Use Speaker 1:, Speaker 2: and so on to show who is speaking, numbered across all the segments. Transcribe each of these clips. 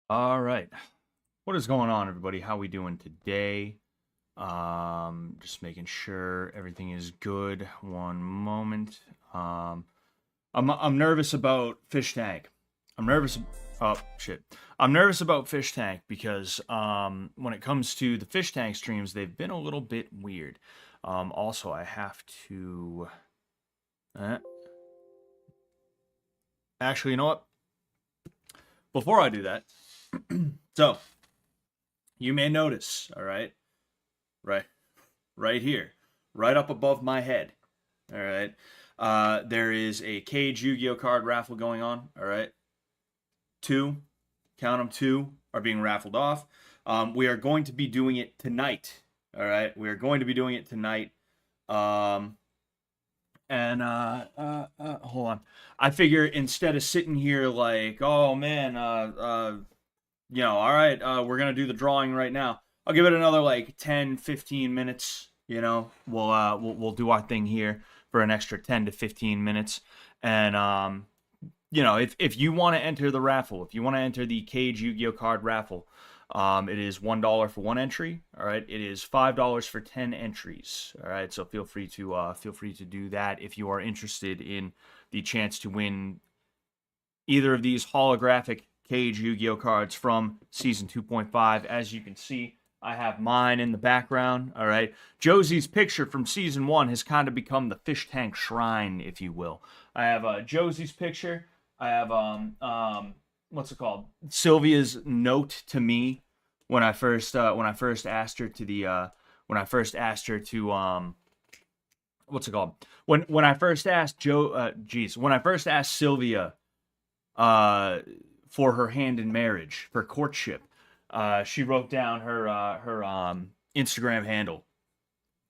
Speaker 1: All right. What is going on, everybody? How we doing today? Just making sure everything is good. One moment. I'm nervous about Fish Tank. I'm nervous. Oh shit. I'm nervous about Fish Tank because when it comes to the Fish Tank streams, they've been a little bit weird. Also, I have to. Uh, Actually, you know what? Before I do that, so you may notice. All right, right right here, right up above my head. All right. There is a cage Yu-Gi-Oh card raffle going on. All right. Two, count them, two are being raffled off. We are going to be doing it tonight. All right. We are going to be doing it tonight. Um, and hold on. I figure instead of sitting here like, oh man, all right, we're gonna do the drawing right now. I'll give it another like 10, 15 minutes. We'll do our thing here for an extra 10 to 15 minutes. And if you want to enter the raffle, if you want to enter the Cage Yu-Gi-Oh card raffle, it is $1 for one entry. All right, it is $5 for 10 entries. All right, so feel free to do that if you are interested in the chance to win either of these holographic Cage Yu-Gi-Oh cards from Season 2.5. As you can see, I have mine in the background, all right? Josie's picture from Season 1 has kind of become the fish tank shrine, if you will. I have Josie's picture. I have, what's it called? Sylvia's note to me when I first asked her to the, what's it called? When I first asked when I first asked Sylvia uh, for her hand in marriage, for courtship. She wrote down her Instagram handle.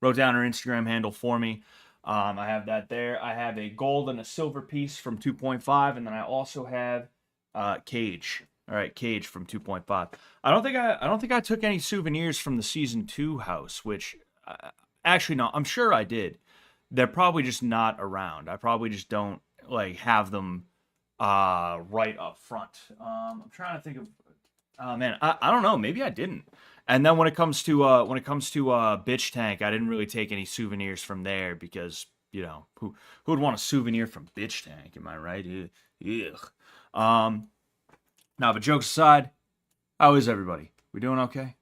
Speaker 1: Wrote down her Instagram handle for me. I have that there. I have a gold and a silver piece from 2.5, and then I also have Cage. All right, Cage from 2.5. I don't think I took any souvenirs from the season 2 house, which actually no, I'm sure I did. They're probably just not around. I probably just don't like have them right up front. I'm trying to think of. Oh man, I don't know. Maybe I didn't. And then when it comes to bitch tank, I didn't really take any souvenirs from there because who would want a souvenir from bitch tank? Am I right? Ugh. Now, but jokes aside, how is everybody? We doing okay?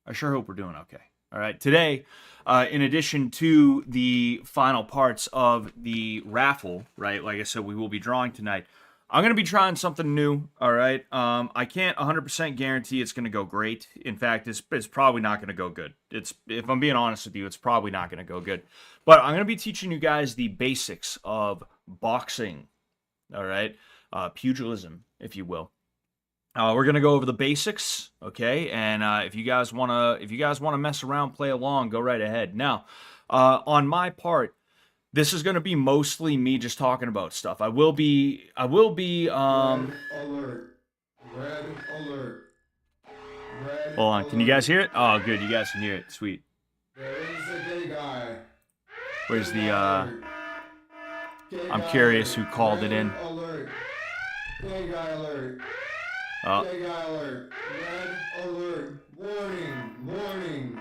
Speaker 1: I sure hope we're doing okay. All right. Today, in addition to the final parts of the raffle, right? Like I said, we will be drawing tonight. I'm gonna be trying something new. All right. I can't 100% guarantee it's gonna go great. In fact, it's probably not gonna go good. If I'm being honest with you, it's probably not gonna go good. But I'm gonna be teaching you guys the basics of boxing. All right. Pugilism, if you will. We're gonna go over the basics, okay? And if you guys wanna mess around, play along, go right ahead. Now, on my part, this is gonna be mostly me just talking about stuff.
Speaker 2: Red alert. Red alert. Red
Speaker 1: Hold on, can you guys
Speaker 2: alert.
Speaker 1: hear it? Oh, good, you guys can hear it. Sweet.
Speaker 2: There is a gay guy.
Speaker 1: Where's
Speaker 2: Gay
Speaker 1: the?
Speaker 2: guy alert. Gay
Speaker 1: I'm
Speaker 2: guy
Speaker 1: curious who
Speaker 2: alert.
Speaker 1: called it
Speaker 2: Red
Speaker 1: in.
Speaker 2: alert. Gay guy alert.
Speaker 1: Oh,
Speaker 2: Gay guy alert. Red alert. Warning. Warning.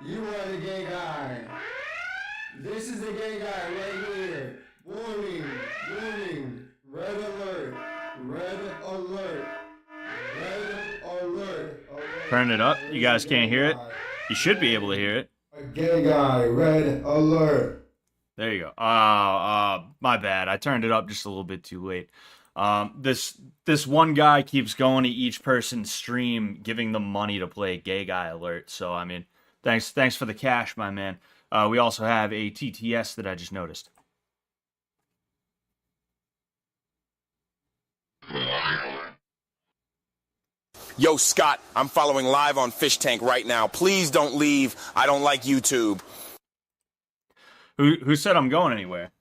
Speaker 2: You are the gay guy. This is the gay guy right here. Warning. Warning. Red alert. Red alert. Red alert. Okay.
Speaker 1: turn it up.
Speaker 2: There
Speaker 1: You
Speaker 2: is a
Speaker 1: guys
Speaker 2: gay
Speaker 1: can't hear it.
Speaker 2: guy.
Speaker 1: You should be able to hear it.
Speaker 2: A gay guy. Red alert.
Speaker 1: There you go. My bad. I turned it up just a little bit too late. This one guy keeps going to each person's stream, giving them money to play Gay Guy Alert. So I mean, thanks for the cash, my man. We also have a TTS that I just noticed.
Speaker 3: Yo, Scott, I'm following live on Fish Tank right now. Please don't leave. I don't like YouTube.
Speaker 1: Who said I'm going anywhere?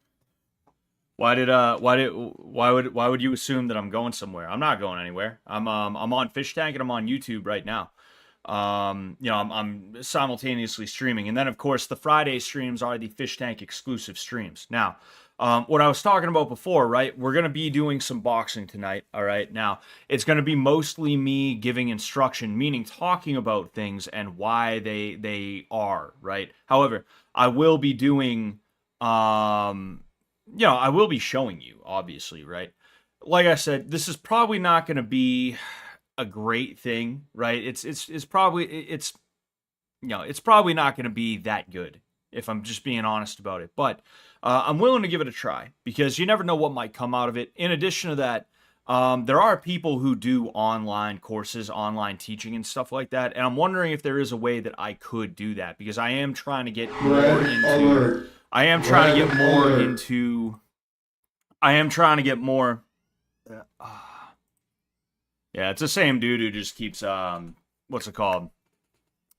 Speaker 1: Why would you assume that I'm going somewhere? I'm not going anywhere. I'm on Fish Tank and I'm on YouTube right now. I'm simultaneously streaming, and then of course the Friday streams are the Fish Tank exclusive streams. Now, What I was talking about before, right? We're gonna be doing some boxing tonight. All right. Now it's gonna be mostly me giving instruction, meaning talking about things and why they are right. However, I will be doing, I will be showing you, obviously, right? Like I said, this is probably not gonna be a great thing, right? It's probably not gonna be that good if I'm just being honest about it. But I'm willing to give it a try because you never know what might come out of it. In addition to that, there are people who do online courses, online teaching, and stuff like that. And I'm wondering if there is a way that I could do that because I am trying to get more
Speaker 2: Red
Speaker 1: into.
Speaker 2: alert.
Speaker 1: I am trying to
Speaker 2: Red
Speaker 1: get more
Speaker 2: alert.
Speaker 1: into. I am trying to get more. Yeah, it's the same dude who just keeps what's it called?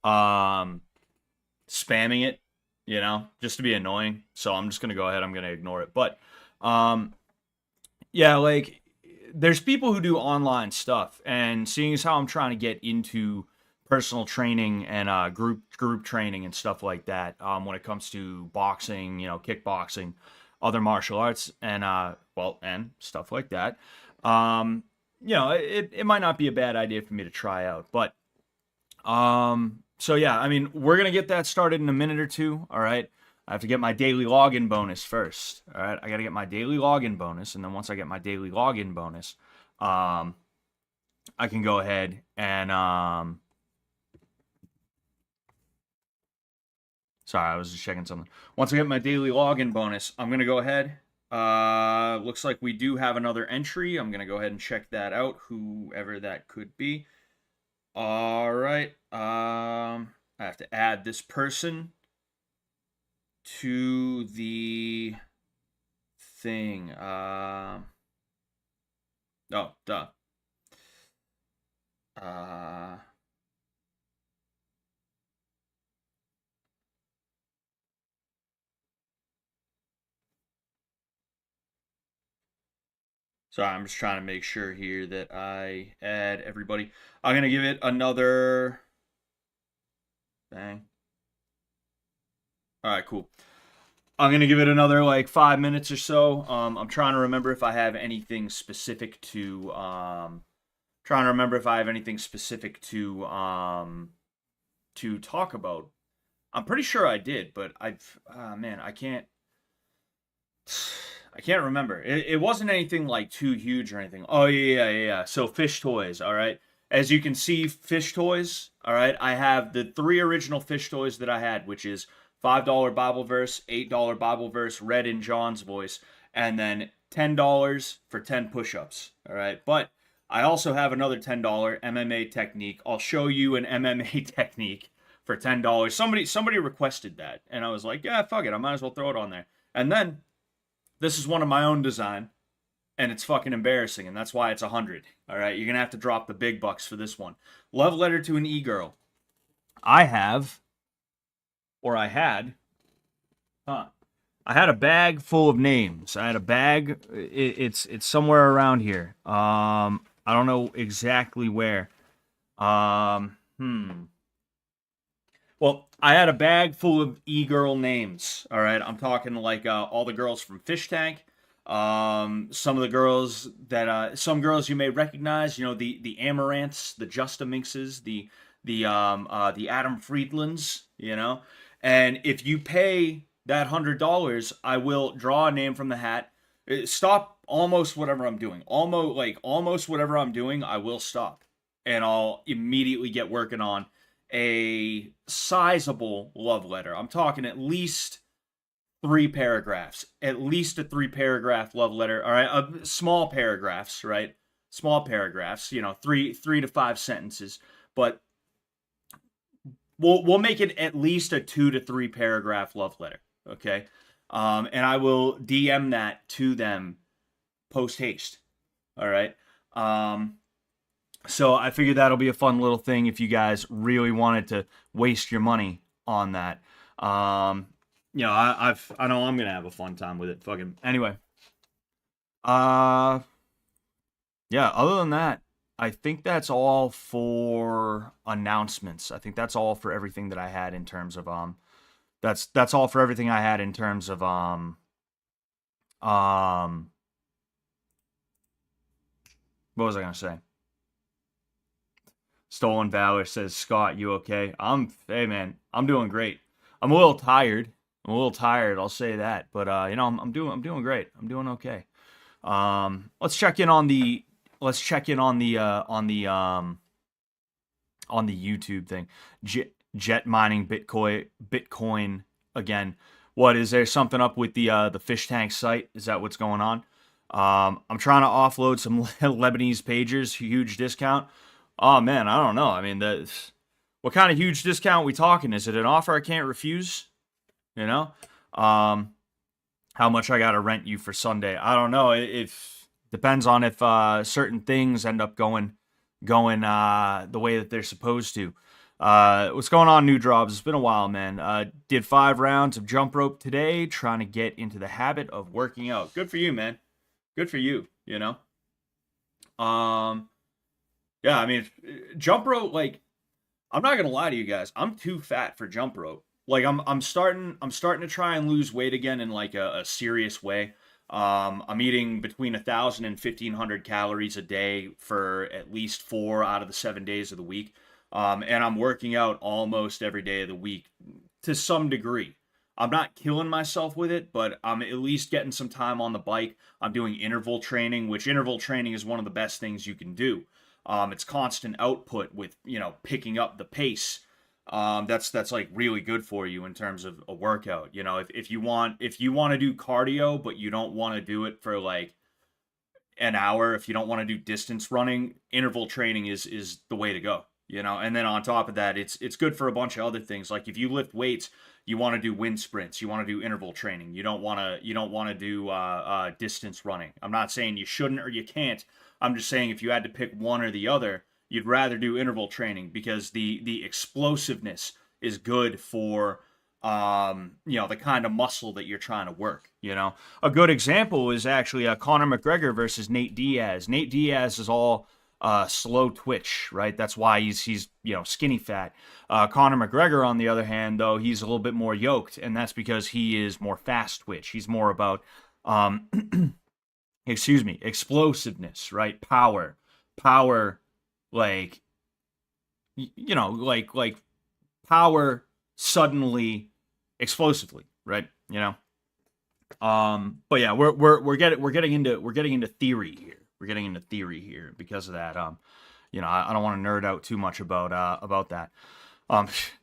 Speaker 1: Um, Spamming it, just to be annoying. So I'm just gonna go ahead. I'm gonna ignore it. But um, yeah, like there's people who do online stuff, and seeing as how I'm trying to get into personal training and group training and stuff like that, when it comes to boxing, kickboxing, other martial arts, and and stuff like that. Um, it might not be a bad idea for me to try out, but so yeah, I mean, we're gonna get that started in a minute or two. All right. I have to get my daily login bonus first. All right. I gotta get my daily login bonus, and then once I get my daily login bonus, I can go ahead and sorry, I was just checking something. Once I get my daily login bonus, I'm gonna go ahead. Looks like we do have another entry. I'm gonna go ahead and check that out, whoever that could be. All right. I have to add this person to the thing. Oh, duh. Sorry, I'm just trying to make sure here that I add everybody. I'm gonna give it another. Bang. All right, cool. I'm gonna give it another like 5 minutes or so. I'm trying to remember if I have anything specific to to talk about. I'm pretty sure I did, but man, I can't remember. It wasn't anything like too huge or anything. Oh yeah. So fish toys, all right. As you can see, fish toys, all right. I have the 3 original fish toys that I had, which is $5 Bible verse, $8 Bible verse, read in John's voice, and then $10 for 10 push-ups. All right. But I also have another $10 MMA technique. I'll show you an MMA technique for $10. Somebody requested that, and I was like, yeah, fuck it. I might as well throw it on there. And then this is one of my own design, and it's fucking embarrassing, and that's why it's 100. All right, you're gonna have to drop the big bucks for this one. Love letter to an e-girl. I have, or I had, I had a bag full of names. I had a bag. It's somewhere around here. I don't know exactly where. Well, I had a bag full of e-girl names. All right, I'm talking like all the girls from Fish Tank. Some of the girls that some girls you may recognize. The Amaranths, the Justa Minxes, the Adam Friedlands. And if you pay that $100, I will draw a name from the hat. Stop almost whatever I'm doing. Almost whatever I'm doing, I will stop, and I'll immediately get working on a sizable love letter. I'm talking at least 3 paragraphs, at least a 3 paragraph love letter. All right, small paragraphs, right? Small paragraphs, 3 to 5 sentences, but we'll make it at least a 2 to 3 paragraph love letter, okay? And I will DM that to them post haste. All right. So I figured that'll be a fun little thing if you guys really wanted to waste your money on that. I know I'm gonna have a fun time with it. Fucking anyway. Yeah. Other than that, I think that's all for announcements. I think that's all for everything that I had in terms of That's all for everything I had in terms of What was I gonna say? Stolen Valor says, Scott, you okay? Hey man, I'm doing great. I'm a little tired. I'll say that. But I'm doing great. I'm doing okay. Let's check in on the on the YouTube thing. Jet mining Bitcoin again. What is there something up with the fish tank site? Is that what's going on? I'm trying to offload some Lebanese pagers, huge discount. Oh man, I don't know. I mean, what kind of huge discount we talking? Is it an offer I can't refuse? You know, how much I gotta rent you for Sunday? I don't know. If depends on if certain things end up going the way that they're supposed to. What's going on, New Drops? It's been a while, man. Did 5 rounds of jump rope today, trying to get into the habit of working out. Good for you, man. Good for you. You know. Yeah, I mean, jump rope. Like, I'm not gonna lie to you guys. I'm too fat for jump rope. Like, I'm starting to try and lose weight again in like a serious way. I'm eating between 1,000 and 1,500 calories a day for at least 4 out of the 7 days of the week. And I'm working out almost every day of the week to some degree. I'm not killing myself with it, but I'm at least getting some time on the bike. I'm doing interval training, which interval training is one of the best things you can do. It's constant output with, picking up the pace. That's like really good for you in terms of a workout. If you want to do cardio, but you don't want to do it for like an hour, if you don't want to do distance running, interval training is the way to go. And then on top of that, it's good for a bunch of other things. Like if you lift weights, you want to do wind sprints, you want to do interval training. You don't want to do distance running. I'm not saying you shouldn't or you can't. I'm just saying if you had to pick one or the other, you'd rather do interval training because the explosiveness is good for the kind of muscle that you're trying to work. A good example is actually Conor McGregor versus Nate Diaz. Nate Diaz is all slow twitch, right? That's why he's skinny fat. Conor McGregor, on the other hand, though, he's a little bit more yoked, and that's because he is more fast twitch. He's more about explosiveness, right? Power, like like power suddenly, explosively, right? But yeah, we're getting into theory here. We're getting into theory here because of that. I don't want to nerd out too much about that.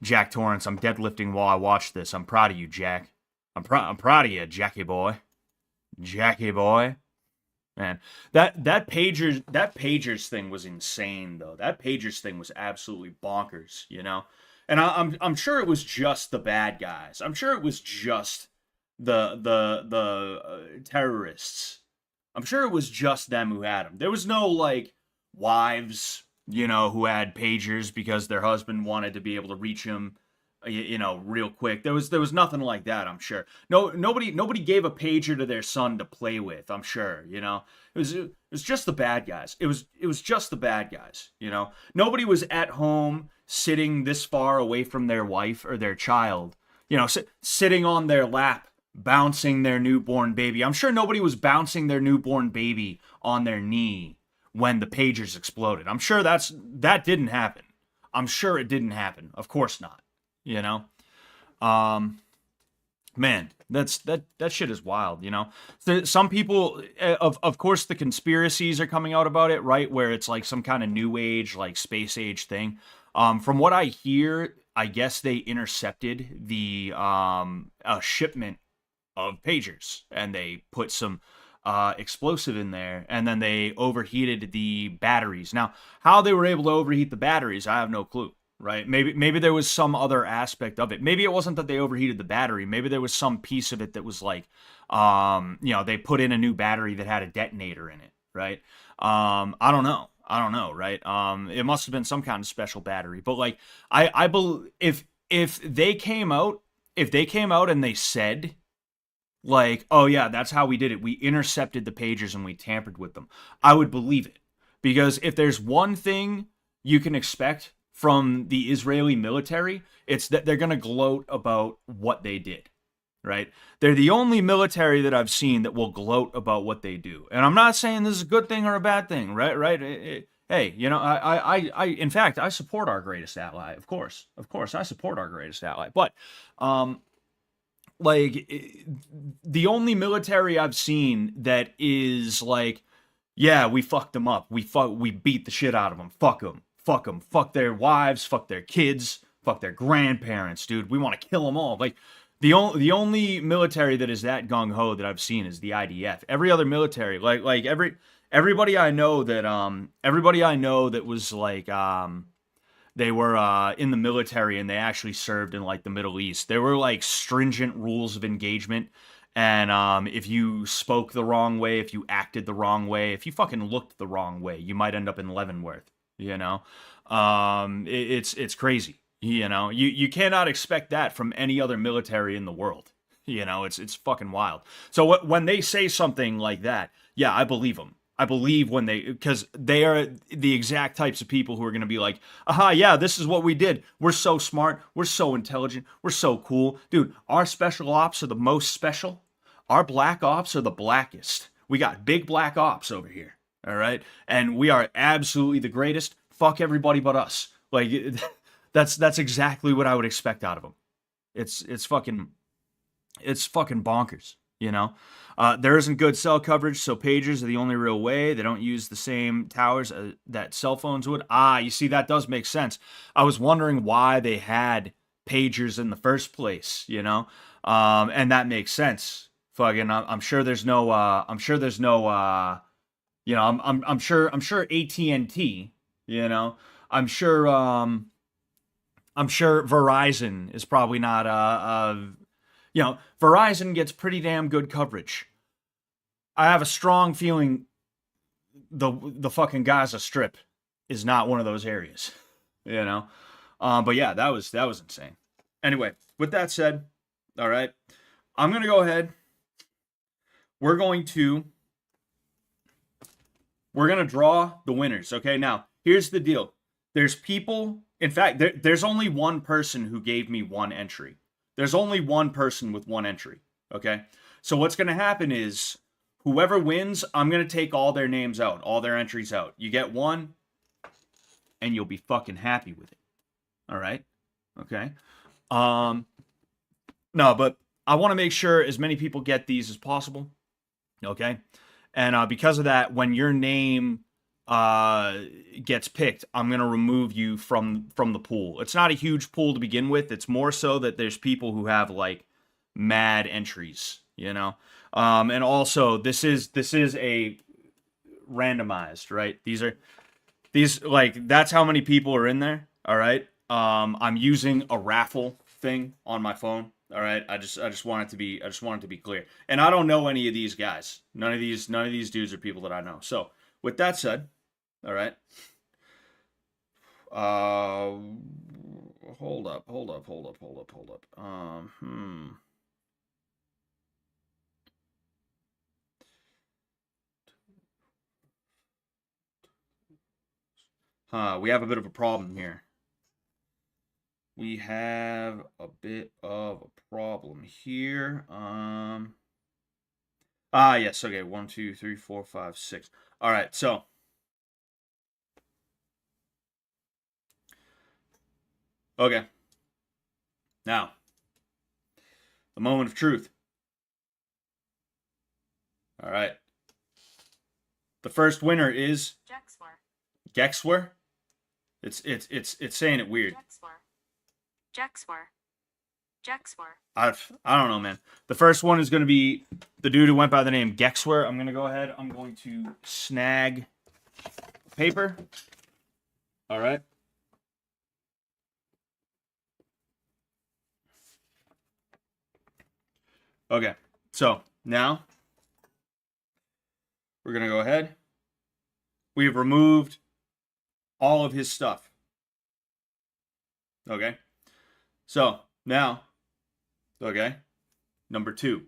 Speaker 1: Jack Torrance, I'm deadlifting while I watch this. I'm proud of you, Jack. I'm proud of you, Jackie boy. Jackie boy. Man, that pagers thing was insane though. That pagers thing was absolutely bonkers, And I'm sure it was just the bad guys. I'm sure it was just the terrorists. I'm sure it was just them who had them. There was no like wives, who had pagers because their husband wanted to be able to reach him, real quick. There was nothing like that, I'm sure. Nobody gave a pager to their son to play with, I'm sure, It was just the bad guys. It was just the bad guys, Nobody was at home sitting this far away from their wife or their child, sitting on their lap, bouncing their newborn baby. I'm sure nobody was bouncing their newborn baby on their knee when the pagers exploded. I'm sure that didn't happen. I'm sure it didn't happen. Of course not. Man, that shit is wild. Some people, of course, the conspiracies are coming out about it, right? Where it's like some kind of new age, like space age thing. From what I hear, I guess they intercepted the shipment of pagers and they put some explosive in there, and then they overheated the batteries. Now, how they were able to overheat the batteries, I have no clue. Right? Maybe there was some other aspect of it. Maybe it wasn't that they overheated the battery. Maybe there was some piece of it that was like, they put in a new battery that had a detonator in it, right? I don't know, right? It must have been some kind of special battery. But like, I believe if they came out and they said, like, oh yeah, that's how we did it. We intercepted the pagers and we tampered with them, I would believe it. Because if there's one thing you can expect from the Israeli military, it's that they're going to gloat about what they did, right? They're the only military that I've seen that will gloat about what they do. And I'm not saying this is a good thing or a bad thing, right? Hey, you know, in fact, I support our greatest ally. Of course, I support our greatest ally. But, like, the only military I've seen that is like, yeah, we fucked them up. We beat the shit out of them. Fuck them. Fuck their wives. Fuck their kids. Fuck their grandparents, dude. We want to kill them all. Like, the only military that is that gung ho that I've seen is the IDF. Every other military, everybody I know that was like they were in the military and they actually served in like the Middle East. There were like stringent rules of engagement. And if you spoke the wrong way, if you acted the wrong way, if you fucking looked the wrong way, you might end up in Leavenworth. You know, it's crazy. You know, you cannot expect that from any other military in the world. You know, it's fucking wild. So when they say something like that, yeah, I believe them. I believe when because they are the exact types of people who are going to be like, aha, yeah, this is what we did. We're so smart. We're so intelligent. We're so cool. Dude, our special ops are the most special. Our black ops are the blackest. We got big black ops over here. All right. And we are absolutely the greatest. Fuck everybody but us. Like, that's exactly what I would expect out of them. It's fucking bonkers, you know? There isn't good cell coverage, so pagers are the only real way. They don't use the same towers that cell phones would. You see, that does make sense. I was wondering why they had pagers in the first place, you know? And that makes sense. Fucking, I'm sure there's no, you know, I'm sure AT&T, you know, I'm sure Verizon is probably not, you know, Verizon gets pretty damn good coverage. I have a strong feeling the fucking Gaza Strip is not one of those areas, you know. But yeah, that was insane. Anyway, with that said, all right, I'm gonna go ahead. We're gonna draw the winners. Okay, now here's the deal. There's people. In fact, there's only one person who gave me one entry. There's only one person with one entry, okay? So what's going to happen is whoever wins, I'm going to take all their names out, all their entries out. You get one, and you'll be fucking happy with it, all right? Okay? No, but I want to make sure as many people get these as possible, okay? And because of that, when your name gets picked, I'm gonna remove you from the pool. It's not a huge pool to begin with. It's more so that there's people who have like mad entries, you know. And also this is a randomized, right? These like that's how many people are in there. All right. I'm using a raffle thing on my phone. All right. I just want it to be clear. And I don't know any of these guys. None of these dudes are people that I know. So with that said. All right. Hold up. We have a bit of a problem here. Yes, okay. 1, 2, 3, 4, 5, 6. All right, so. Okay. Now, the moment of truth. All right. The first winner is Gexwer. It's saying it weird. Jexwer. I don't know, man. The first one is going to be the dude who went by the name Gexwer. I'm going to go ahead. I'm going to snag paper. All right. Okay, so now we're going to go ahead. We've removed all of his stuff. Okay, so now, okay, number 2.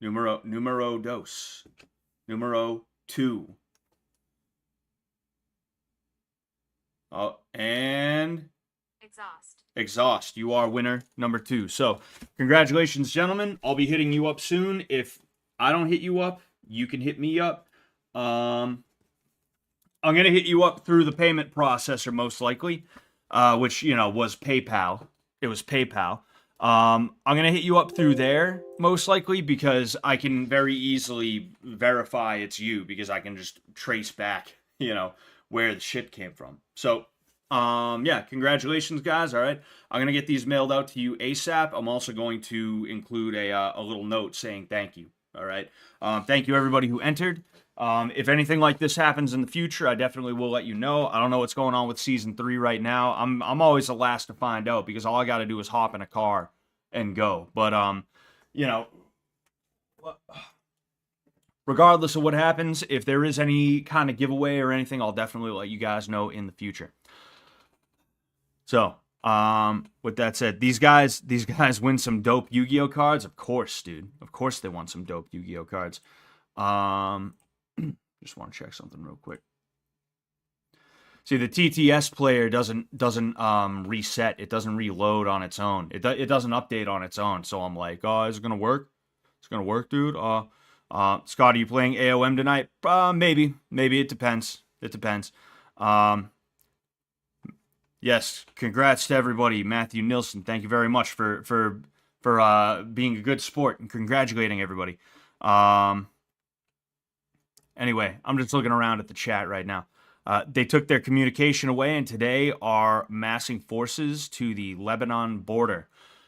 Speaker 1: Numero dos. Numero 2. Oh, and Exhaust. You are winner number 2. So, congratulations, gentlemen. I'll be hitting you up soon. If I don't hit you up, you can hit me up. I'm going to hit you up through the payment processor, most likely, which, was PayPal. It was PayPal. I'm going to hit you up through there, most likely, because I can very easily verify it's you, because I can just trace back, where the shit came from. So, yeah, congratulations, guys. All right, I'm gonna get these mailed out to you ASAP. I'm also going to include a little note saying thank you. All right, thank you everybody who entered. If anything like this happens in the future, I definitely will let you know. I don't know what's going on with season 3 right now. I'm always the last to find out, because all I got to do is hop in a car and go. But regardless of what happens, if there is any kind of giveaway or anything, I'll definitely let you guys know in the future. So, with that said, these guys win some dope Yu-Gi-Oh cards. Of course, dude. Of course they won some dope Yu-Gi-Oh cards. Just want to check something real quick. See, the TTS player doesn't reset. It doesn't reload on its own. It doesn't update on its own. So I'm like, oh, is it gonna work? It's gonna work, dude. Scott, are you playing AOM tonight? Maybe. It depends. Yes, congrats to everybody. Matthew Nilsson, thank you very much for being a good sport and congratulating everybody. Anyway, I'm just looking around at the chat right now. They took their communication away and today are massing forces to the Lebanon border.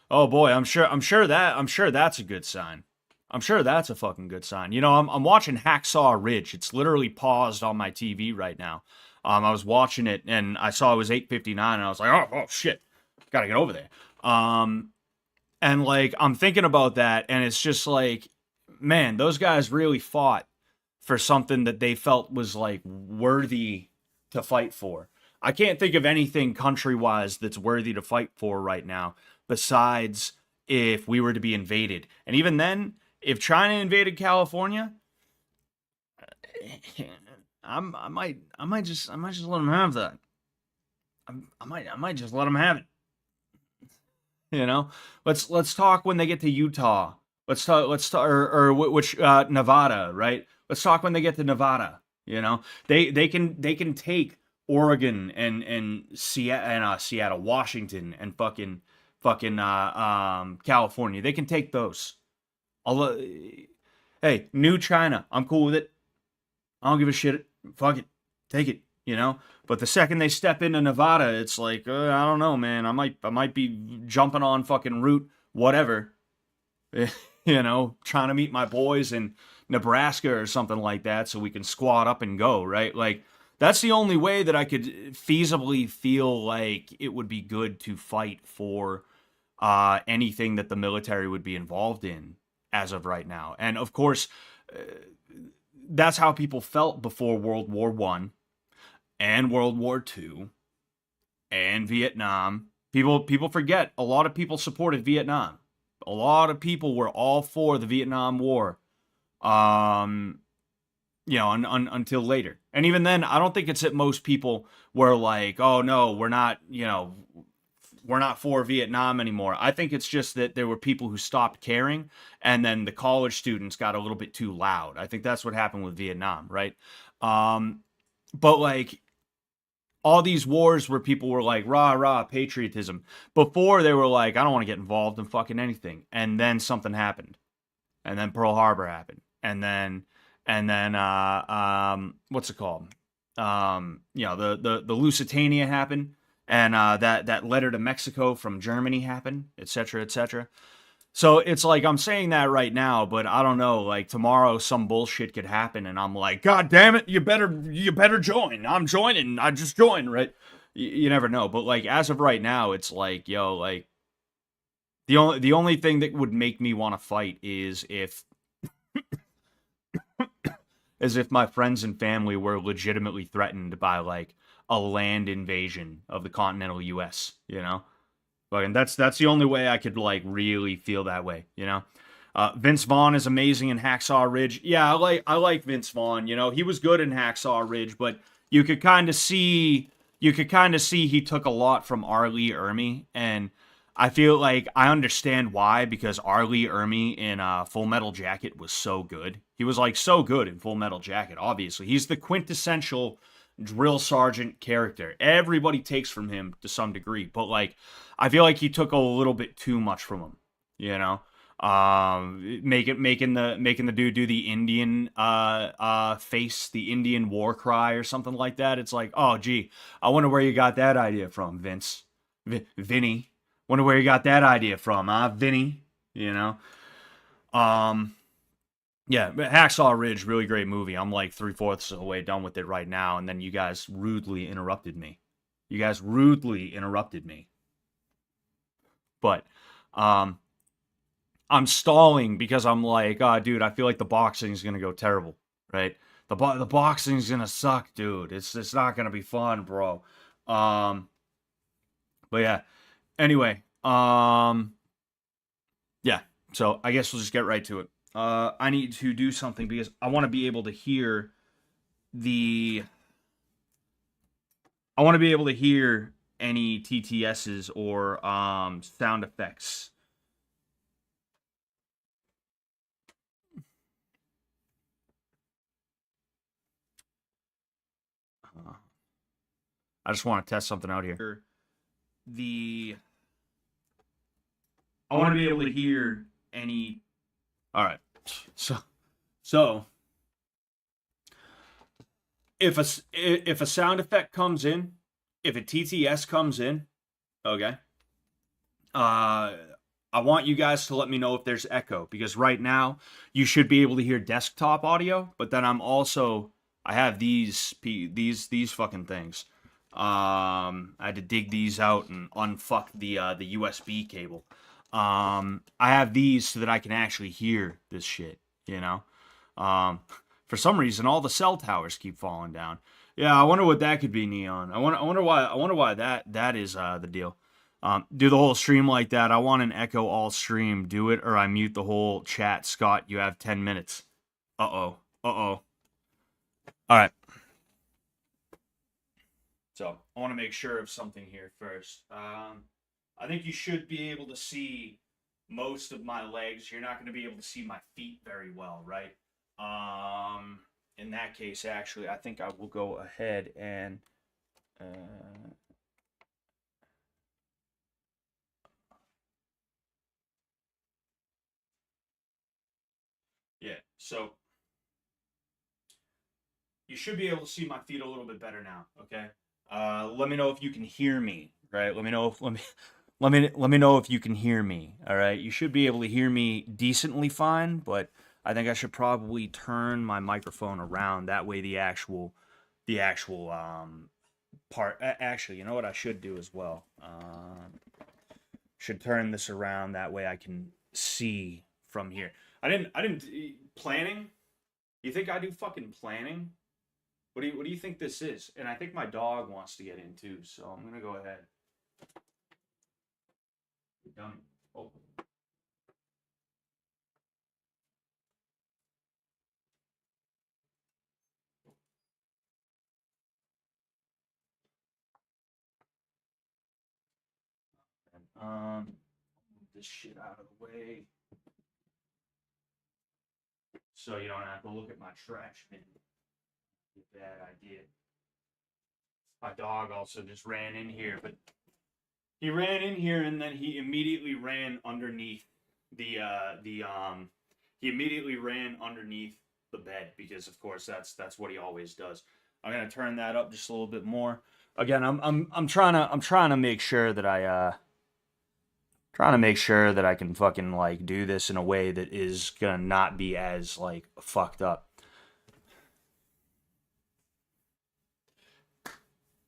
Speaker 1: Oh boy, I'm sure that's a good sign. I'm sure that's a fucking good sign. I'm watching Hacksaw Ridge. It's literally paused on my TV right now. I was watching it and I saw it was 8:59 and I was like, oh shit, gotta get over there. And like, I'm thinking about that and it's just like, man, those guys really fought for something that they felt was like worthy to fight for. I can't think of anything country-wise that's worthy to fight for right now, besides if we were to be invaded. And even then, if China invaded California, I might just let them have that. I might just let them have it. Let's talk when they get to Utah. Let's talk or which Nevada, right? Let's talk when they get to Nevada. They can take Oregon and Seattle, Washington, and fucking California. They can take those. Hey, new China, I'm cool with it. I don't give a shit. Fuck it, take it. But the second they step into Nevada, it's like I don't know, man. I might be jumping on fucking Route whatever. Trying to meet my boys in Nebraska or something like that, so we can squad up and go, right? Like, that's the only way that I could feasibly feel like it would be good to fight for anything that the military would be involved in as of right now. And of course, that's how people felt before World War I and World War II and Vietnam. People forget, a lot of people supported Vietnam. A lot of people were all for the Vietnam War. Until later. And even then, I don't think it's that most people were like, oh no, we're not for Vietnam anymore. I think it's just that there were people who stopped caring, and then the college students got a little bit too loud. I think that's what happened with Vietnam, right? But like, all these wars where people were like, rah, rah, patriotism. Before they were like, I don't want to get involved in fucking anything. And then something happened. And then Pearl Harbor happened. And then what's it called? The Lusitania happened. And that letter to Mexico from Germany happened, etc., etc. So it's like, I'm saying that right now, but I don't know, like tomorrow some bullshit could happen and I'm like, God damn it, you better join. I'm joining. I just joined, right? You never know. But like, as of right now, it's like, like the only thing that would make me want to fight is if my friends and family were legitimately threatened by like a land invasion of the continental US, And that's the only way I could like really feel that way, Vince Vaughn is amazing in Hacksaw Ridge. Yeah, I like Vince Vaughn. He was good in Hacksaw Ridge, but you could kind of see you could kind of see he took a lot from R. Lee Ermey, and I feel like I understand why, because R. Lee Ermey in Full Metal Jacket was so good. He was like so good in Full Metal Jacket. Obviously, he's the quintessential drill sergeant character. Everybody takes from him to some degree, but like I feel like he took a little bit too much from him. You know, making the dude do the Indian face, the Indian war cry or something like that. It's like, oh gee, I wonder where you got that idea from, Vince, Vinny. Wonder where you got that idea from, huh, Vinny? You know, yeah, but Hacksaw Ridge, really great movie. I'm like 3/4 of the way done with it right now, and then you guys rudely interrupted me. You guys rudely interrupted me. But, I'm stalling because I'm like, oh, dude, I feel like the boxing is gonna go terrible, right? The boxing's gonna suck, dude. It's not gonna be fun, bro. But yeah. Anyway, yeah. So I guess we'll just get right to it. I need to do something because I want to be able to hear the. I want to be able to hear any TTSs or sound effects. I just want to test something out here. I want to be able to hear any. All right, so if a sound effect comes in, if a TTS comes in, okay. I want you guys to let me know if there's echo, because right now you should be able to hear desktop audio, but then I have these fucking things. I had to dig these out and unfuck the USB cable. I have these so that I can actually hear this shit, you know? For some reason, all the cell towers keep falling down. Yeah, I wonder what that could be, Neon. I wonder why that is the deal. Do the whole stream like that. I want an echo all stream. Do it, or I mute the whole chat. Scott, you have 10 minutes. Uh-oh. All right. So, I want to make sure of something here first. I think you should be able to see most of my legs. You're not going to be able to see my feet very well, right? In that case, actually, I think I will go ahead and yeah, so you should be able to see my feet a little bit better now, okay? Let me know if you can hear me, right? Let me know if you can hear me, all right? You should be able to hear me decently fine, but I think I should probably turn my microphone around. That way the actual part, actually, you know what I should do as well? Should turn this around, that way I can see from here. I didn't planning? You think I do fucking planning? What do you think this is? And I think my dog wants to get in too, so I'm gonna go ahead. Dummy. Oh. Move this shit out of the way so you don't have to look at my trash bin. Bad idea. My dog also just ran in here, but he ran in here and then he immediately ran underneath the he immediately ran underneath the bed, because of course that's what he always does. I'm gonna turn that up just a little bit more. Again, I'm trying to make sure that I can fucking like do this in a way that is gonna not be as like fucked up.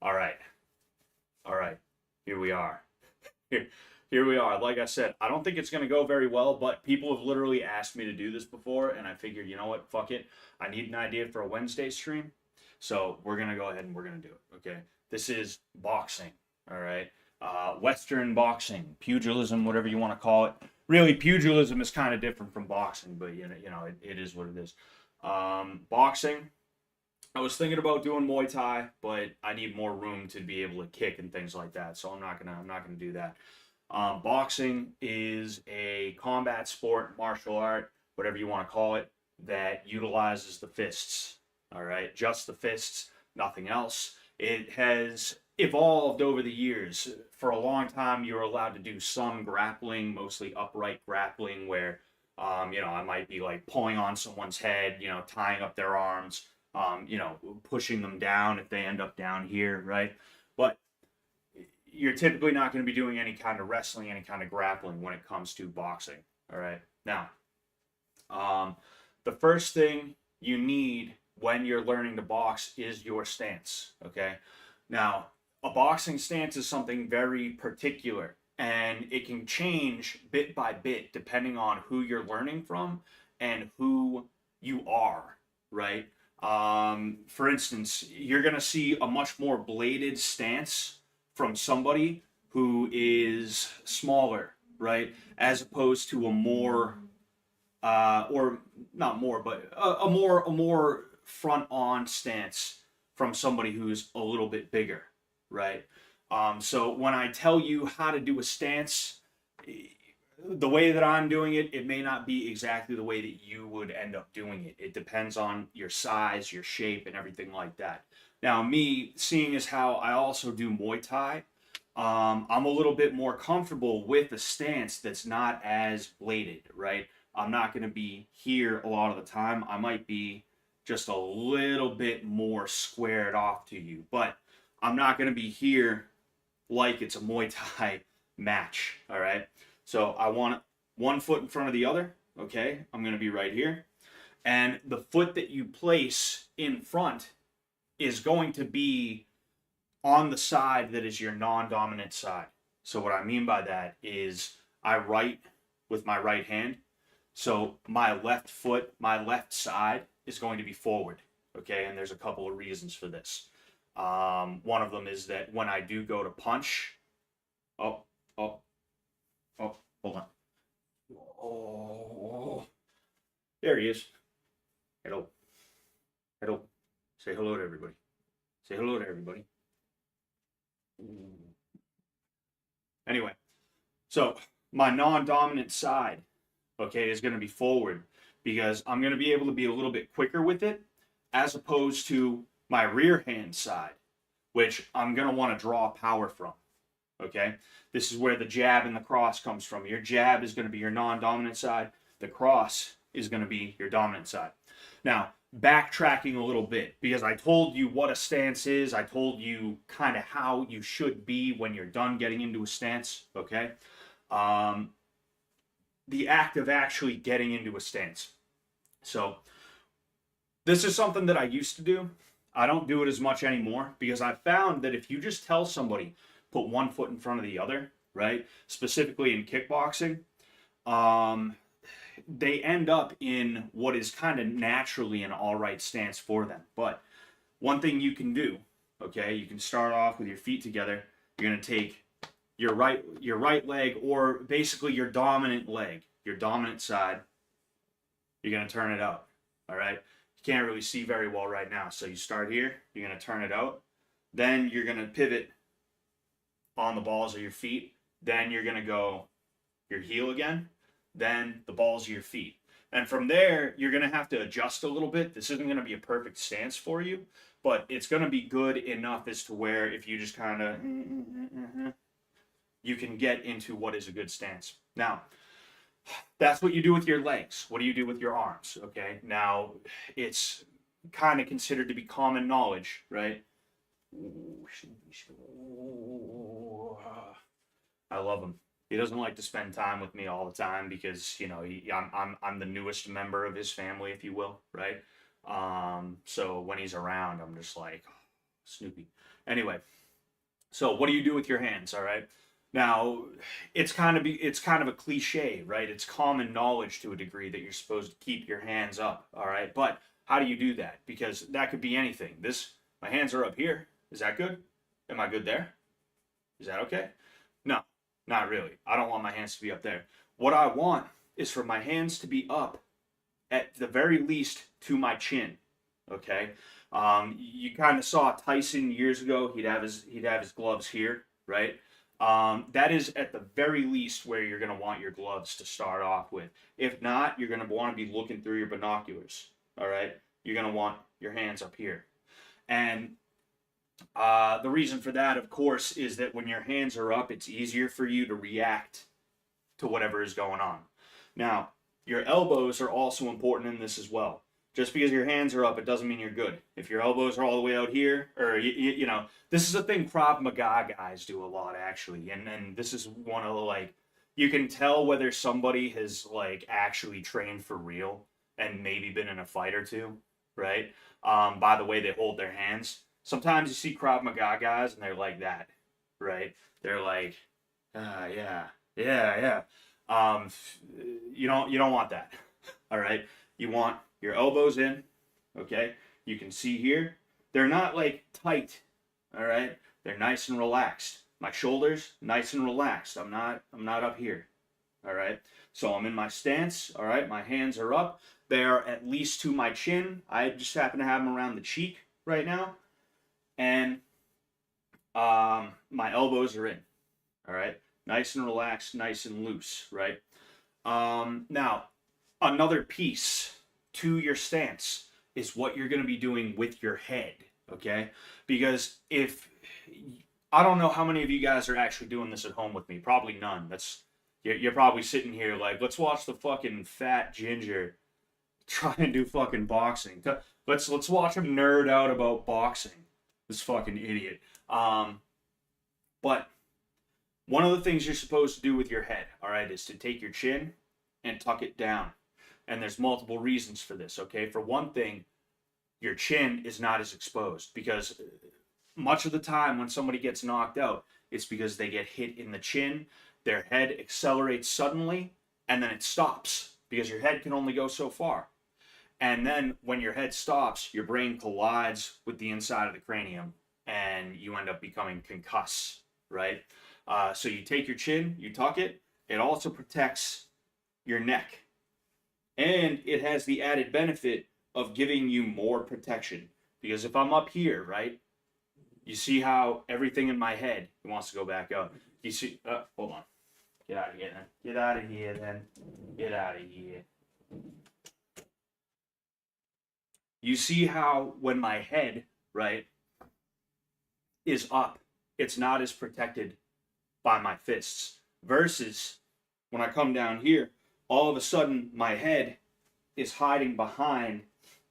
Speaker 1: All right, here we are. Here we are. Like I said, I don't think it's going to go very well, but people have literally asked me to do this before, and I figured, you know what, fuck it. I need an idea for a Wednesday stream, so we're going to go ahead and we're going to do it, okay? This is boxing, all right? Western boxing, pugilism, whatever you want to call it. Really, pugilism is kind of different from boxing, but, you know, it is what it is. Boxing, I was thinking about doing Muay Thai, but I need more room to be able to kick and things like that. So I'm not gonna do that. Boxing is a combat sport, martial art, whatever you want to call it, that utilizes the fists. All right, just the fists, nothing else. It has evolved over the years. For a long time, you were allowed to do some grappling, mostly upright grappling, where I might be like pulling on someone's head, tying up their arms, pushing them down if they end up down here, right? But you're typically not going to be doing any kind of wrestling, any kind of grappling when it comes to boxing. All right. Now, the first thing you need when you're learning to box is your stance. Okay. Now, a boxing stance is something very particular, and it can change bit by bit depending on who you're learning from and who you are, right? For instance, you're going to see a much more bladed stance from somebody who is smaller, right? As opposed to a more, or not more, but a more front on stance from somebody who's a little bit bigger, right? So when I tell you how to do a stance, the way that I'm doing it, it may not be exactly the way that you would end up doing it. It depends on your size, your shape, and everything like that. Now, me, seeing as how I also do Muay Thai, I'm a little bit more comfortable with a stance that's not as bladed, right? I'm not going to be here a lot of the time. I might be just a little bit more squared off to you, but I'm not going to be here like it's a Muay Thai match, all right? So I want one foot in front of the other, okay? I'm going to be right here. And the foot that you place in front is going to be on the side that is your non-dominant side. So what I mean by that is I write with my right hand. So my left foot, my left side is going to be forward, okay? And there's a couple of reasons for this. One of them is that when I do go to punch, oh, hold on. Oh, there he is. Hello. Hello. Say hello to everybody. Say hello to everybody. Anyway, so my non-dominant side, okay, is going to be forward because I'm going to be able to be a little bit quicker with it as opposed to my rear hand side, which I'm going to want to draw power from, okay? This is where the jab and the cross comes from. Your jab is going to be your non-dominant side. The cross is going to be your dominant side. Now, backtracking a little bit, because I told you what a stance is. I told you kind of how you should be when you're done getting into a stance, okay? The act of actually getting into a stance. So, this is something that I used to do. I don't do it as much anymore because I found that if you just tell somebody, put one foot in front of the other, right? Specifically in kickboxing, they end up in what is kind of naturally an all right stance for them. But one thing you can do, okay, you can start off with your feet together. You're going to take your right leg, or basically your dominant leg, your dominant side. You're going to turn it out, all right? You can't really see very well right now. So you start here, you're going to turn it out. Then you're going to pivot on the balls of your feet. Then you're going to go your heel again. Then the balls of your feet. And from there, you're going to have to adjust a little bit. This isn't going to be a perfect stance for you, but it's going to be good enough as to where if you just kind of, you can get into what is a good stance. Now, that's what you do with your legs. What do you do with your arms? Okay. Now, it's kind of considered to be common knowledge, right? I love him. He doesn't like to spend time with me all the time because I'm the newest member of his family, if you will, right? So when he's around, I'm just like Snoopy. Anyway, so what do you do with your hands? All right. Now, it's kind of a cliche, right? It's common knowledge to a degree that you're supposed to keep your hands up, all right? But how do you do that? Because that could be anything. My hands are up here. Is that good? Am I good there? Is that okay? No, not really. I don't want my hands to be up there. What I want is for my hands to be up at the very least to my chin, okay? You kind of saw Tyson years ago. He'd have his gloves here, right? That is at the very least where you're going to want your gloves to start off with. If not, you're going to want to be looking through your binoculars. All right, you're going to want your hands up here, and the reason for that, of course, is that when your hands are up, it's easier for you to react to whatever is going on. Now, your elbows are also important in this as well. Just because your hands are up, it doesn't mean you're good. If your elbows are all the way out here, or you know, this is a thing Krav Maga guys do a lot actually, and this is one of the, like, you can tell whether somebody has like actually trained for real and maybe been in a fight or two, right? By the way they hold their hands. Sometimes you see Krav Maga guys and they're like that, right? They're like, yeah. You don't want that. All right. You want your elbows in. Okay. You can see here, they're not like tight. All right. They're nice and relaxed. My shoulders, nice and relaxed. I'm not up here. All right. So I'm in my stance. All right. My hands are up. They are at least to my chin. I just happen to have them around the cheek right now. And my elbows are in. All right. Nice and relaxed, nice and loose, right? Now, another piece to your stance is what you're going to be doing with your head, okay? Because I don't know how many of you guys are actually doing this at home with me. Probably none. You're probably sitting here like, let's watch the fucking fat ginger try and do fucking boxing. Let's watch him nerd out about boxing. This fucking idiot. But one of the things you're supposed to do with your head, all right, is to take your chin and tuck it down. And there's multiple reasons for this, okay? For one thing, your chin is not as exposed because much of the time when somebody gets knocked out, it's because they get hit in the chin, their head accelerates suddenly, and then it stops because your head can only go so far. And then when your head stops, your brain collides with the inside of the cranium and you end up becoming concussed, right? So you take your chin, you tuck it. It also protects your neck. And it has the added benefit of giving you more protection. Because if I'm up here, right, you see how everything in my head wants to go back up. You see, hold on. Get out of here then. Get out of here then. Get out of here. You see how when my head, right, is up, it's not as protected by my fists. Versus when I come down here, all of a sudden my head is hiding behind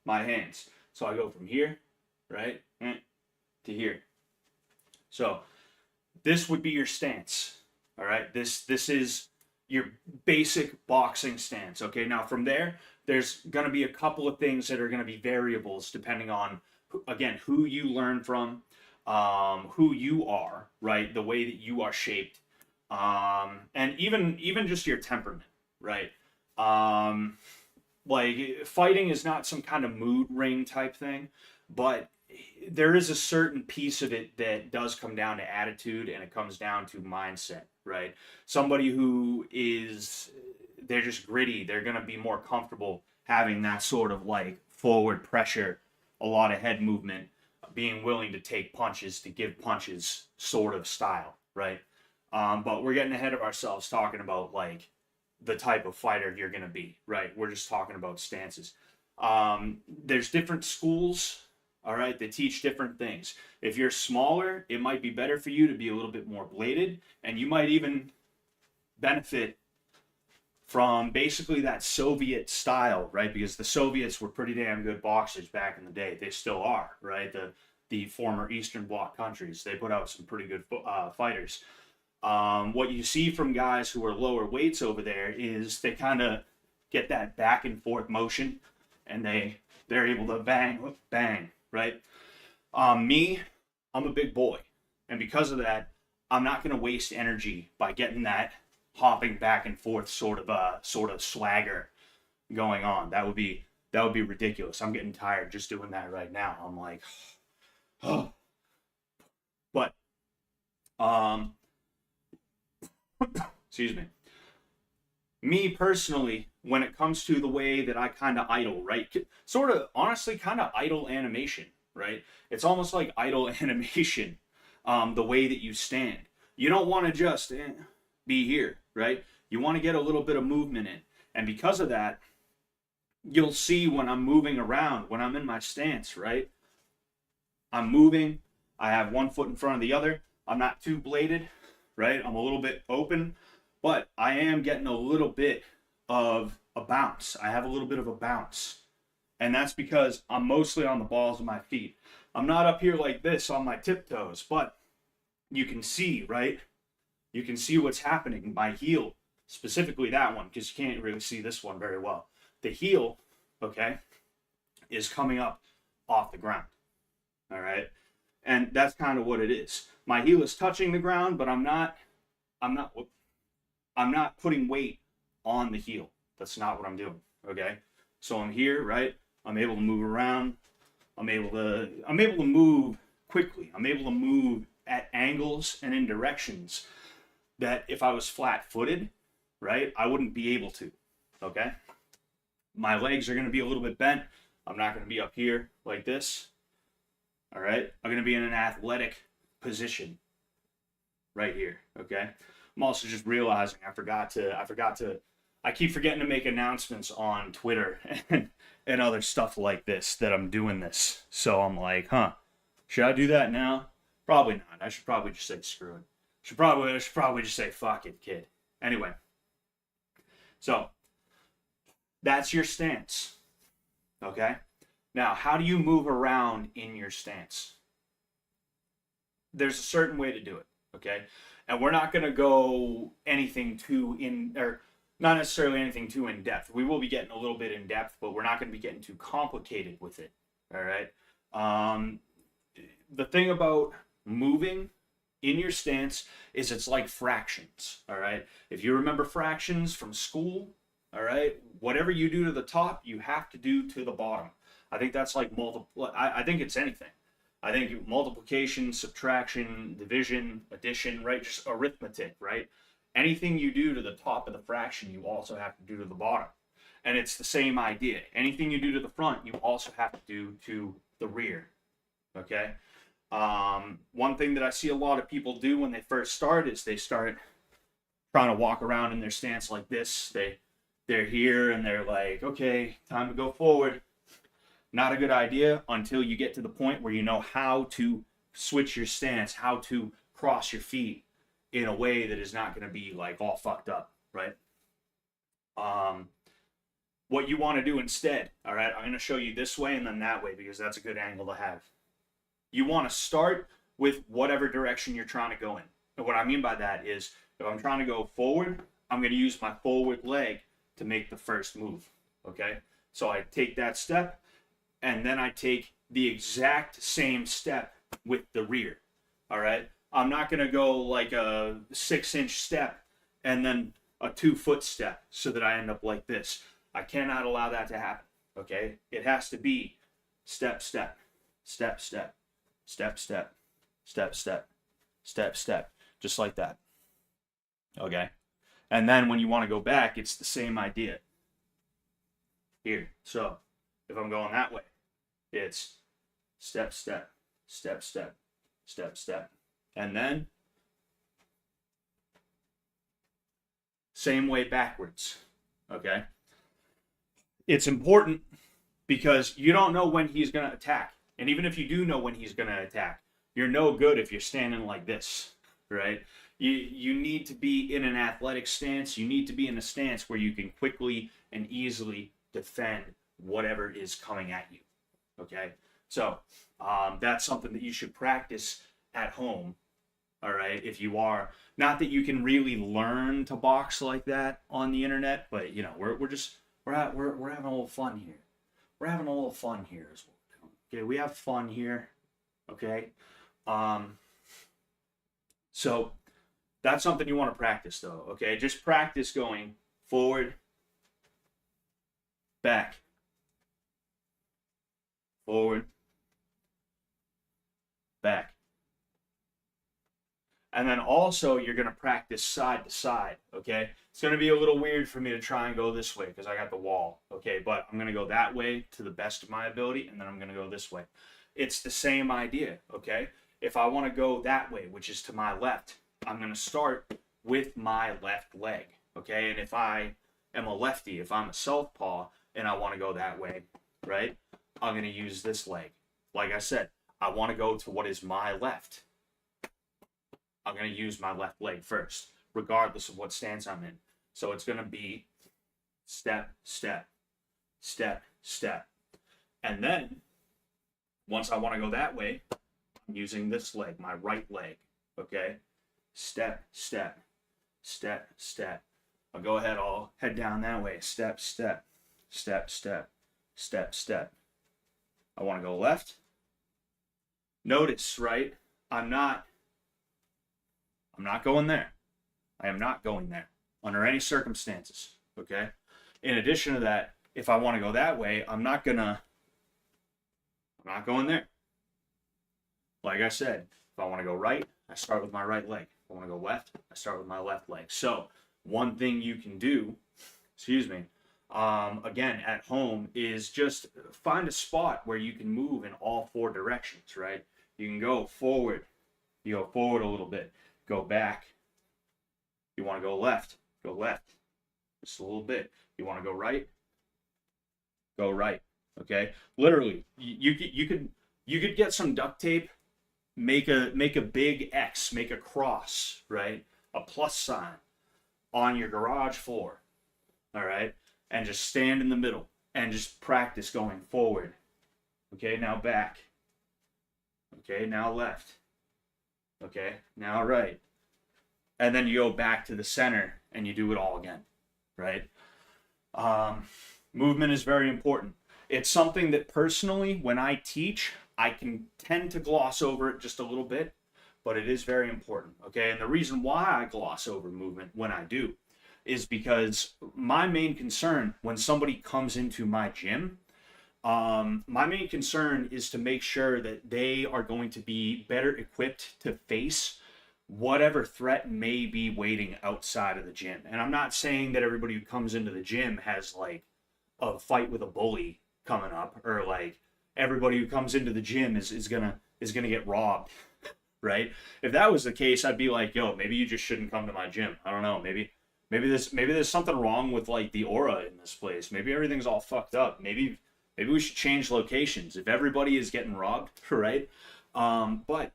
Speaker 1: my hands. So I go from here, right, to here. So this would be your stance. All right, this is your basic boxing stance. Okay, now from there, there's going to be a couple of things that are going to be variables depending on, again, who you learn from, who you are, right, the way that you are shaped, and even just your temperament, right? Like, fighting is not some kind of mood ring type thing, but there is a certain piece of it that does come down to attitude, and it comes down to mindset, right? Somebody who is, they're just gritty, they're going to be more comfortable having that sort of like forward pressure, a lot of head movement, being willing to take punches, to give punches sort of style, right? But we're getting ahead of ourselves talking about like the type of fighter you're going to be, right? We're just talking about stances. There's different schools, all right, that teach different things. If you're smaller, it might be better for you to be a little bit more bladed, and you might even benefit from basically that Soviet style, right? Because the Soviets were pretty damn good boxers back in the day. They still are, right? The former Eastern Bloc countries, they put out some pretty good fighters. What you see from guys who are lower weights over there is they kind of get that back and forth motion, and they're able to bang, right? Me, I'm a big boy, and because of that, I'm not going to waste energy by getting that hopping back and forth sort of swagger going on. That would be ridiculous. I'm getting tired just doing that right now. I'm like, oh. But excuse me. Me personally, when it comes to the way that I kind of idle, right? Sort of, honestly, kind of idle animation, right? It's almost like idle animation, the way that you stand. You don't want to just be here, right? You want to get a little bit of movement in. And because of that, you'll see when I'm moving around, when I'm in my stance, right? I'm moving. I have one foot in front of the other. I'm not too bladed, right? I'm a little bit open, but I am getting a little bit of a bounce. I have a little bit of a bounce. And that's because I'm mostly on the balls of my feet. I'm not up here like this on my tiptoes, but you can see, right? You can see what's happening. My heel, specifically that one, because you can't really see this one very well. The heel, okay, is coming up off the ground. All right. And that's kind of what it is. My heel is touching the ground, but I'm not putting weight on the heel. That's not what I'm doing. Okay. So I'm here, right? I'm able to move around. I'm able to move quickly. I'm able to move at angles and in directions that if I was flat-footed, right, I wouldn't be able to. Okay. My legs are going to be a little bit bent. I'm not going to be up here like this. All right. I'm going to be in an athletic position right here. Okay. I'm also just realizing I keep forgetting to make announcements on Twitter and other stuff like this that I'm doing this. So I'm like, should I do that now? Probably not. I should probably just say screw it. I should probably just say fuck it, kid. Anyway. So that's your stance. Okay? Now, how do you move around in your stance? There's a certain way to do it, okay? And we're not going to go anything too not necessarily anything too in depth. We will be getting a little bit in depth, but we're not going to be getting too complicated with it, all right? The thing about moving in your stance is it's like fractions, all right? If you remember fractions from school, all right, whatever you do to the top, you have to do to the bottom. I think that's like I think it's anything. I think multiplication, subtraction, division, addition, right? Just arithmetic, right? Anything you do to the top of the fraction, you also have to do to the bottom. And it's the same idea. Anything you do to the front, you also have to do to the rear, okay? One thing that I see a lot of people do when they first start is they start trying to walk around in their stance like this. They're here and they're like, okay, time to go forward. Not a good idea until you get to the point where you know how to switch your stance, how to cross your feet in a way that is not going to be like all fucked up, right? What you want to do instead, all right, I'm going to show you this way and then that way because that's a good angle to have. You want to start with whatever direction you're trying to go in. And what I mean by that is if I'm trying to go forward, I'm going to use my forward leg to make the first move, okay? So I take that step, and then I take the exact same step with the rear, all right? I'm not going to go like a 6-inch step and then a 2-foot step so that I end up like this. I cannot allow that to happen, okay? It has to be step, step, step, step, step, step, step, step, step, step, just like that, okay? And then when you want to go back, it's the same idea. Here, so if I'm going that way, it's step, step, step, step, step, step. And then same way backwards, okay? It's important because you don't know when he's going to attack. And even if you do know when he's going to attack, you're no good if you're standing like this, right? You need to be in an athletic stance. You need to be in a stance where you can quickly and easily defend whatever is coming at you, okay? So that's something that you should practice at home, all right? If you are, not that you can really learn to box like that on the internet, but you know, we're having a little fun here. We're having a little fun here as well. Okay, we have fun here, okay? So that's something you want to practice though, okay? Just practice going forward, back, forward, back. And then also you're going to practice side to side, okay? It's going to be a little weird for me to try and go this way because I got the wall, okay? But I'm going to go that way to the best of my ability, and then I'm going to go this way. It's the same idea, okay? If I want to go that way, which is to my left, I'm going to start with my left leg, okay? And if I am a lefty, if I'm a southpaw and I want to go that way, right, I'm going to use this leg. Like I said, I want to go to what is my left. I'm going to use my left leg first, regardless of what stance I'm in. So it's going to be step, step, step, step. And then, once I want to go that way, I'm using this leg, my right leg, okay? Step, step, step, step. I'll go ahead, I'll head down that way. Step, step, step, step, step, step. I want to go left. Notice, right? I'm not going there. I am not going there under any circumstances, okay? In addition to that, if I want to go that way, I'm not going there. Like I said, if I want to go right, I start with my right leg. If I want to go left, I start with my left leg. So one thing you can do, again, at home, is just find a spot where you can move in all four directions, right? You can go forward. You go forward a little bit. Go back. You want to go left. Go left. Just a little bit. You want to go right. Go right. Okay? Literally, you could get some duct tape, make a big X, make a cross, right? A plus sign on your garage floor. All right? And just stand in the middle and just practice going forward. Okay, now back. Okay, now left. Okay, now right. And then you go back to the center and you do it all again, right? Movement is very important. It's something that personally, when I teach, I can tend to gloss over it just a little bit, but it is very important, okay? And the reason why I gloss over movement when I do is because my main concern when somebody comes into my gym, my main concern is to make sure that they are going to be better equipped to face whatever threat may be waiting outside of the gym. And I'm not saying that everybody who comes into the gym has like a fight with a bully coming up, or like everybody who comes into the gym is gonna get robbed, right? If that was the case, I'd be like, yo, maybe you just shouldn't come to my gym. I don't know, maybe there's something wrong with like the aura in this place. Maybe everything's all fucked up. Maybe we should change locations if everybody is getting robbed, right? But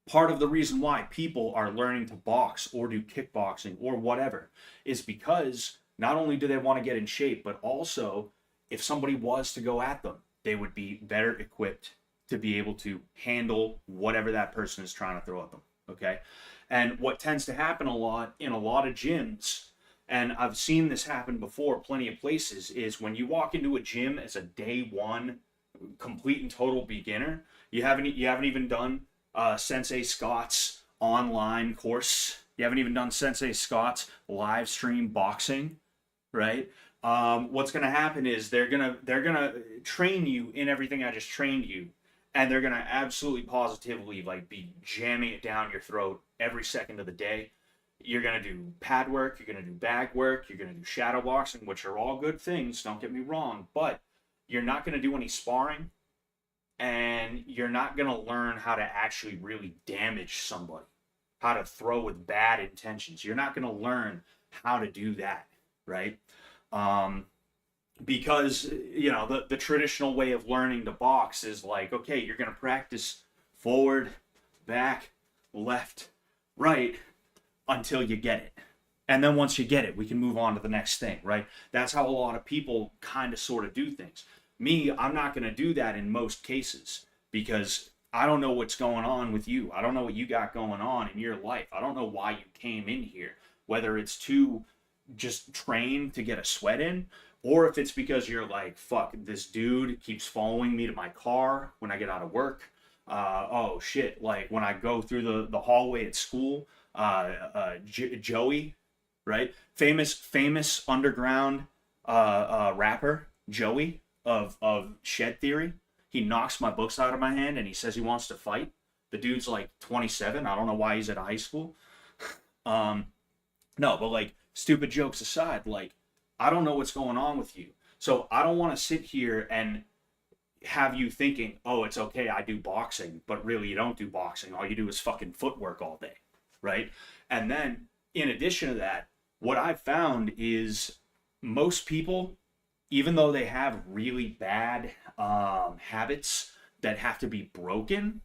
Speaker 1: part of the reason why people are learning to box or do kickboxing or whatever is because not only do they want to get in shape, but also if somebody was to go at them, they would be better equipped to be able to handle whatever that person is trying to throw at them, okay? And what tends to happen a lot in a lot of gyms, and I've seen this happen before plenty of places, is when you walk into a gym as a day one complete and total beginner, you haven't even done Sensei Scott's online course. You haven't even done Sensei Scott's live stream boxing, right? What's going to happen is they're gonna train you in everything I just trained you, and they're gonna absolutely positively like be jamming it down your throat every second of the day. You're gonna do pad work, you're gonna do bag work, you're gonna do shadow boxing, which are all good things. Don't get me wrong, but you're not gonna do any sparring, and you're not gonna learn how to actually really damage somebody, how to throw with bad intentions. You're not gonna learn how to do that, right? Because the traditional way of learning to box is like, okay, you're gonna practice forward, back, left, right until you get it, and then once you get it, we can move on to the next thing, right? That's how a lot of people kind of sort of do things. Me, I'm not gonna do that in most cases because I don't know what's going on with you. I don't know what you got going on in your life. I don't know why you came in here, whether it's to just train to get a sweat in, or if it's because you're like, fuck, this dude keeps following me to my car when I get out of work. Oh shit, like when I go through the hallway at school, Joey, right? Famous underground rapper, Joey of Shed Theory. He knocks my books out of my hand and he says he wants to fight. The dude's like 27. I don't know why he's at high school. No, but like, stupid jokes aside, like, I don't know what's going on with you. So I don't want to sit here and have you thinking, oh, it's okay, I do boxing, but really you don't do boxing. All you do is fucking footwork all day, right? And then in addition to that, what I've found is most people, even though they have really bad habits that have to be broken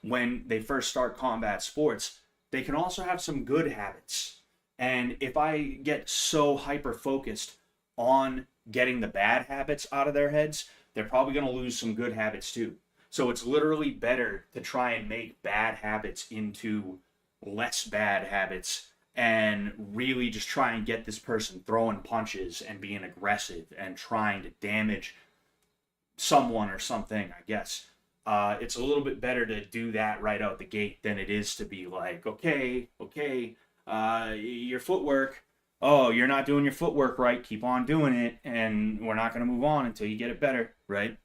Speaker 1: when they first start combat sports, they can also have some good habits. And if I get so hyper focused on getting the bad habits out of their heads, they're probably going to lose some good habits too. So it's literally better to try and make bad habits into less bad habits and really just try and get this person throwing punches and being aggressive and trying to damage someone or something, I guess. It's a little bit better to do that right out the gate than it is to be like, okay, your footwork, oh, you're not doing your footwork right, keep on doing it, and we're not going to move on until you get it better, right?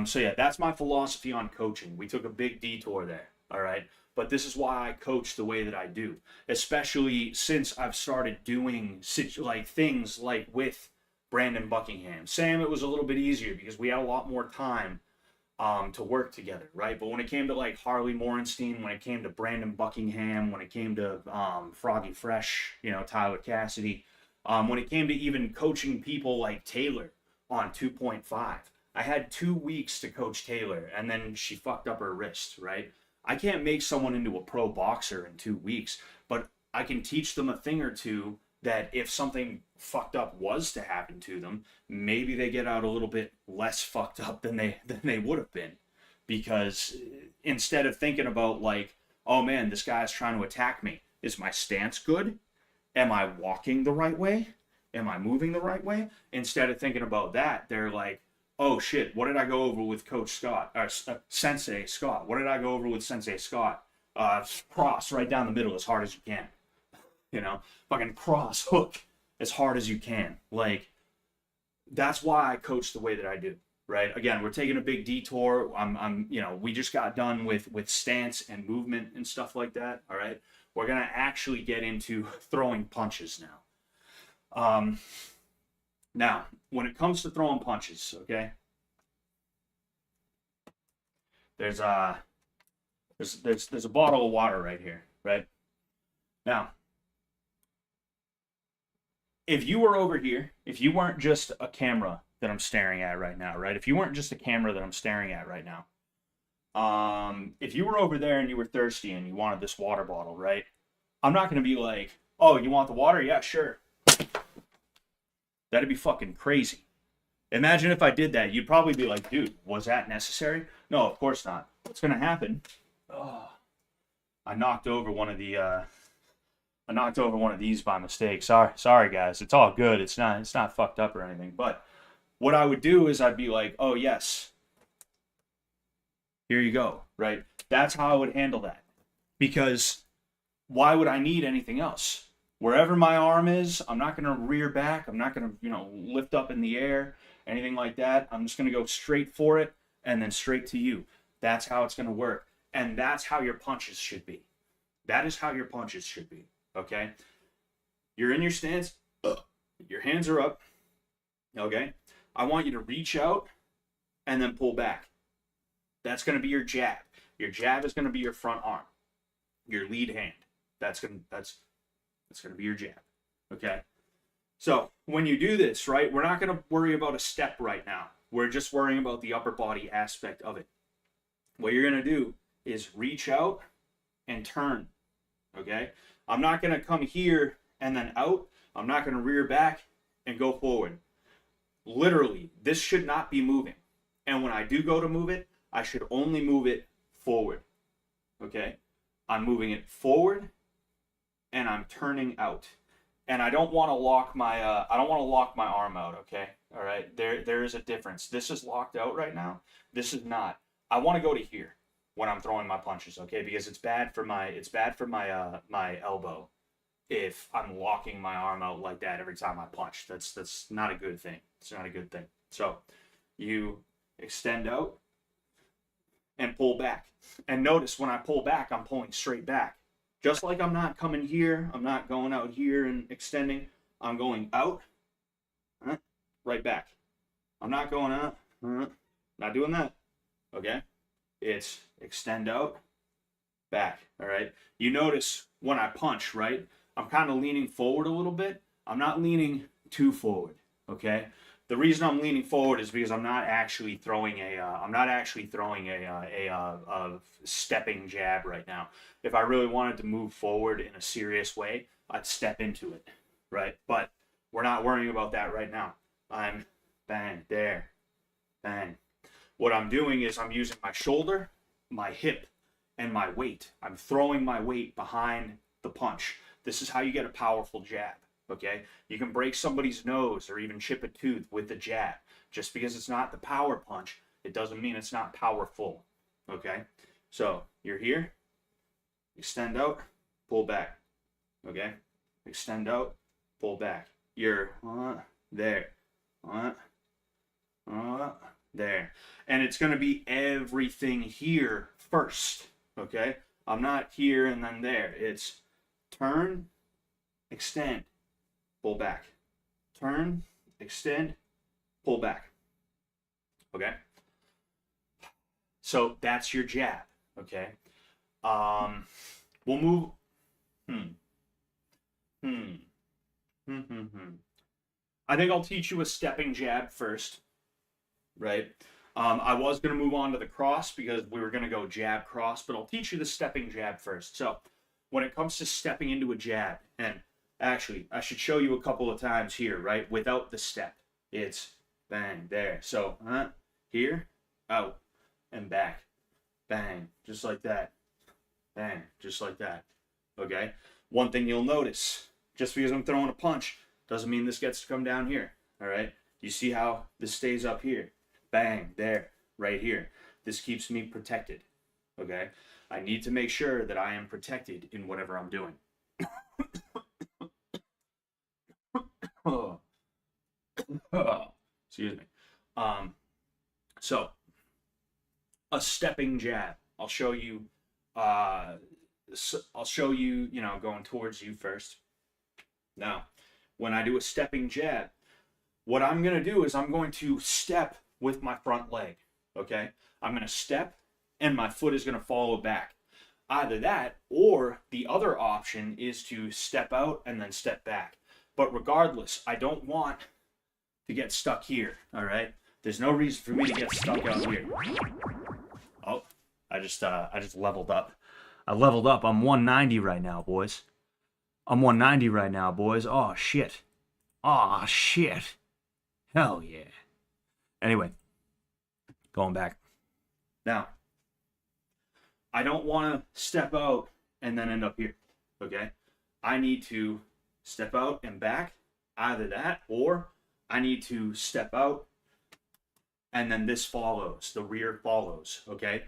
Speaker 1: So yeah, that's my philosophy on coaching. We took a big detour there, all right? But this is why I coach the way that I do, especially since I've started doing like things like with Brandon Buckingham. Sam, it was a little bit easier because we had a lot more time to work together, right? But when it came to like Harley Morenstein, when it came to Brandon Buckingham, when it came to Froggy Fresh, you know, Tyler Cassidy, when it came to even coaching people like Taylor on 2.5, I had 2 weeks to coach Taylor, and then she fucked up her wrist, right? I can't make someone into a pro boxer in 2 weeks, but I can teach them a thing or two that if something fucked up was to happen to them, maybe they get out a little bit less fucked up than they would have been. Because instead of thinking about like, oh man, this guy's trying to attack me, is my stance good? Am I walking the right way? Am I moving the right way? Instead of thinking about that, they're like, oh shit, what did I go over with Coach Scott, or Sensei Scott? What did I go over with Sensei Scott? Cross right down the middle as hard as you can. You know, fucking cross hook as hard as you can. Like, that's why I coach the way that I do, right? Again, we're taking a big detour. You know, we just got done with stance and movement and stuff like that. All right, we're gonna actually get into throwing punches now. Now, when it comes to throwing punches, okay, there's a bottle of water right here, right? Now, if you were over here, if you weren't just a camera that I'm staring at right now, right? If you weren't just a camera that I'm staring at right now, if you were over there and you were thirsty and you wanted this water bottle, right? I'm not going to be like, oh, you want the water? Yeah, sure. That'd be fucking crazy. Imagine if I did that. You'd probably be like, dude, was that necessary? No, of course not. What's going to happen? Oh, I knocked over one of these by mistake. Sorry guys. It's all good. It's not fucked up or anything. But what I would do is I'd be like, oh yes, here you go, right? That's how I would handle that. Because why would I need anything else? Wherever my arm is, I'm not going to rear back. I'm not going to, lift up in the air, anything like that. I'm just going to go straight for it and then straight to you. That's how it's going to work. And that's how your punches should be. That is how your punches should be. Okay? You're in your stance. Your hands are up. Okay? I want you to reach out and then pull back. That's going to be your jab. Your jab is going to be your front arm. Your lead hand. That's going to be your jab. Okay? So, when you do this, right, we're not going to worry about a step right now. We're just worrying about the upper body aspect of it. What you're going to do is reach out and turn. Okay? I'm not going to come here and then out. I'm not going to rear back and go forward. Literally, this should not be moving. And when I do go to move it, I should only move it forward. Okay? I'm moving it forward and I'm turning out. And I don't want to lock my arm out, okay? All right? There is a difference. This is locked out right now. This is not. I want to go to here when I'm throwing my punches, okay? Because it's bad for my my elbow if I'm locking my arm out like that every time I punch. That's not a good thing. It's not a good thing. So, you extend out and pull back. And notice when I pull back, I'm pulling straight back. Just like I'm not coming here, I'm not going out here and extending. I'm going out, right back. I'm not going out, Not doing that. Okay? It's extend out, back. All right? You notice when I punch, right? I'm kind of leaning forward a little bit. I'm not leaning too forward. Okay? The reason I'm leaning forward is because I'm not actually throwing a stepping jab right now. If I really wanted to move forward in a serious way, I'd step into it, right? But we're not worrying about that right now. I'm bang, there, bang. What I'm doing is I'm using my shoulder, my hip, and my weight. I'm throwing my weight behind the punch. This is how you get a powerful jab, okay? You can break somebody's nose or even chip a tooth with a jab. Just because it's not the power punch, it doesn't mean it's not powerful, okay? So you're here, extend out, pull back, okay? Extend out, pull back. You're there, there. And it's going to be everything here first, okay? I'm not here and then there. It's turn, extend, pull back. Turn, extend, pull back. Okay? So that's your jab, okay? We'll move. I think I'll teach you a stepping jab first, right? I was going to move on to the cross because we were going to go jab cross, but I'll teach you the stepping jab first. So when it comes to stepping into a jab, and actually I should show you a couple of times here, right? Without the step, it's bang, there. So here, out, and back. Bang, just like that. Bang, just like that. Okay? One thing you'll notice, just because I'm throwing a punch, doesn't mean this gets to come down here. All right? You see how this stays up here? Bang, there, right here. This keeps me protected. Okay? I need to make sure that I am protected in whatever I'm doing. Excuse me. So a stepping jab. I'll show you. You know, going towards you first. Now, when I do a stepping jab, what I'm going to do is I'm going to step with my front leg. Okay? I'm going to step, and my foot is going to follow back. Either that, or the other option is to step out and then step back. But regardless, I don't want to get stuck here, all right? There's no reason for me to get stuck out here. Oh, I just leveled up. I leveled up. I'm 190 right now, boys. I'm 190 right now, boys. Oh, shit. Oh, shit. Hell yeah. Anyway, going back. Now, I don't want to step out and then end up here, okay? I need to step out and back, either that, or I need to step out and then this follows, the rear follows, okay?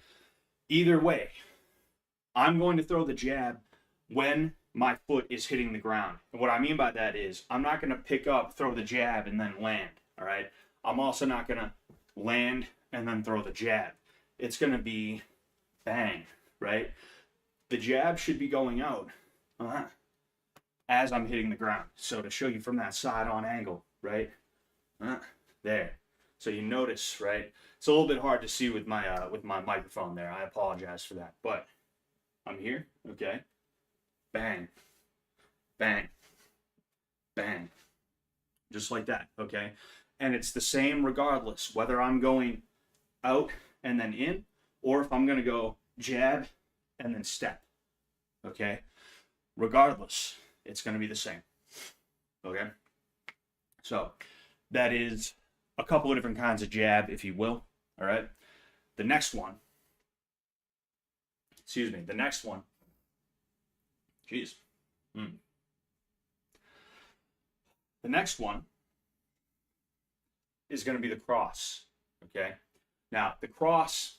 Speaker 1: Either way, I'm going to throw the jab when my foot is hitting the ground. And what I mean by that is I'm not going to pick up, throw the jab, and then land, all right? I'm also not going to land and then throw the jab. It's going to be bang, right? The jab should be going out as I'm hitting the ground. So to show you from that side on angle, right? There. So you notice, right? It's a little bit hard to see with my microphone there. I apologize for that. But I'm here, okay? Bang. Bang. Bang. Just like that, okay? And it's the same regardless, whether I'm going out and then in, or if I'm going to go jab and then step, okay? Regardless, it's going to be the same, okay? So that is a couple of different kinds of jab, if you will, all right? The next one, jeez. The next one is going to be the cross, okay? Now, the cross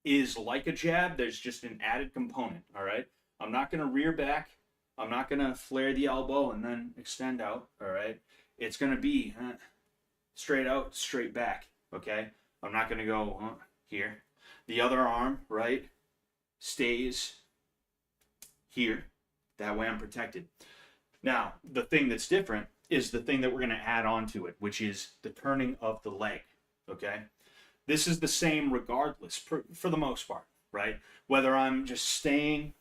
Speaker 1: is like a jab. There's just an added component, all right? I'm not going to rear back. I'm not going to flare the elbow and then extend out, all right? It's going to be straight out, straight back, okay? I'm not going to go here. The other arm, right, stays here. That way I'm protected. Now, the thing that's different is the thing that we're going to add on to it, which is the turning of the leg, okay? This is the same regardless for the most part, right? Whether I'm just staying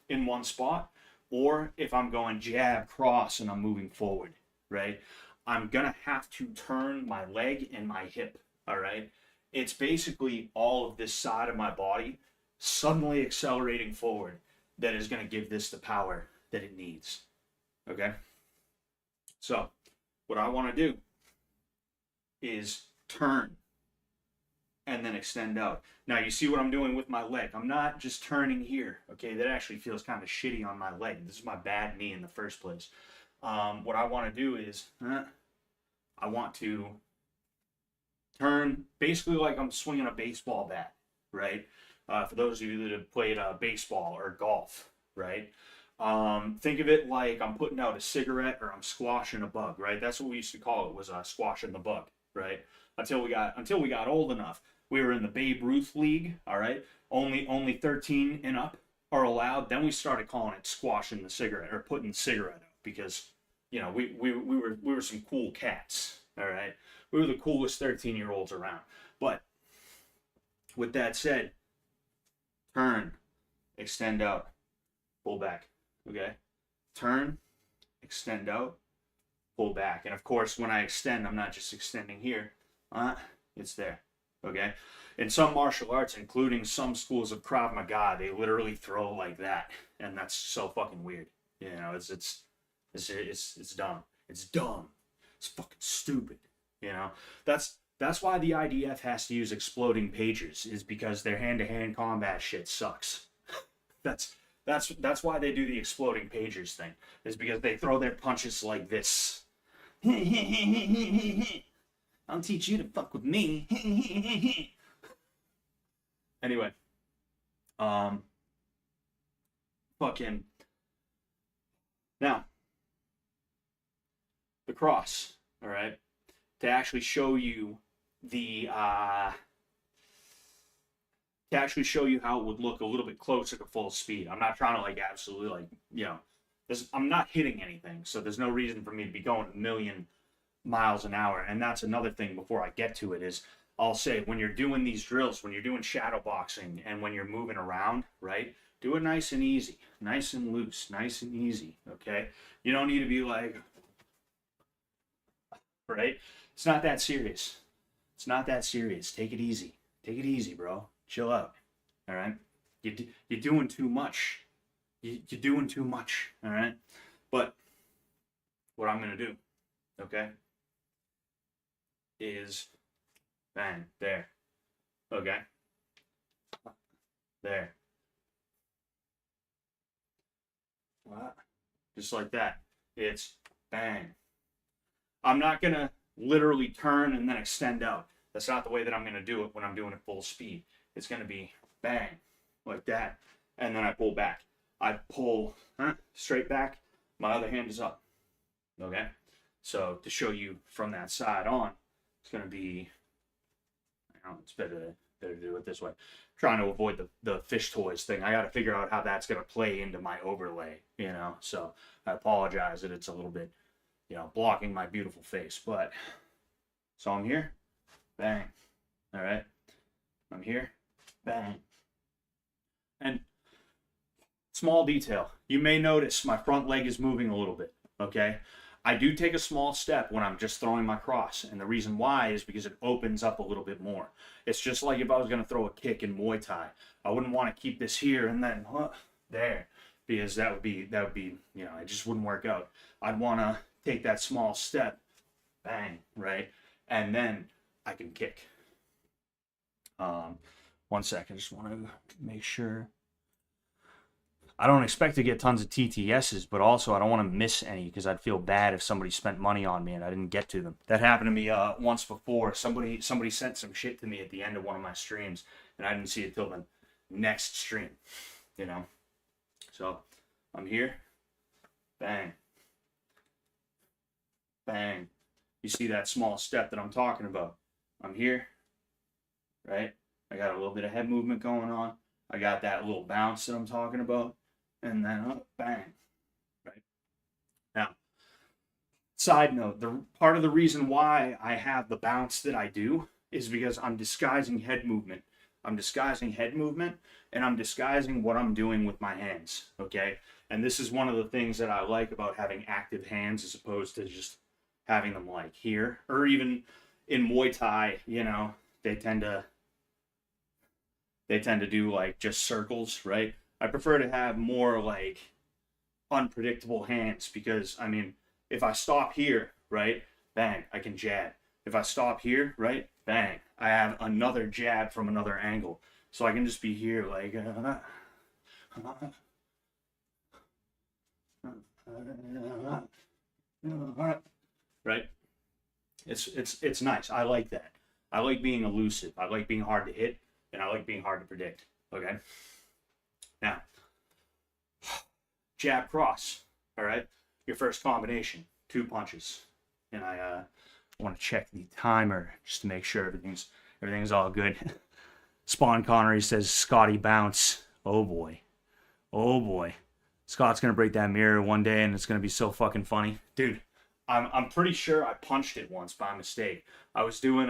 Speaker 1: in one spot or if I'm going jab, cross, and I'm moving forward, right? I'm gonna have to turn my leg and my hip, all right? It's basically all of this side of my body suddenly accelerating forward that is gonna give this the power that it needs, okay? So, what I wanna do is turn and then extend out. Now you see what I'm doing with my leg. I'm not just turning here, okay? That actually feels kind of shitty on my leg. This is my bad knee in the first place. What I want to do is, I want to turn basically like I'm swinging a baseball bat, right? For those of you that have played baseball or golf, right? Think of it like I'm putting out a cigarette or I'm squashing a bug, right? That's what we used to call it, was squashing the bug, right? Until we got old enough. We were in the Babe Ruth League, all right? Only 13 and up are allowed. Then we started calling it squashing the cigarette or putting the cigarette out because, you know, we were some cool cats, all right? We were the coolest 13-year-olds around. But with that said, turn, extend out, pull back, okay? Turn, extend out, pull back. And of course, when I extend, I'm not just extending here. It's there. Okay, in some martial arts, including some schools of Krav Maga, they literally throw like that, and that's so fucking weird. You know, it's dumb. It's dumb. It's fucking stupid. You know, that's why the IDF has to use exploding pagers, is because their hand-to-hand combat shit sucks. That's why they do the exploding pagers thing, is because they throw their punches like this. I'll teach you to fuck with me. Anyway, fucking now the cross, all right, to actually show you how it would look a little bit closer to full speed. I'm not trying to like absolutely like, you know, I'm not hitting anything, so there's no reason for me to be going a million miles an hour. And that's another thing before I get to it is, I'll say, when you're doing these drills, when you're doing shadow boxing and when you're moving around, right, do it nice and easy, nice and loose, nice and easy, okay? You don't need to be like, right? It's not that serious. It's not that serious. Take it easy. Take it easy, bro. Chill out, all right? You're doing too much. You're doing too much, all right? But what I'm going to do, okay, is bang, there, okay, there, what? Just like that. It's bang. I'm not gonna literally turn and then extend out. That's not the way that I'm gonna do it when I'm doing it full speed. It's gonna be bang, like that, and then I pull back. I pull straight back, my other hand is up, okay? So to show you from that side on, it's going to be, you know, it's better to do it this way. Trying to avoid the fish toys thing. I got to figure out how that's going to play into my overlay, you know. So I apologize that it's a little bit, you know, blocking my beautiful face. But, so I'm here, bang, all right. I'm here, bang. And small detail, you may notice my front leg is moving a little bit, okay? I do take a small step when I'm just throwing my cross, and the reason why is because it opens up a little bit more. It's just like if I was going to throw a kick in Muay Thai. I wouldn't want to keep this here and then there, because that would be, you know, it just wouldn't work out. I'd want to take that small step, bang, right, and then I can kick. 1 second, I just want to make sure. I don't expect to get tons of TTSs, but also I don't want to miss any because I'd feel bad if somebody spent money on me and I didn't get to them. That happened to me once before. Somebody sent some shit to me at the end of one of my streams, and I didn't see it till the next stream, you know? So I'm here, bang, bang. You see that small step that I'm talking about? I'm here, right? I got a little bit of head movement going on. I got that little bounce that I'm talking about. And then bang, right? Now, side note, part of the reason why I have the bounce that I do is because I'm disguising head movement. I'm disguising head movement, and I'm disguising what I'm doing with my hands, okay? And this is one of the things that I like about having active hands as opposed to just having them like here, or even in Muay Thai, you know, they tend to do like just circles, right? I prefer to have more like unpredictable hands because, I mean, if I stop here, right, bang, I can jab. If I stop here, right, bang, I have another jab from another angle. So I can just be here like, right? It's nice. I like that. I like being elusive. I like being hard to hit, and I like being hard to predict. Okay. Now, jab cross. All right. Your first combination, 2 punches, and I want to check the timer just to make sure everything's all good. Spawn Connery says Scotty bounce. Oh boy. Oh boy. Scott's gonna break that mirror one day and it's gonna be so fucking funny. Dude, I'm pretty sure I punched it once by mistake. I was doing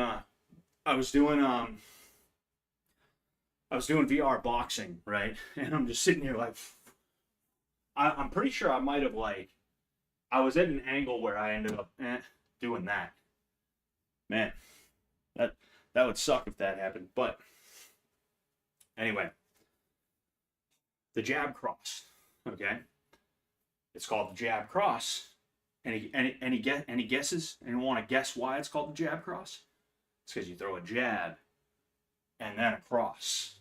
Speaker 1: VR boxing, right? And I'm just sitting here like I'm pretty sure I might have like I was at an angle where I ended up doing that. Man, that would suck if that happened. But anyway, the jab cross, okay? It's called the jab cross. Any guesses? Anyone want to guess why it's called the jab cross? It's because you throw a jab and then a cross.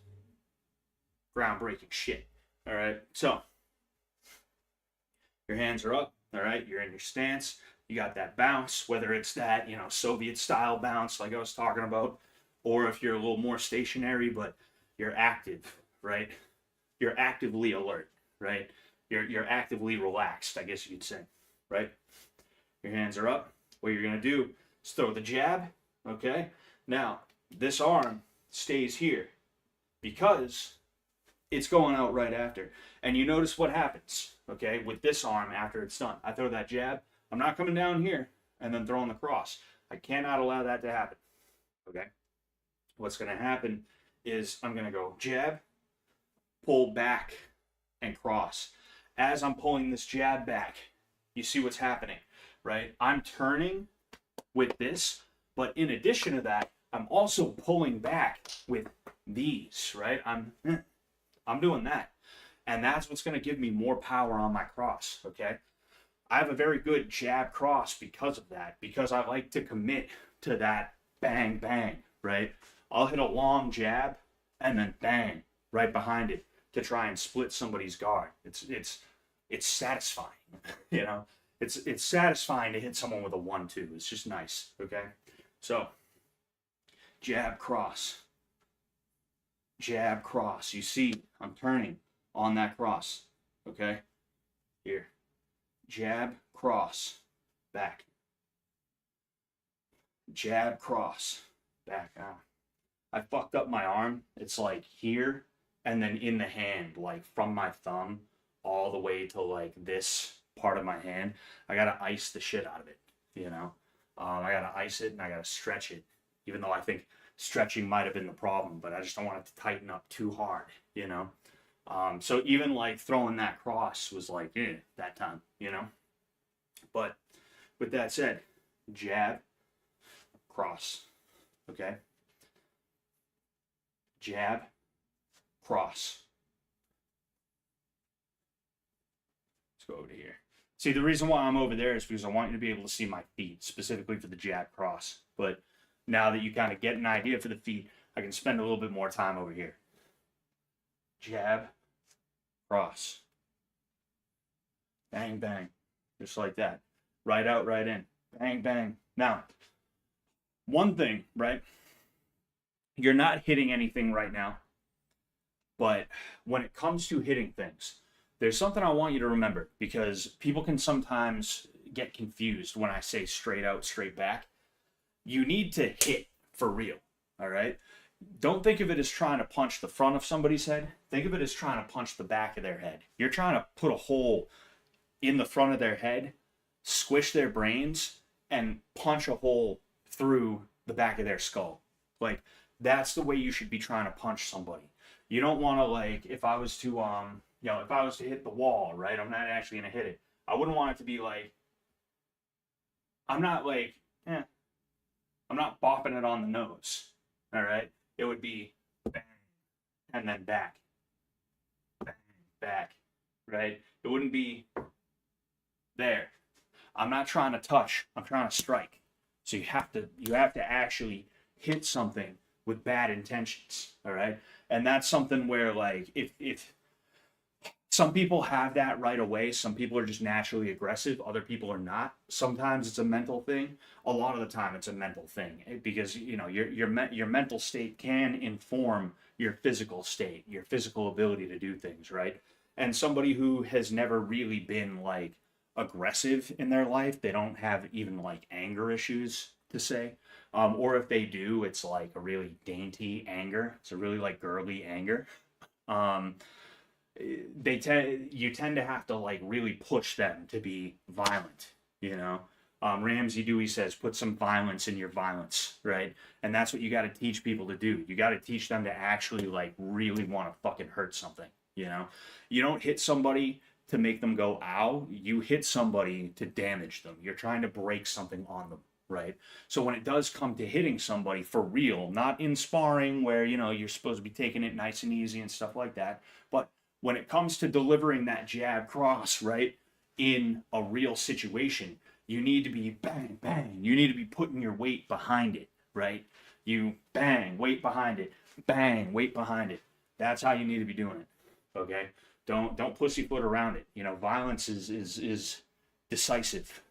Speaker 1: Groundbreaking shit. All right. So your hands are up. All right. You're in your stance. You got that bounce, whether it's that, you know, Soviet style bounce like I was talking about, or if you're a little more stationary, but you're active, right? You're actively alert, right? You're actively relaxed, I guess you could say, right? Your hands are up. What you're going to do is throw the jab, okay? Now, this arm stays here because it's going out right after. And you notice what happens, okay, with this arm after it's done. I throw that jab. I'm not coming down here and then throwing the cross. I cannot allow that to happen, okay? What's going to happen is I'm going to go jab, pull back, and cross. As I'm pulling this jab back, you see what's happening, right? I'm turning with this, but in addition to that, I'm also pulling back with these, right? I'm doing that. And that's what's going to give me more power on my cross, okay? I have a very good jab cross because of that, because I like to commit to that bang, bang, right? I'll hit a long jab and then bang right behind it to try and split somebody's guard. It's satisfying, you know? It's satisfying to hit someone with a 1-2. It's just nice, okay? So, jab cross. Jab cross. You see, I'm turning on that cross, okay? Here. Jab, cross, back. Jab, cross, back. I fucked up my arm. It's like here and then in the hand, like from my thumb all the way to like this part of my hand. I gotta ice the shit out of it, you know? I gotta ice it and I gotta stretch it, even though I think stretching might have been the problem, but I just don't want it to tighten up too hard, you know? So even like throwing that cross was like, that time, you know? But with that said, jab, cross, okay? Jab, cross. Let's go over to here. See, the reason why I'm over there is because I want you to be able to see my feet, specifically for the jab cross. But now that you kind of get an idea for the feet, I can spend a little bit more time over here. Jab, cross. Bang, bang. Just like that. Right out, right in. Bang, bang. Now, one thing, right? You're not hitting anything right now. But when it comes to hitting things, there's something I want you to remember, because people can sometimes get confused when I say straight out, straight back. You need to hit for real, all right? Don't think of it as trying to punch the front of somebody's head. Think of it as trying to punch the back of their head. You're trying to put a hole in the front of their head, squish their brains, and punch a hole through the back of their skull, Like, that's the way you should be trying to punch somebody. You don't want to, like, if I was to if I was to hit the wall, right? I'm not actually gonna hit it. I wouldn't want it to be like, I'm not like, I'm not bopping it on the nose. All right, it would be bang and then back, bang, back, right? It wouldn't be there. I'm not trying to touch. I'm trying to strike. So you have to actually hit something with bad intentions. All right, and that's something where, like, if some people have that right away. Some people are just naturally aggressive. Other people are not. Sometimes it's a mental thing. A lot of the time, it's a mental thing because your mental state can inform your physical state, your physical ability to do things, right? And somebody who has never really been like aggressive in their life, they don't have even like anger issues to say, or if they do, it's like a really dainty anger. It's a really like girly anger. Um, you tend to have to like really push them to be violent, you know. Ramsey Dewey says put some violence in your violence, right? And that's what you got to teach people to do. You got to teach them to actually like really want to fucking hurt something, you know. You don't hit somebody to make them go ow. You hit somebody to damage them. You're trying to break something on them, right? So when it does come to hitting somebody for real, not in sparring where you're supposed to be taking it nice and easy and stuff like that, but when it comes to delivering that jab cross, right, in a real situation, you need to be bang, bang. You need to be putting your weight behind it, right? You bang, weight behind it, bang, weight behind it. That's how you need to be doing it, okay? Don't pussyfoot around it. Violence is decisive,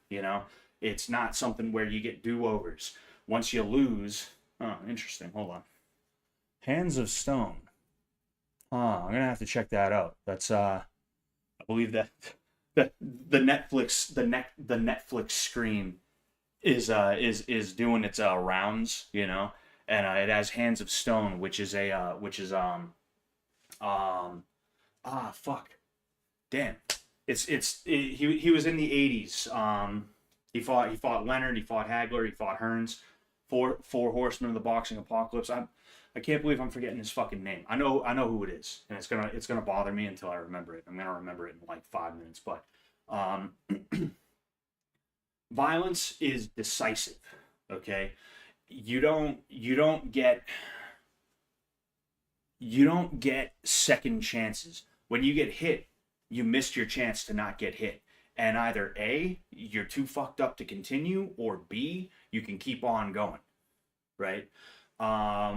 Speaker 1: It's not something where you get do-overs. Once you lose, oh, interesting, hold on. Hands of Stone. I'm gonna have to check that out. That's I believe that the Netflix screen is doing its rounds, and it has Hands of Stone, which is fuck, damn, he was in the 80s. He fought Leonard, he fought Hagler, he fought Hearns, four horsemen of the boxing apocalypse. I can't believe I'm forgetting his fucking name. I know who it is, and it's gonna bother me until I remember it. I'm gonna remember it in like 5 minutes. But violence is decisive. Okay, you don't get second chances. When you get hit, you missed your chance to not get hit. And either A, you're too fucked up to continue, or B, you can keep on going, right?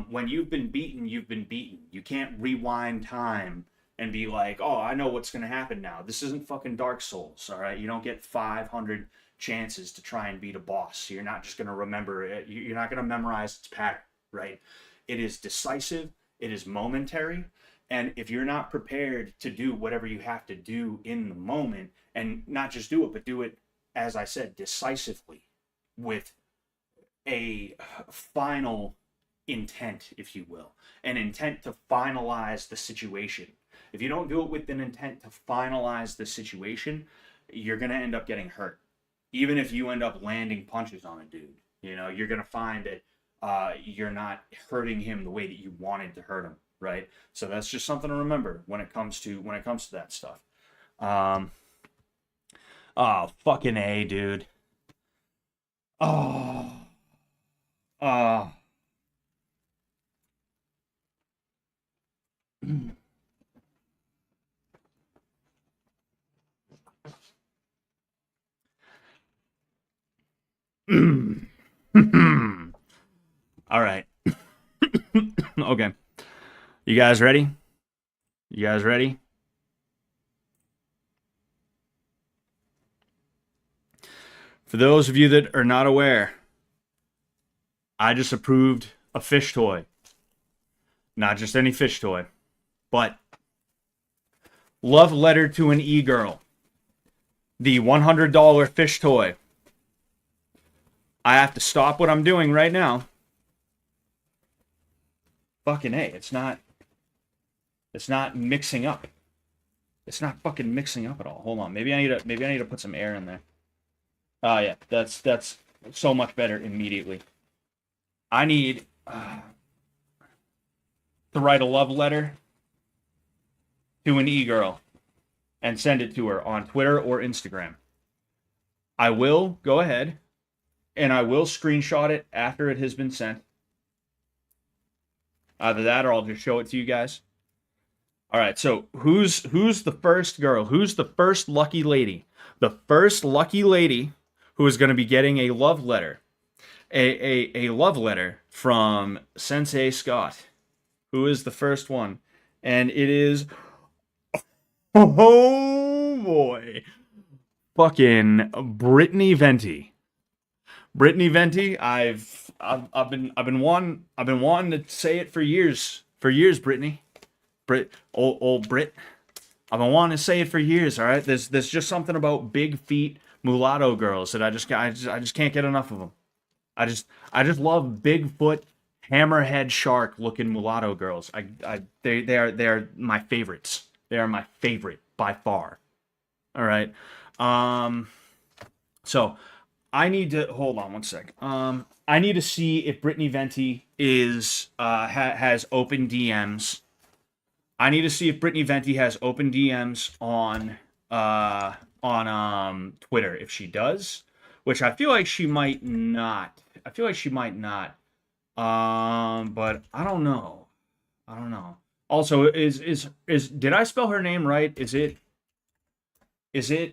Speaker 1: When you've been beaten, you've been beaten. You can't rewind time and be like, oh, I know what's going to happen now. This isn't fucking Dark Souls, all right? You don't get 500 chances to try and beat a boss. You're not just going to remember it. You're not going to memorize its pattern, right? It is decisive. It is momentary. And if you're not prepared to do whatever you have to do in the moment, and not just do it, but do it, as I said, decisively, with a final intent, if you will, an intent to finalize the situation. If you don't do it with an intent to finalize the situation, you're going to end up getting hurt. Even if you end up landing punches on a dude, you're going to find that you're not hurting him the way that you wanted to hurt him, right? So that's just something to remember when it comes to that stuff. Oh, fucking A, dude. Oh. All right. Okay. You guys ready? You guys ready? For those of you that are not aware, I just approved a fish toy. Not just any fish toy, but Love Letter to an E-Girl. The $100 fish toy. I have to stop what I'm doing right now. Fucking A, it's not mixing up. It's not fucking mixing up at all. Hold on. Maybe I need to put some air in there. Oh yeah, that's so much better immediately. I need to write a love letter to an e-girl and send it to her on Twitter or Instagram, I will go ahead and I will screenshot it after it has been sent. Either that or I'll just show it to you guys. All right, so who's the first girl? Who's the first lucky lady? The first lucky lady who is going to be getting a love letter. A love letter from Sensei Scott. Who is the first one? And it is, oh boy, fucking Brittany Venti. Brittany Venti, I've been wanting to say it for years. For years, Brittany. Old Brit. I've been wanting to say it for years, all right? There's just something about big feet mulatto girls that I just can't get enough of them. I just love Bigfoot, hammerhead shark looking mulatto girls. They are my favorites. They are my favorite by far. All right. So I need to hold on one sec. I need to see if Brittany Venti has open DMs. I need to see if Brittany Venti has open DMs on Twitter. If she does, which I feel like she might not. But I don't know. Also, is did I spell her name right? Is it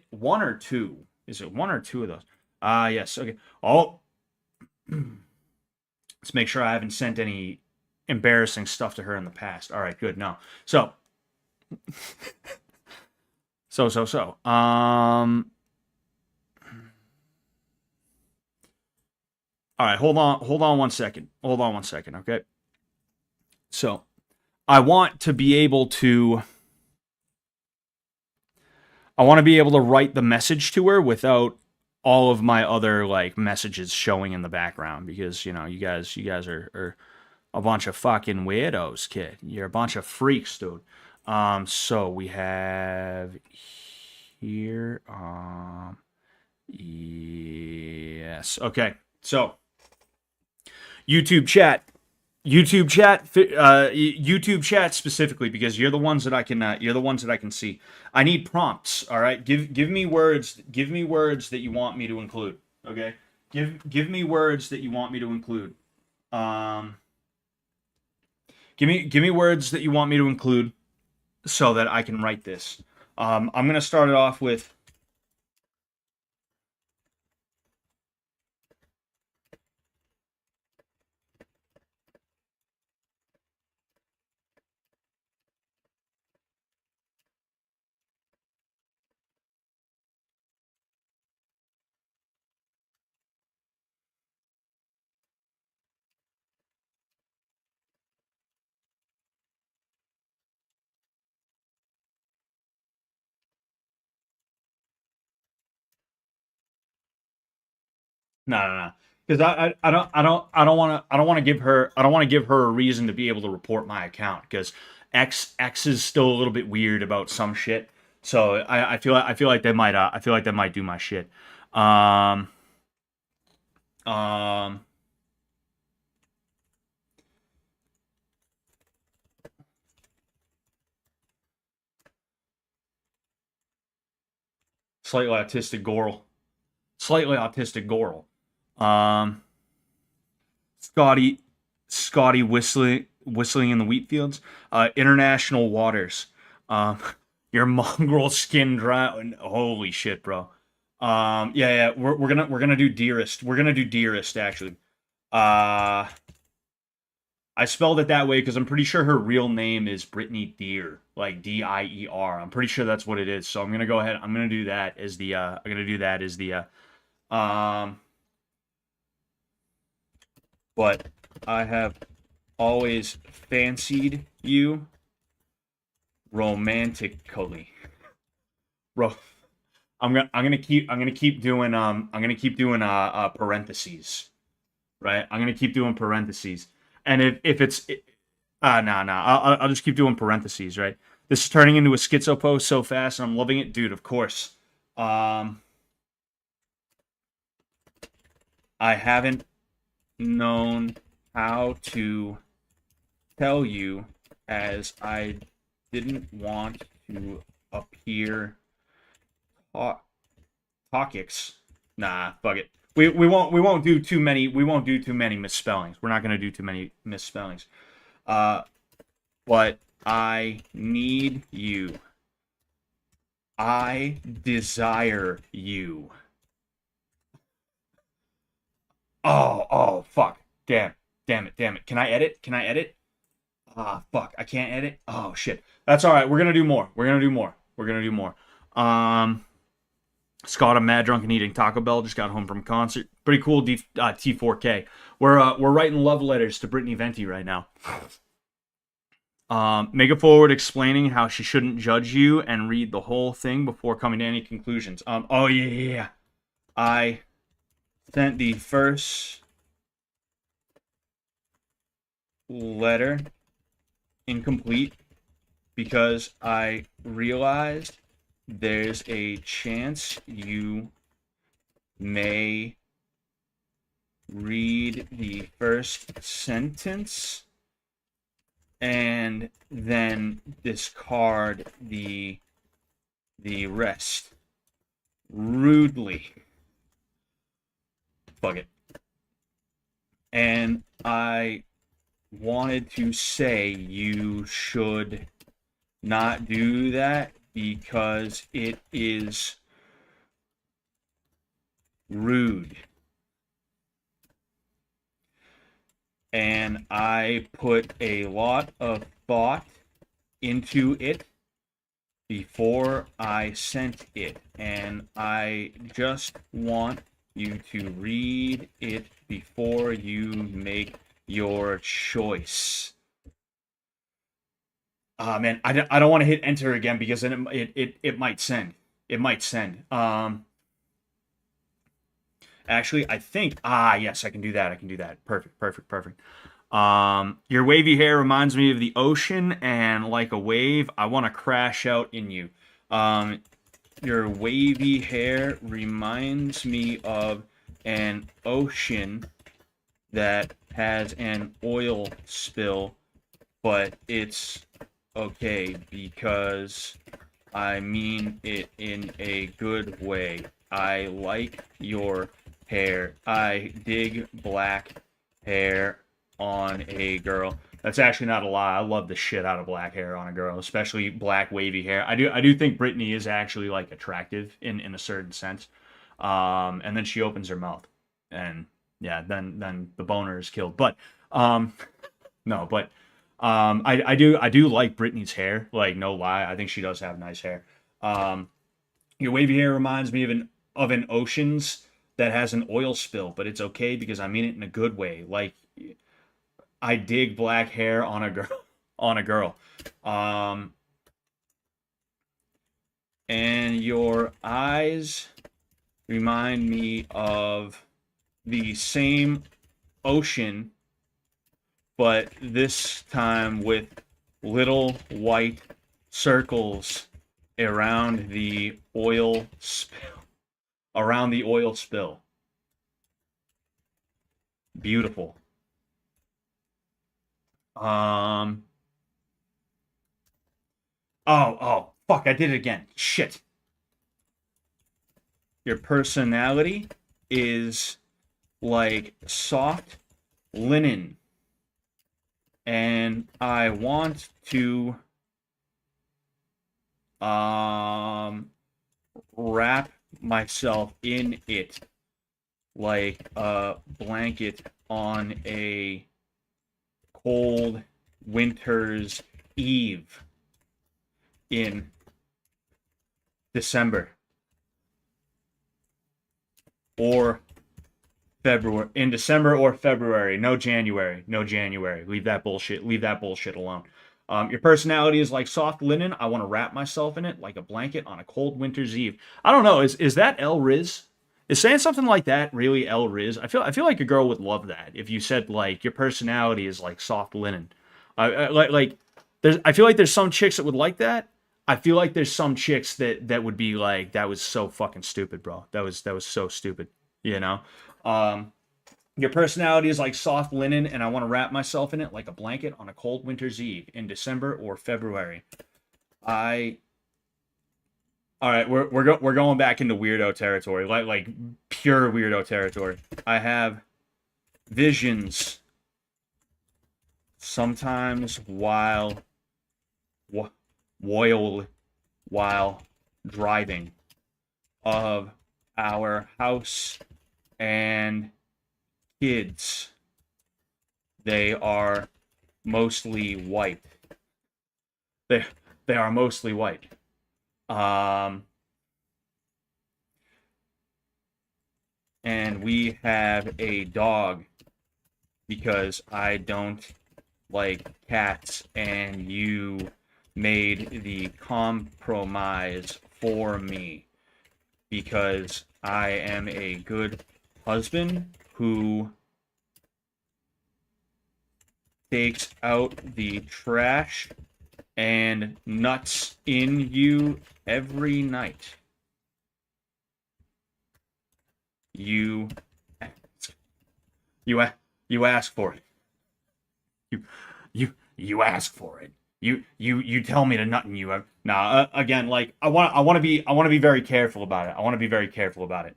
Speaker 1: one or two? Is it one or two of those? Yes. Okay. Oh, let's make sure I haven't sent any embarrassing stuff to her in the past. All right, good. No. So. All right, hold on one second. Okay. So, I want to be able to write the message to her without all of my other like messages showing in the background, because you guys are a bunch of fucking weirdos, kid. You're a bunch of freaks, dude. So we have here, yes, okay. So YouTube chat specifically, because you're the ones that I can see. I need prompts. All right, give me words that you want me to include. Okay, give me words that you want me to include. Give me words that you want me to include so that I can write this. I'm gonna start it off with. No. Because I don't want to give her a reason to be able to report my account, because X is still a little bit weird about some shit. So I feel like they might do my shit. Um um Slightly autistic Goral. Um Scotty whistling in the wheat fields. International waters. Um, your mongrel skin dry. Holy shit, bro. Yeah. We're gonna do dearest. We're gonna do dearest actually. Uh, I spelled it that way because I'm pretty sure her real name is Brittany Deer, like Dier. I'm pretty sure that's what it is. So I'm gonna go ahead. I'm gonna do that as the. Um. But I have always fancied you romantically. Bro, I'm gonna keep doing parentheses, right? I'm gonna keep doing parentheses, and if it's no, I'll just keep doing parentheses, right? This is turning into a schizo post so fast, and I'm loving it, dude. Of course, I haven't known how to tell you as I didn't want to appear Hawkix. Nah, fuck it. We won't do too many misspellings. We're not gonna do too many misspellings. But I need you. I desire you. Oh, fuck. Damn it. Can I edit? Ah, fuck. I can't edit. Oh, shit. That's all right. We're gonna do more. Scott, I'm mad drunk and eating Taco Bell. Just got home from concert. Pretty cool. T4K. We're writing love letters to Brittany Venti right now. Make it forward explaining how she shouldn't judge you and read the whole thing before coming to any conclusions. Oh yeah. I sent the first letter incomplete because I realized there's a chance you may read the first sentence and then discard the rest rudely. Fuck it. And I wanted to say you should not do that because it is rude. And I put a lot of thought into it before I sent it. And I just want you to read it before you make your choice. Man, I don't want to hit enter again because then it might send. It might send. Actually, I think yes, I can do that. Perfect. Your wavy hair reminds me of the ocean, and like a wave, I want to crash out in you. Your wavy hair reminds me of an ocean that has an oil spill, but it's okay because I mean it in a good way. I like your hair. I dig black hair on a girl. That's actually not a lie. I love the shit out of black hair on a girl, especially black wavy hair. I do think Brittany is actually like attractive in a certain sense. And then she opens her mouth, and yeah, then the boner is killed. But no, but I do like Brittany's hair. Like, no lie, I think she does have nice hair. Your wavy hair reminds me of an oceans that has an oil spill, but it's okay because I mean it in a good way. Like, I dig black hair on a girl. And your eyes remind me of the same ocean, but this time with little white circles around the oil spill. Beautiful. Oh, fuck, I did it again. Shit. Your personality is like soft linen. And I want to wrap myself in it like a blanket on a cold winter's eve in December or February. In December or February. No January. Leave that bullshit alone. Your personality is like soft linen. I want to wrap myself in it like a blanket on a cold winter's eve. I don't know. Is that El Riz? Is saying something like that really El Riz? I feel like a girl would love that if you said like your personality is like soft linen. I feel like there's some chicks that would like that. I feel like there's some chicks that would be like, that was so fucking stupid, bro. That was so stupid, you know. Your personality is like soft linen, and I want to wrap myself in it like a blanket on a cold winter's eve in December or February. I All right, we're going back into weirdo territory, like pure weirdo territory. I have visions sometimes wh- while driving of our house and kids. They are mostly white. They they are mostly white. Um, and we have a dog because I don't like cats, and you made the compromise for me because I am a good husband who takes out the trash and nuts in you every night. You you you ask for it. You you ask for it. You tell me to nut in you. Nah, again, like I want to be very careful about it. I want to be very careful about it.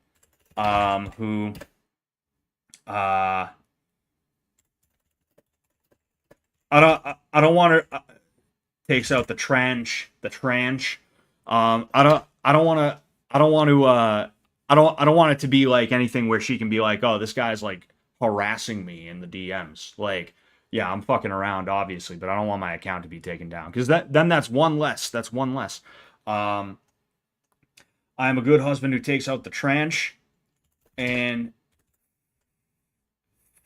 Speaker 1: Who uh I don't want to takes out the tranche. I don't want to I don't want to I don't want it to be like anything where she can be like, "Oh, this guy's like harassing me in the DMs." Like, yeah, I'm fucking around obviously, but I don't want my account to be taken down cuz that's one less. That's one less. Um I'm a good husband who takes out the tranche and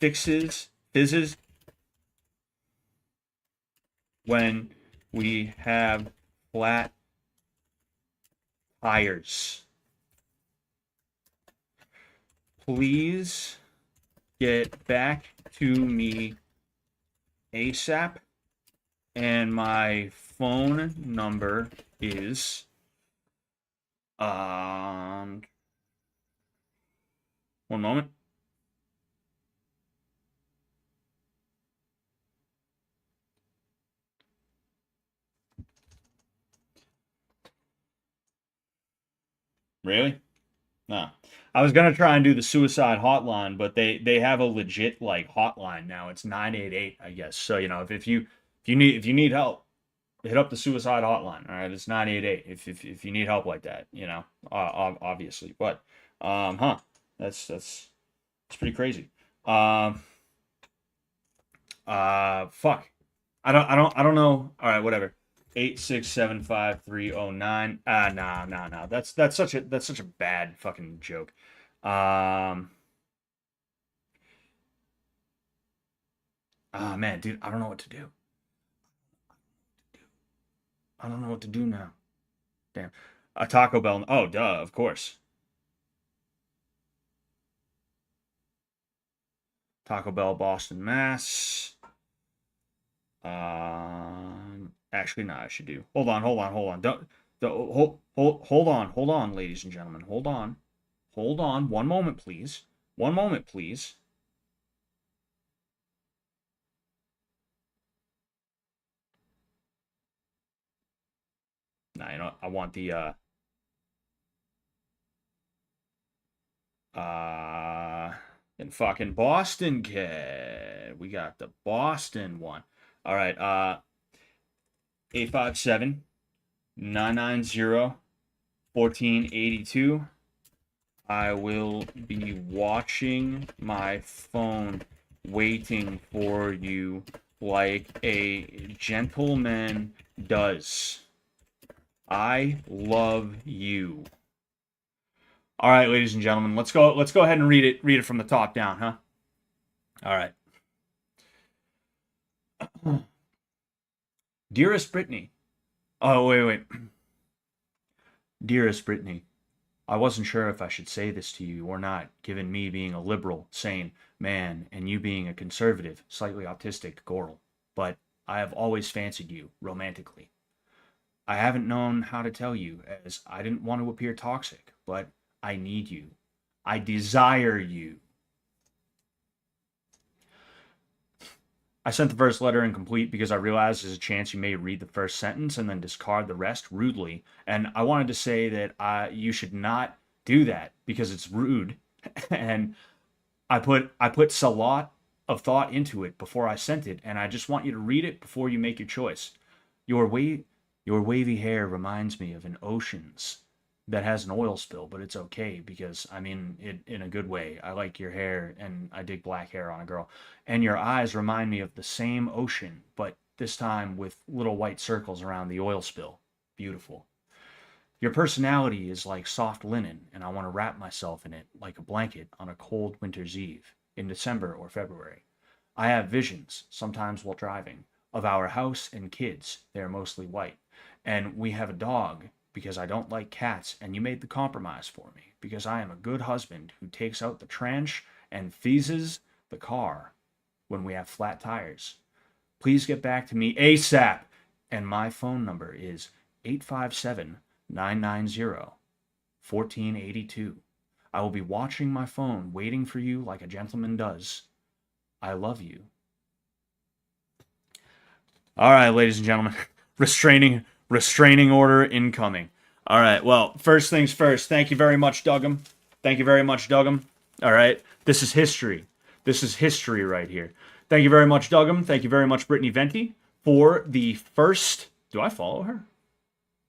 Speaker 1: fizzes when we have flat tires. Please get back to me ASAP. And my phone number is one moment. Really? No. I was gonna try and do the suicide hotline, but they have a legit like hotline now. It's 988, I guess. So you know if you need help, hit up the suicide hotline. All right, it's 988 if you need help like that. You know, obviously. But huh, that's it's pretty crazy. Um, fuck. I don't know. All right, whatever. 8675309. Nah. That's such a bad fucking joke. Um, man, dude, I don't know what to do. I don't know what to do now. Damn. A Taco Bell. Oh, duh, of course. Taco Bell, Boston, Mass. Actually, no, I should do. Hold on. Hold on, ladies and gentlemen. Hold on. One moment, please. One moment, please. Nah, you know, I want the uh in fucking Boston, kid. We got the Boston one. All right, 857 990 1482. I will be watching my phone, waiting for you like a gentleman does. I love you. All right, ladies and gentlemen, let's go. Let's go ahead and read it. Read it from the top down, huh? All right. Dearest Brittany. Oh, wait. Dearest Brittany, I wasn't sure if I should say this to you or not, given me being a liberal, sane man and you being a conservative, slightly autistic girl, but I have always fancied you romantically. I haven't known how to tell you, as I didn't want to appear toxic, but I need you. I desire you. I sent the first letter incomplete because I realized there's a chance you may read the first sentence and then discard the rest rudely. And I wanted to say that you should not do that because it's rude. And I put a lot of thought into it before I sent it, and I just want you to read it before you make your choice. Your wavy hair reminds me of an ocean's that has an oil spill, but it's okay because I mean it in a good way. I like your hair and I dig black hair on a girl. And your eyes remind me of the same ocean, but this time with little white circles around the oil spill. Beautiful. Your personality is like soft linen, and I want to wrap myself in it like a blanket on a cold winter's eve in December or February. I have visions, sometimes while driving, of our house and kids. They are mostly white. And we have a dog because I don't like cats, and you made the compromise for me because I am a good husband who takes out the trash and fizzes the car when we have flat tires. Please get back to me ASAP. And my phone number is 857-990-1482. I will be watching my phone, waiting for you like a gentleman does. I love you. All right, ladies and gentlemen, restraining order incoming. All right, well, first things first. Thank you very much, Duggum. Thank you very much, Duggum. All right, this is history. This is history right here. Thank you very much, Duggum. Thank you very much, Brittany Venti, for the first... Do I follow her?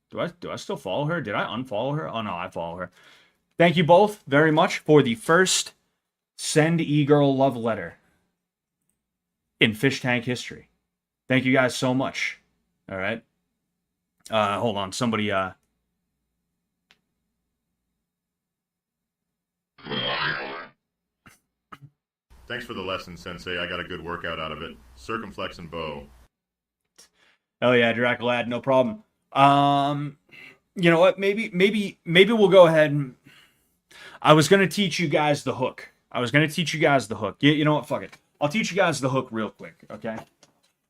Speaker 1: Do I still follow her? Did I unfollow her? Oh, no, I follow her. Thank you both very much for the first Send E-Girl love letter in Fish Tank history. Thank you guys so much. All right. Hold on. Somebody...
Speaker 4: Thanks for the lesson, Sensei. I got a good workout out of it. Circumflex and bow.
Speaker 1: Oh yeah, Draculad, no problem. You know what? Maybe we'll go ahead and... I was gonna teach you guys the hook. You know what? Fuck it. I'll teach you guys the hook real quick. Okay.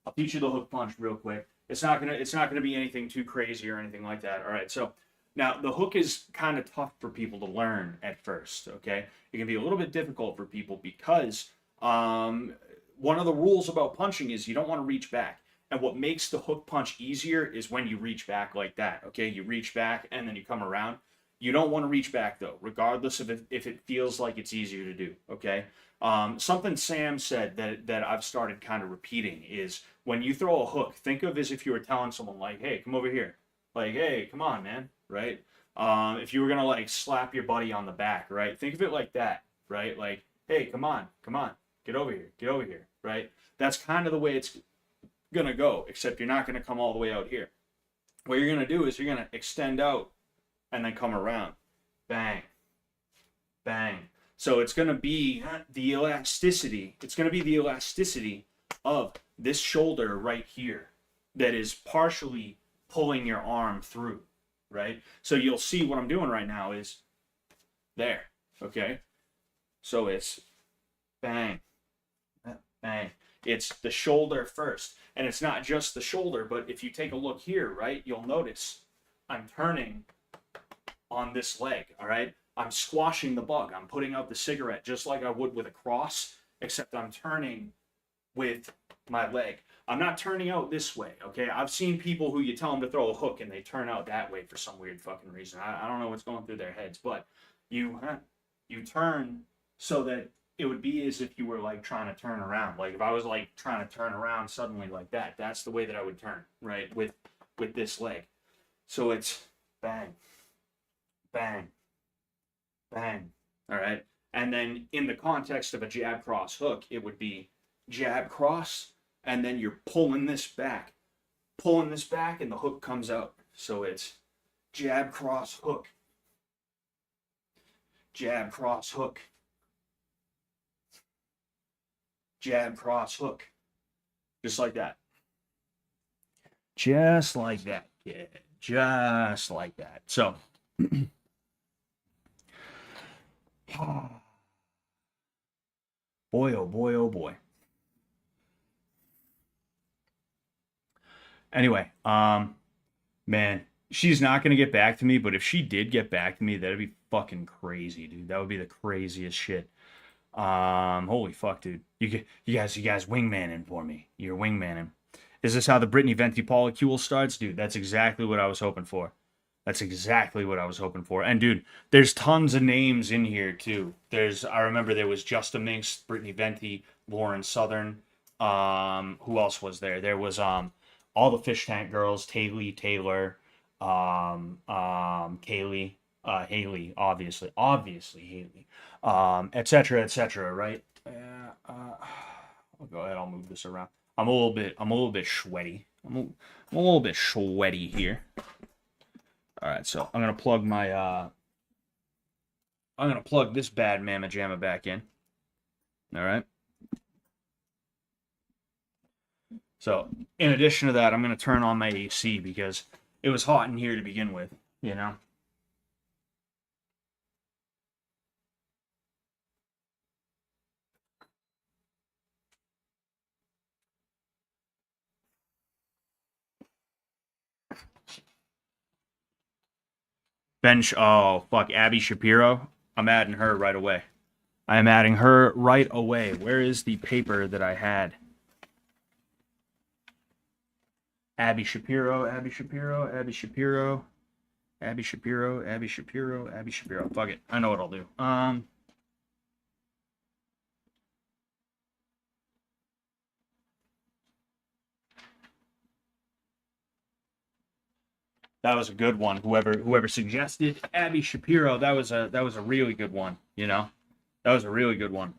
Speaker 1: I'll teach you the hook punch real quick. It's not gonna be anything too crazy or anything like that. All right. So now the hook is kind of tough for people to learn at first. Okay. It can be a little bit difficult for people because one of the rules about punching is you don't want to reach back. And what makes the hook punch easier is when you reach back like that. Okay. You reach back and then you come around. You don't want to reach back though, regardless of if it feels like it's easier to do. Okay. Something Sam said that I've started kind of repeating is when you throw a hook, think of as if you were telling someone like, hey, come over here. Like, hey, come on, man. Right. If you were going to like slap your buddy on the back, right. Think of it like that. Right. Like, hey, come on, get over here. Right. That's kind of the way it's going to go, except you're not going to come all the way out here. What you're going to do is you're going to extend out and then come around. Bang. Bang. So it's going to be the elasticity. It's going to be the elasticity of this shoulder right here that is partially pulling your arm through, right? So you'll see what I'm doing right now is there, okay? So it's bang, bang. It's the shoulder first. And it's not just the shoulder, but if you take a look here, right, you'll notice I'm turning on this leg, all right? I'm squashing the bug. I'm putting out the cigarette just like I would with a cross, except I'm turning with my leg. I'm not turning out this way, okay? I've seen people who you tell them to throw a hook and they turn out that way for some weird fucking reason. I don't know what's going through their heads, but you turn so that it would be as if you were like trying to turn around. Like if I was like trying to turn around suddenly like that, that's the way that I would turn, right? With this leg. So it's bang, bang, bang. All right. And then in the context of a jab cross hook, it would be jab cross, and then you're pulling this back, and the hook comes out. So it's jab cross hook, jab cross hook, jab cross hook. Just like that. Just like that, kid. Just like that. So boy, oh boy, oh boy. Anyway, man, she's not gonna get back to me, but if she did get back to me, that'd be fucking crazy, dude. That would be the craziest shit. Holy fuck, dude. You guys wingmaning for me. You're wingmaning. Is this how the Brittany Venti polycule starts? Dude, that's exactly what I was hoping for. That's exactly what I was hoping for. And dude, there's tons of names in here too. I remember there was Justa Minx, Brittany Venti, Lauren Southern. Who else was there? There was all the Fish Tank girls, Taylor, Kaylee, Haley, obviously Haley, etc., right? I'll go ahead. I'll move this around. I'm a little bit sweaty. I'm a little bit sweaty here. All right, so I'm gonna plug this bad mamma jamma back in. All right. So in addition to that, I'm gonna turn on my AC because it was hot in here to begin with. You know. Oh, fuck. Abby Shapiro. I'm adding her right away. I am adding her right away. Where is the paper that I had? Abby Shapiro. Fuck it. I know what I'll do. That was a good one. Whoever suggested Abby Shapiro, that was a really good one. You know, that was a really good one.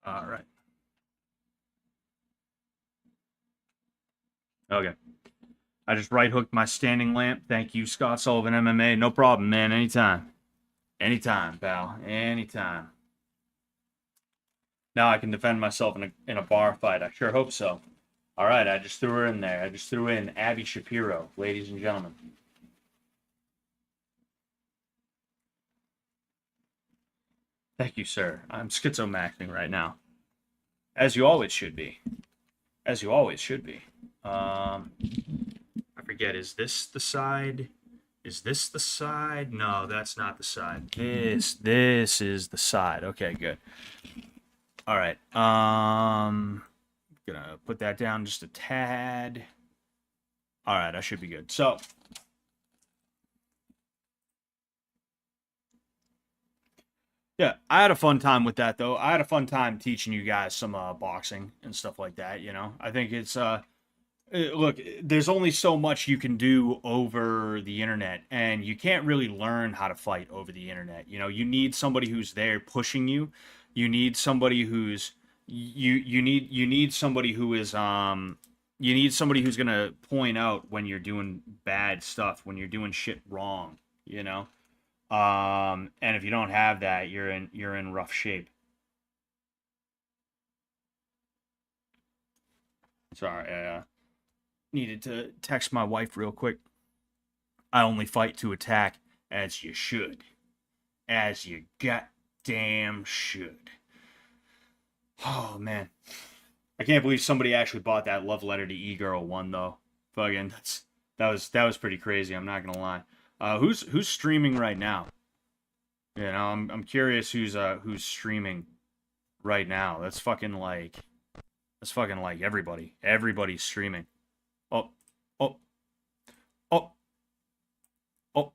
Speaker 1: All right. Okay. I just right hooked my standing lamp. Thank you, Scott Sullivan MMA. No problem, man. Anytime. Anytime, pal. Anytime. Now I can defend myself in a bar fight. I sure hope so. All right, I just threw her in there. I just threw in Abby Shapiro, ladies and gentlemen. Thank you, sir. I'm schizomaxing right now. As you always should be. As you always should be. I forget, is this the side? Is this the side? No, that's not the side. This is the side. Okay, good. All right. Gonna put that down just a tad. All right, I should be good. So, yeah, I had a fun time with that though. I had a fun time teaching you guys some boxing and stuff like that. You know, I think it's look, there's only so much you can do over the internet, and you can't really learn how to fight over the internet. You know, you need somebody who's there pushing you. You need somebody who's you need somebody who is you need somebody who's gonna point out when you're doing bad stuff, when you're doing shit wrong. You know, and if you don't have that, you're in rough shape. Sorry, needed to text my wife real quick. I only fight to attack, as you should. As you goddamn should. Oh, man. I can't believe somebody actually bought that Love Letter to E-Girl one, though. Fucking, that was pretty crazy, I'm not gonna lie. Who's streaming right now? You know, I'm curious who's streaming right now. That's fucking like everybody. Everybody's streaming. Oh, oh, oh, oh.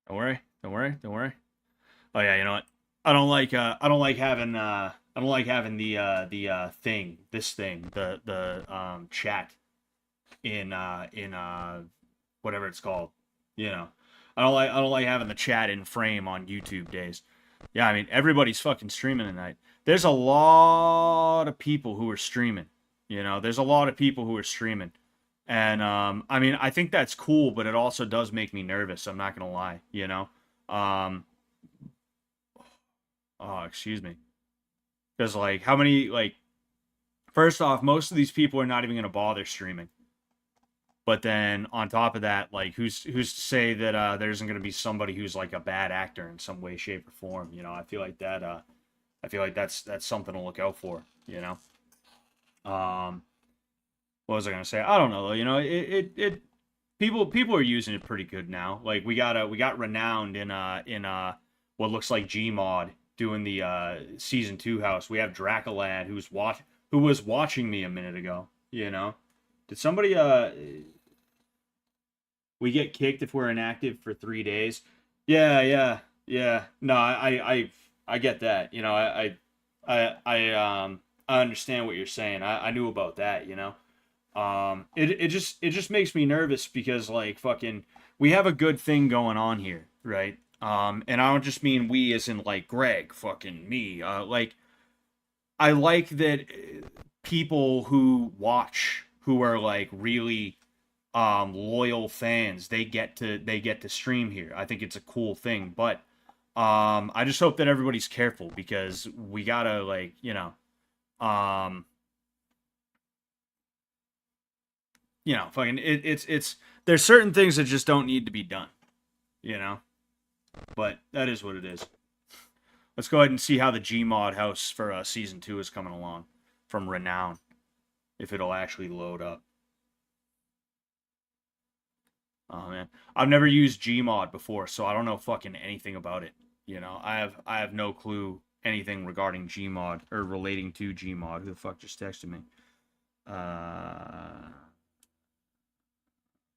Speaker 1: Don't worry, don't worry, don't worry. Oh yeah, you know what? I don't like having the thing, this thing, the chat in whatever it's called. You know. I don't like having the chat in frame on YouTube days. Yeah, I mean everybody's fucking streaming tonight. There's a lot of people who are streaming. You know, there's a lot of people who are streaming. And I mean, I think that's cool, but it also does make me nervous. I'm not gonna lie, you know. Um, oh, excuse me, because like, how many like? First off, most of these people are not even gonna bother streaming. But then on top of that, like, who's to say that there isn't gonna be somebody who's like a bad actor in some way, shape, or form? You know, I feel like that. I feel like that's something to look out for. You know. What was I gonna say? I don't know though. You know, it people are using it pretty good now. Like we got renowned in what looks like Gmod doing the season 2 house. We have Dracolad who was watching me a minute ago. You know, did somebody we get kicked if we're inactive for 3 days? Yeah. No, I get that. You know, I understand what you're saying. I knew about that. You know. It just makes me nervous because like fucking we have a good thing going on here, right? And I don't just mean we as in like Greg, fucking me. Like I like that people who watch who are like really loyal fans, they get to stream here. I think it's a cool thing, but I just hope that everybody's careful because we gotta like, fucking it's there's certain things that just don't need to be done, you know. But that is what it is. Let's go ahead and see how the Gmod house for season 2 is coming along from Renown, if it'll actually load up. Oh man, I've never used Gmod before, so I don't know fucking anything about it. You know, I have no clue anything regarding Gmod or relating to Gmod. Who the fuck just texted me?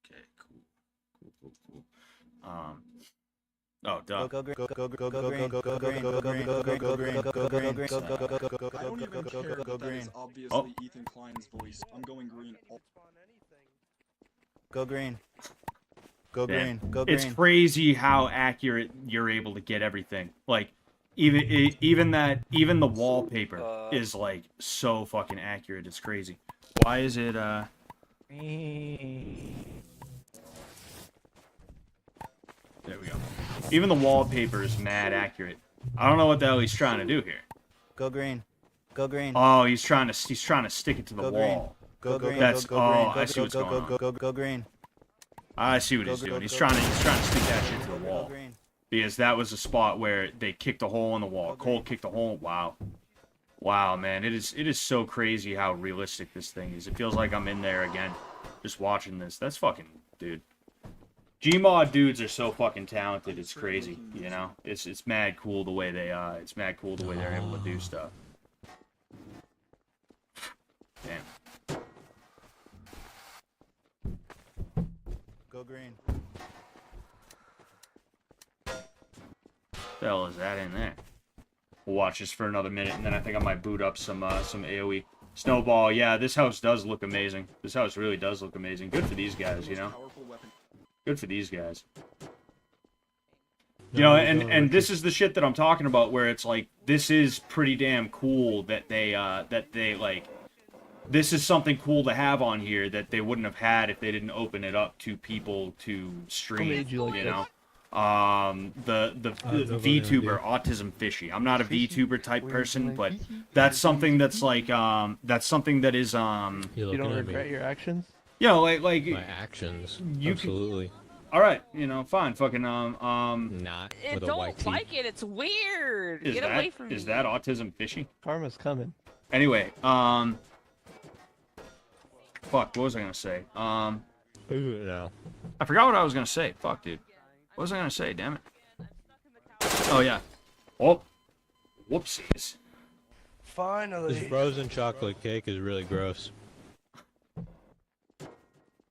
Speaker 1: Okay, cool. Oh, duh.
Speaker 5: Go green, go green, go green, go green, go green, go green, go green, go green.
Speaker 6: I don't even care that that is obviously Ethan Klein's voice. I'm going green.
Speaker 5: Go green. Go
Speaker 1: Damn.
Speaker 5: green, go green.
Speaker 1: It's crazy how accurate you're able to get everything. Like, even the wallpaper is like so fucking accurate. It's crazy. Why is it There we go. Even the wallpaper is mad accurate. I don't know what the hell he's trying to do here.
Speaker 5: Go green. Go green.
Speaker 1: Oh, he's trying to stick it to the wall.
Speaker 5: Go green.
Speaker 1: That's
Speaker 5: go green.
Speaker 1: I see what's going on.
Speaker 5: Go green.
Speaker 1: I see what he's doing. He's trying to stick that shit to the wall. Because that was a spot where they kicked a hole in the wall. Cole kicked a hole. Wow, man. It is so crazy how realistic this thing is. It feels like I'm in there again, just watching this. That's fucking, dude. Gmod dudes are so fucking talented. It's crazy, you know. It's mad cool the way they're able to do stuff. Damn.
Speaker 5: Go green.
Speaker 1: What the hell is that in there? We'll watch this for another minute, and then I think I might boot up some AoE. Snowball, yeah, this house does look amazing. This house really does look amazing. Good for these guys, you know. Good for these guys. You know, and this is the shit that I'm talking about, where it's like, this is pretty damn cool that they like, this is something cool to have on here that they wouldn't have had if they didn't open it up to people to stream, you know. The VTuber, Autism Fishy. I'm not a VTuber type person, but that's something that's like, that's something that is,
Speaker 7: You don't regret your actions?
Speaker 1: you know, like
Speaker 7: My actions.
Speaker 1: You
Speaker 7: Absolutely.
Speaker 1: all right, you know, fine, fucking,
Speaker 7: Not
Speaker 8: I
Speaker 7: with a
Speaker 8: don't
Speaker 7: white tee.
Speaker 8: like it. It's weird.
Speaker 1: is
Speaker 8: Get away from me.
Speaker 1: that Autism Fishy?
Speaker 7: Karma's coming.
Speaker 1: Anyway, fuck, what was I gonna say?
Speaker 7: Ooh, no.
Speaker 1: I forgot what I was gonna say. Fuck, dude. What was I gonna say? Damn it. Oh yeah. Oh, whoopsies.
Speaker 7: This frozen chocolate cake is really gross.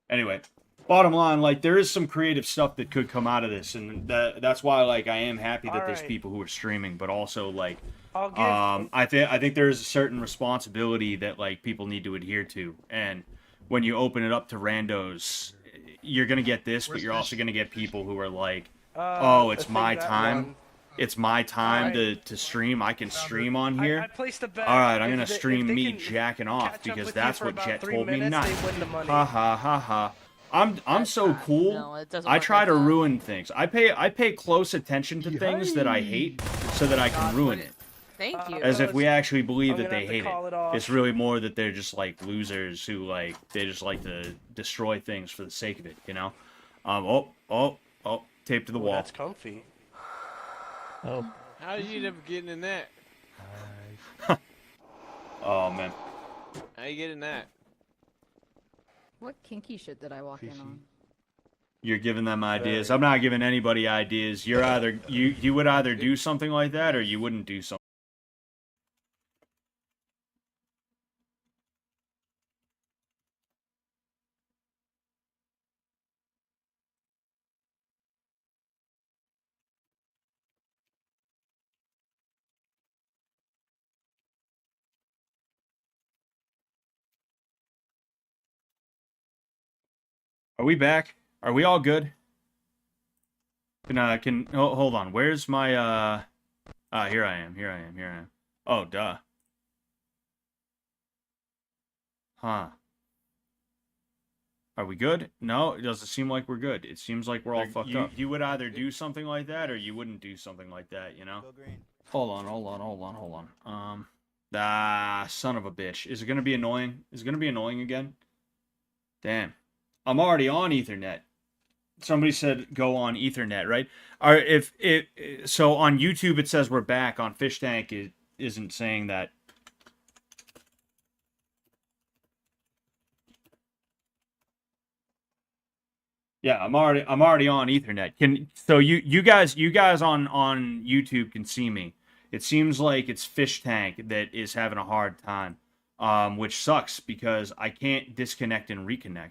Speaker 1: Anyway, bottom line, like, there is some creative stuff that could come out of this, and that's why, like, I am happy that there's people who are streaming, but also, like, I think there is a certain responsibility that, like, people need to adhere to, and when you open it up to randos, you're gonna get this, but you're also gonna get people who are like, oh, it's my time. it's my time to stream. I can stream on here. All right, I'm gonna stream me jacking off because that's what Jet told me not. Ha ha ha ha. I'm so cool.
Speaker 8: No, it doesn't
Speaker 1: I
Speaker 8: work
Speaker 1: try
Speaker 8: like
Speaker 1: to
Speaker 8: that.
Speaker 1: ruin things. I pay close attention to things that I hate so that I can ruin it.
Speaker 8: Thank you.
Speaker 1: As if we actually believe that they hate
Speaker 9: call
Speaker 1: it.
Speaker 9: it off.
Speaker 1: It's really more that they're just like losers who like they just like to destroy things for the sake of it, you know? Oh, taped to the wall.
Speaker 9: That's comfy.
Speaker 7: Oh,
Speaker 10: How did you end up getting in that?
Speaker 1: Oh man.
Speaker 10: How you get in that?
Speaker 11: What kinky shit did I walk in on?
Speaker 1: You're giving them ideas. I'm not giving anybody ideas. You're either you would either do something like that or you wouldn't do something. Are we back? Are we all good? Hold on. Where's my here I am. Oh, duh. Huh. Are we good? No, it doesn't seem like we're good. It seems like we're all fucked up. You would either do something like that or you wouldn't do something like that, you know?
Speaker 5: Go green.
Speaker 1: Hold on. Son of a bitch. Is it gonna be annoying? Is it gonna be annoying again? Damn. I'm already on Ethernet. Somebody said go on Ethernet, right? Or so on YouTube it says we're back. On Fish Tank it isn't saying that. Yeah, I'm already on Ethernet. So you guys on YouTube can see me. It seems like it's Fish Tank that is having a hard time, which sucks because I can't disconnect and reconnect,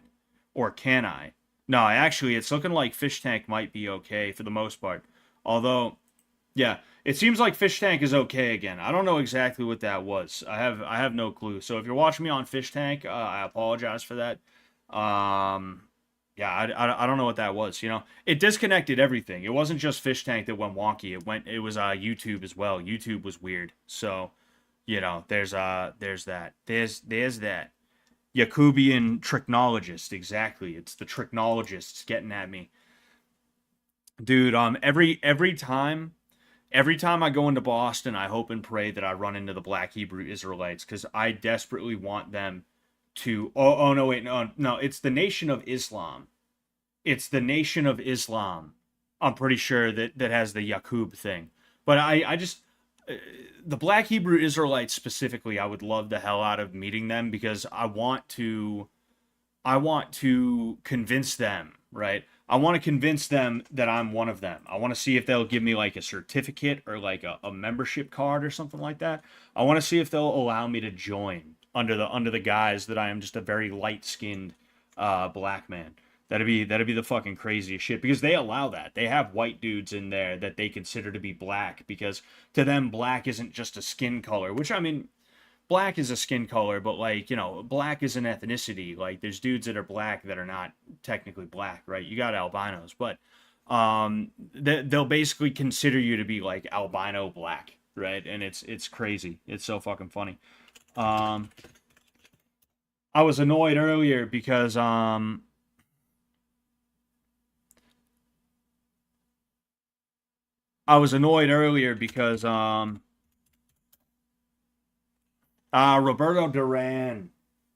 Speaker 1: or can I? No, actually, it's looking like Fish Tank might be okay for the most part. Although, yeah, it seems like Fish Tank is okay again. I don't know exactly what that was. I have no clue. So if you're watching me on Fish Tank, I apologize for that. Yeah, I don't know what that was. You know, it disconnected everything. It wasn't just Fish Tank that went wonky. It was YouTube as well. YouTube was weird. So, you know, there's that. There's that. Yakubian trichnologist, exactly. It's the trichnologists getting at me. Dude, every time I go into Boston, I hope and pray that I run into the Black Hebrew Israelites because I desperately want them to. Oh no, wait, no, it's the Nation of Islam. It's the Nation of Islam. I'm pretty sure that has the Yakub thing. But I just the Black Hebrew Israelites specifically, I would love the hell out of meeting them because I want to convince them, right? I want to convince them that I'm one of them. I want to see if they'll give me like a certificate or like a membership card or something like that. I want to see if they'll allow me to join under the guise that I am just a very light-skinned black man. That'd be the fucking craziest shit because they allow that. They have white dudes in there that they consider to be black because to them black isn't just a skin color, which I mean black is a skin color, but like, you know, black is an ethnicity. Like there's dudes that are black that are not technically black, right? You got albinos, but they'll basically consider you to be like albino black, right? And it's crazy. It's so fucking funny. I was annoyed earlier because Roberto Duran.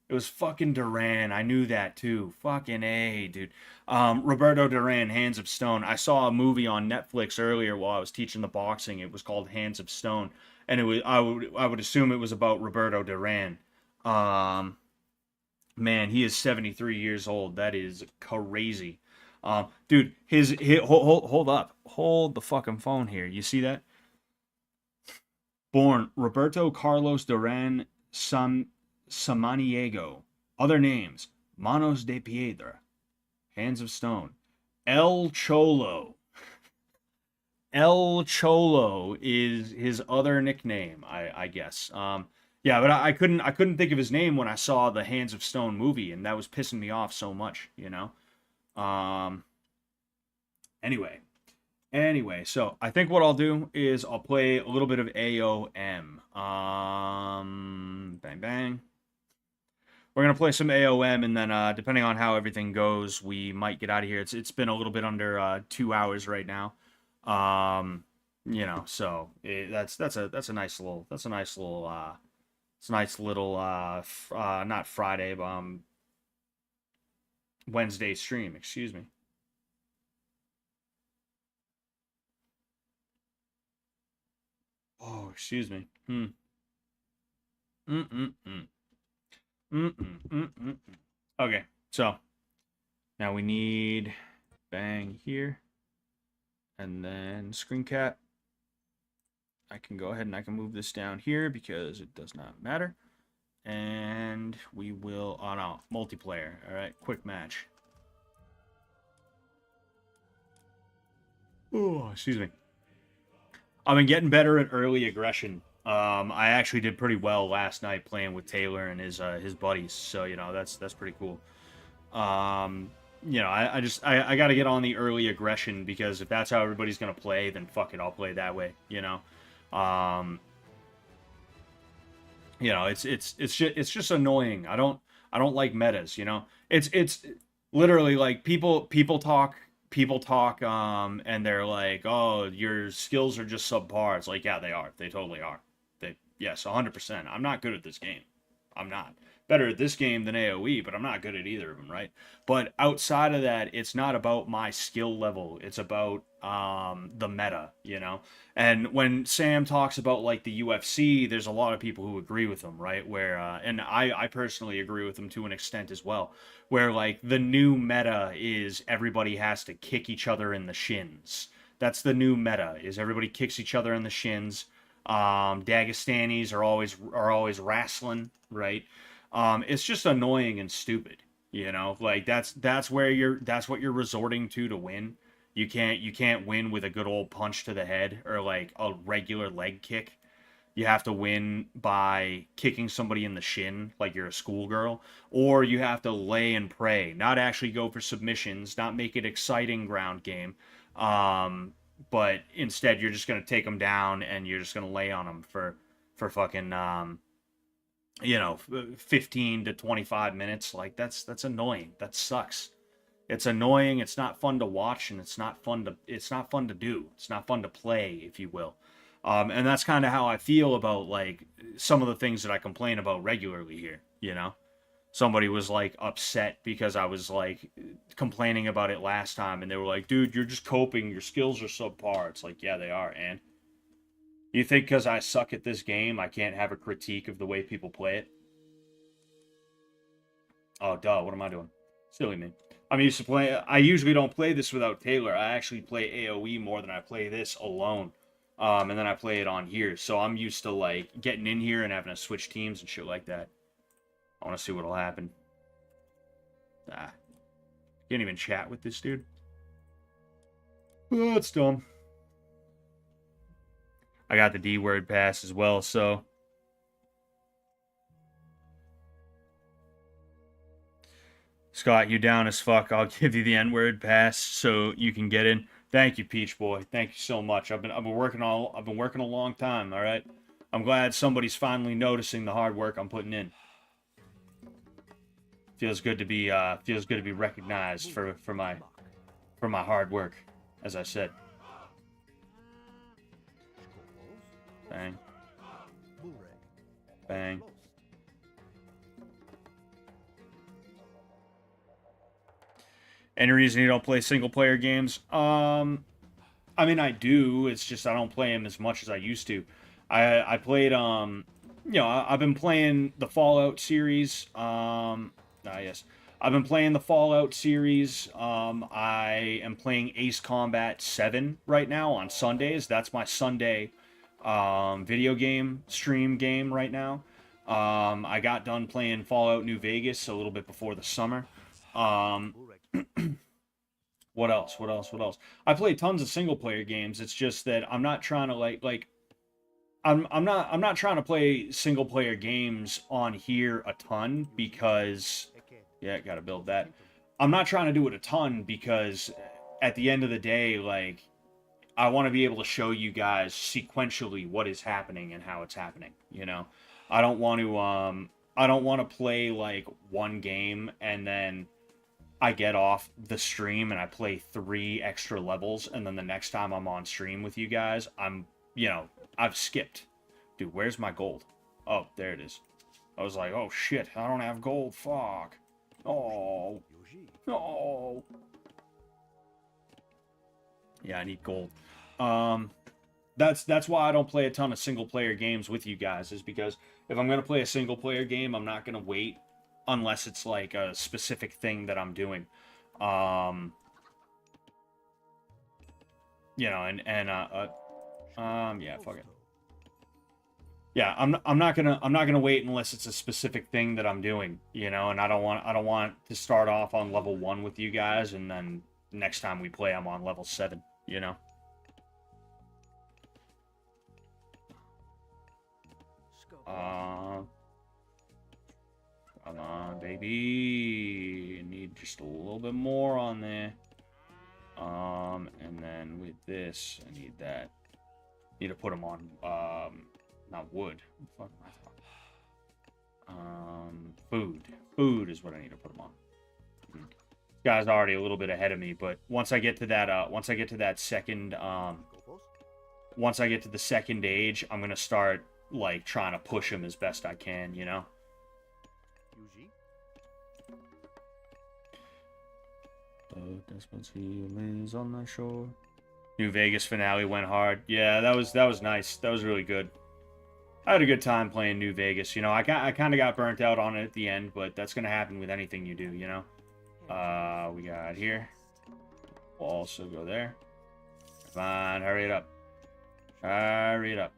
Speaker 1: It was fucking Duran. I knew that too. Fucking A, dude. Roberto Duran, Hands of Stone. I saw a movie on Netflix earlier while I was teaching the boxing. It was called Hands of Stone. And it was I would assume it was about Roberto Duran. Man, he is 73 years old. That is crazy. Dude, hold up. Hold the fucking phone here. You see that? Born Roberto Carlos Duran Samaniego. Other names: Manos de Piedra, Hands of Stone, El Cholo. El Cholo is his other nickname, I guess. Yeah, but I couldn't think of his name when I saw the Hands of Stone movie, and that was pissing me off so much, you know. Anyway, Anyway, so I think what I'll do is I'll play a little bit of AOM. Bang bang. We're gonna play some AOM, and then depending on how everything goes, we might get out of here. It's been a little bit under 2 hours right now. So that's a nice little it's a nice little not Friday, but Wednesday stream. Excuse me. Oh, excuse me. Okay, so now we need bang here, and then screen cap. I can go ahead and I can move this down here because it does not matter. And we will, oh no, multiplayer. All right, quick match. Oh, excuse me. I've been getting better at early aggression. I actually did pretty well last night playing with Taylor and his buddies. So that's pretty cool. I got to get on the early aggression because if that's how everybody's gonna play, then fuck it, I'll play that way. It's just annoying. I don't like metas. It's literally like people talk. And they're like, oh, your skills are just subpar. It's like, yeah, they are. They totally are. Yes, 100%. I'm not good at this game. I'm not. Better at this game than AoE, but I'm not good at either of them, right? But outside of that, it's not about my skill level. It's about the meta, And when Sam talks about like the UFC, there's a lot of people who agree with him, right? Where and I personally agree with him to an extent as well. Where like the new meta is everybody has to kick each other in the shins. That's the new meta. Is everybody kicks each other in the shins. Dagestanis are always wrestling, right? It's just annoying and stupid, Like that's what you're resorting to win. You can't win with a good old punch to the head or like a regular leg kick. You have to win by kicking somebody in the shin like you're a schoolgirl, or you have to lay and pray, not actually go for submissions, not make it exciting ground game. But instead you're just going to take them down and you're just going to lay on them for fucking 15 to 25 minutes. Like that's annoying. That sucks. It's annoying. It's not fun to watch, and it's not fun to do. It's not fun to play, if you will. And that's kind of how I feel about like some of the things that I complain about regularly here. Somebody was like upset because I was like complaining about it last time, and they were like, dude, you're just coping, your skills are subpar. It's like, yeah, they are. And you think because I suck at this game I can't have a critique of the way people play it? Oh duh, what am I doing? Silly me. I'm used to play. I usually don't play this without Taylor. I actually play AoE more than I play this alone. And then I play it on here, so I'm used to like getting in here and having to switch teams and shit like that. I want to see what'll happen. Can't even chat with this dude. Oh, that's dumb. I got the D word pass as well, so. Scott, you down as fuck. I'll give you the N-word pass so you can get in. Thank you, Peach Boy. Thank you so much. I've been working a long time, all right? I'm glad somebody's finally noticing the hard work I'm putting in. Feels good to be recognized for my hard work, as I said. Bang. Bang. Any reason you don't play single player games? I mean, I do. It's just I don't play them as much as I used to. I played I've been playing the Fallout series. Yes. I've been playing the Fallout series. I am playing Ace Combat 7 right now on Sundays. That's my Sunday video game stream game right now. I got done playing Fallout New Vegas a little bit before the summer. What else? I play tons of single player games. It's just that I'm not trying to I'm not trying to play single player games on here a ton because gotta build that. I'm not trying to do it a ton because at the end of the day, like, I want to be able to show you guys sequentially what is happening and how it's happening, you know. I don't want to play like one game and then I get off the stream and I play 3 extra levels, and then the next time I'm on stream with you guys, I've skipped. Dude, where's my gold? Oh, there it is. I was like, oh shit, I don't have gold. Fuck. Oh. No. Yeah, I need gold. That's why I don't play a ton of single player games with you guys, is because if I'm gonna play a single player game, I'm not gonna wait unless it's like a specific thing that I'm doing. Yeah, fuck it. Yeah, I'm not gonna wait unless it's a specific thing that I'm doing, you know, and I don't want to start off on level 1 with you guys and then next time we play I'm on level 7, you know. Come on, baby. Need just a little bit more on there. And then with this, I need that. Need to put them on, not wood. What the fuck am I talking? Food. Food is what I need to put them on. This guy's already a little bit ahead of me, but once I get to that second, once I get to the second age, I'm gonna start like trying to push him as best I can, you know. On the shore. New Vegas finale went hard. Yeah, that was nice. That was really good. I had a good time playing New Vegas. You know, I kind of got burnt out on it at the end, but that's gonna happen with anything you do, you know. We got here. We'll also go there. Come on, hurry it up. Hurry it up.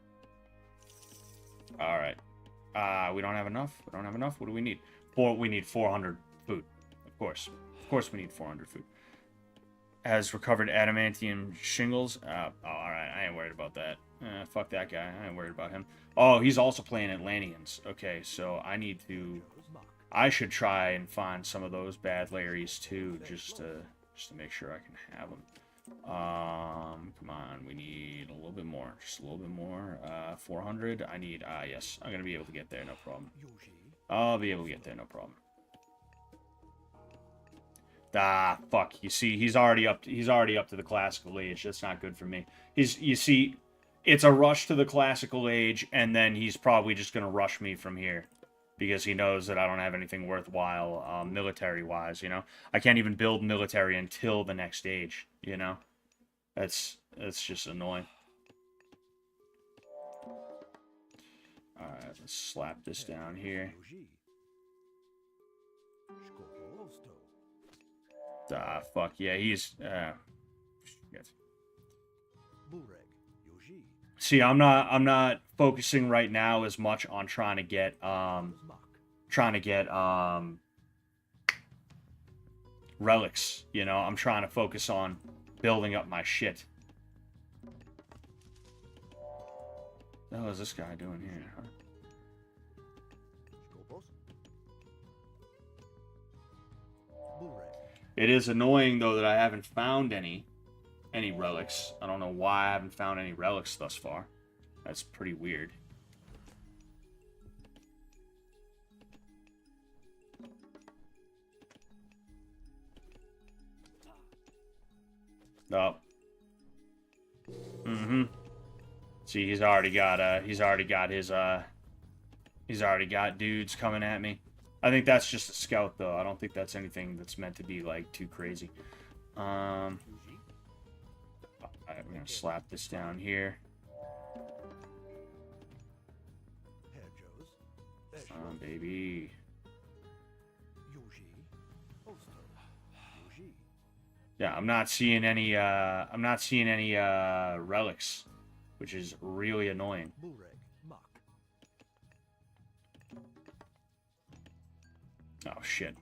Speaker 1: All right. We don't have enough. We don't have enough. What do we need? We need 400 food. Of course, we need 400 food. Has recovered adamantium shingles. All right. I ain't worried about that. Fuck that guy. I ain't worried about him. Oh, he's also playing Atlanteans. Okay, so I should try and find some of those bad Larrys too, just to make sure I can have them. Come on, we need a little bit more, just a little bit more. 400. I need. Yes, I'm gonna be able to get there, no problem. I'll be able to get there, no problem. Fuck. You see, he's already up to the classical age. That's not good for me. You see, it's a rush to the classical age, and then he's probably just gonna rush me from here. Because he knows that I don't have anything worthwhile military-wise, you know? I can't even build military until the next age, you know? That's just annoying. Alright, let's slap this down here. Fuck, yeah, he's... See, I'm not focusing right now as much on trying to get relics, you know. I'm trying to focus on building up my shit. What the hell is this guy doing here? It is annoying though that I haven't found any relics. I don't know why I haven't found any relics thus far. That's pretty weird. Oh. See, he's already got dudes coming at me. I think that's just a scout though. I don't think that's anything that's meant to be like too crazy. Alright, we're gonna slap this down here. Baby. Yeah, I'm not seeing any relics, which is really annoying. Oh shit.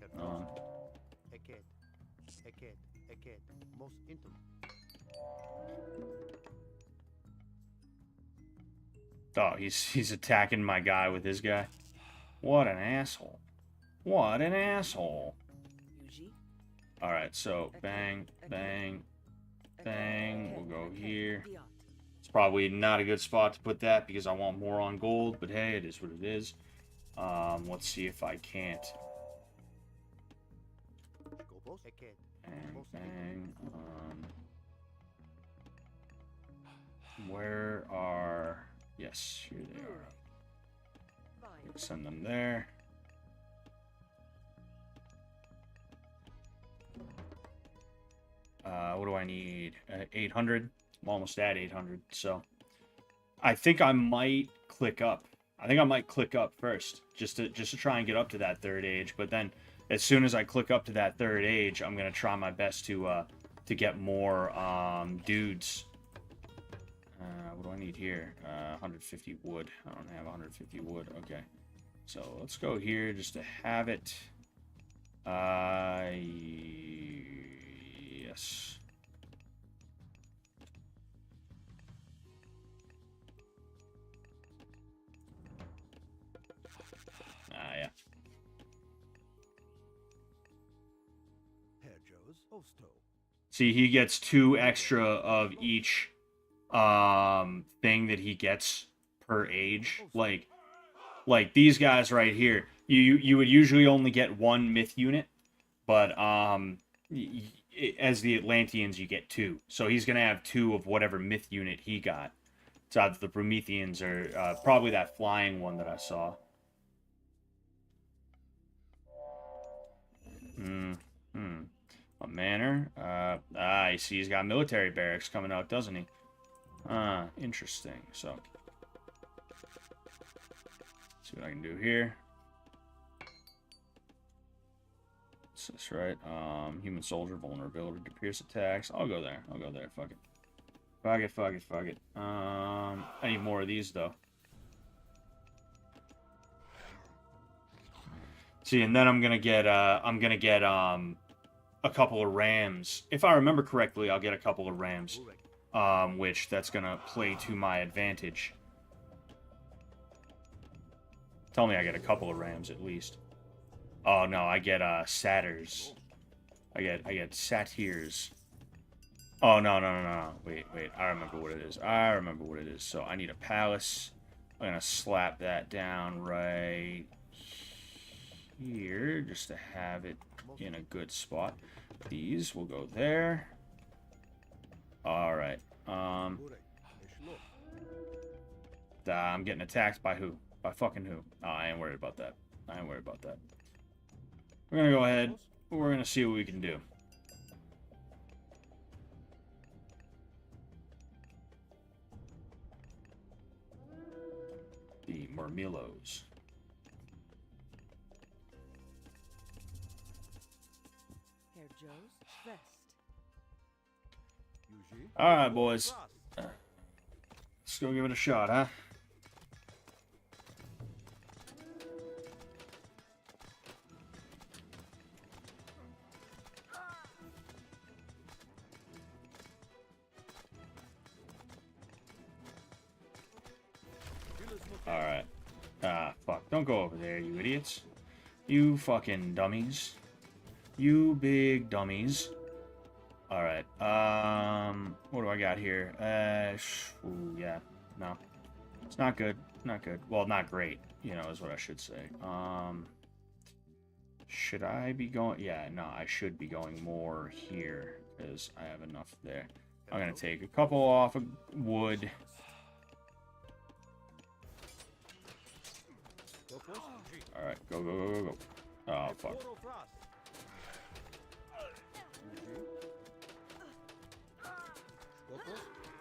Speaker 1: Oh, he's attacking my guy with his guy. What an asshole. What an asshole. Alright, so bang, bang. thing. We'll go here. It's probably not a good spot to put that because I want more on gold, but hey, it is what it is. Let's see if I can't. Bang, bang. Where are... Yes, here they are. Send them there. What do I need? 800. I'm almost at 800, so I think I might click up. I think I might click up first, just to try and get up to that third age. But then, as soon as I click up to that third age, I'm gonna try my best to get more dudes. What do I need here? 150 wood. I don't have 150 wood. Okay, so let's go here just to have it. Yes. Yeah. See, he gets 2 extra of each thing that he gets per age. Like these guys right here, you would usually only get 1 myth unit, but as the Atlanteans you get 2. So he's gonna have 2 of whatever myth unit he got. So either the Prometheans or probably that flying one that I saw. A manor. I see he's got military barracks coming out, doesn't he? Interesting. So, see what I can do here. What's this, right? Human soldier vulnerability to pierce attacks. I'll go there. I'll go there. Fuck it. Fuck it. Fuck it. Fuck it. I need more of these though. See, and then I'm gonna get a couple of rams. If I remember correctly, I'll get a couple of rams, which that's gonna play to my advantage. Tell me I get a couple of rams at least. Oh no, I get satyrs. I get satyrs. Oh no. Wait. I remember what it is. So I need a palace. I'm gonna slap that down right here just to have it in a good spot. These will go there. Alright. I'm getting attacked by who? By fucking who? Oh, I ain't worried about that. We're gonna go ahead. We're gonna see what we can do. The Murmillos. Alright, boys. Let's go give it a shot, huh? Alright. Fuck. Don't go over there, you idiots. You fucking dummies. You big dummies. Alright, what do I got here? Ooh, yeah, no. It's not good, Well, not great, you know, is what I should say. Should I be going? Yeah, no, I should be going more here, because I have enough there. I'm gonna take a couple off of wood. Alright, go. Oh, fuck.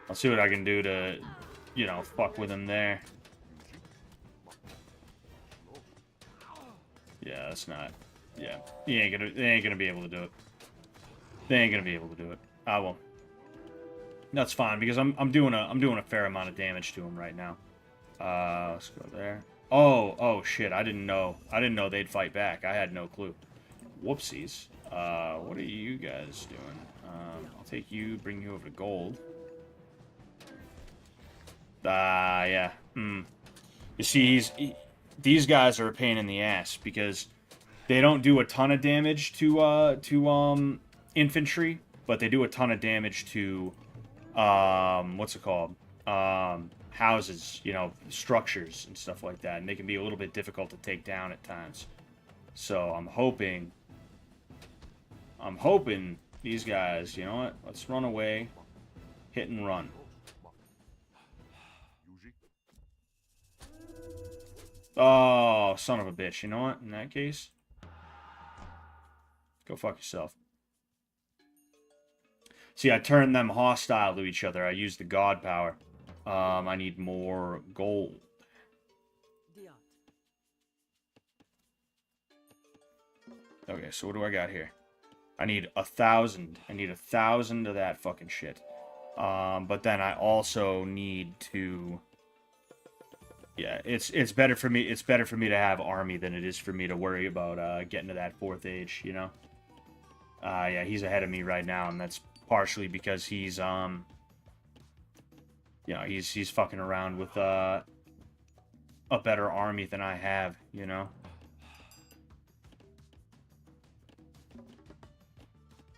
Speaker 1: I'll see what I can do to, you know, fuck with him there. Yeah, that's not. Yeah, they ain't gonna be able to do it. I will. That's fine because I'm doing a fair amount of damage to him right now. Let's go there. Oh shit! I didn't know they'd fight back. I had no clue. Whoopsies. What are you guys doing? I'll take you, bring you over to gold. Yeah. You see, these guys are a pain in the ass because they don't do a ton of damage to infantry, but they do a ton of damage to, what's it called? Houses, you know, structures and stuff like that, and they can be a little bit difficult to take down at times. So I'm hoping these guys, you know what? Let's run away, hit and run. Oh, son of a bitch. You know what? In that case, go fuck yourself. See, I turned them hostile to each other. I used the god power. I need more gold. Okay, so what do I got here? I need 1,000. I need 1,000 of that fucking shit. But then I also need to... Yeah, it's better for me. It's better for me to have army than it is for me to worry about getting to that 4th age. You know. Yeah, he's ahead of me right now, and that's partially because he's you know, he's fucking around with a better army than I have. You know.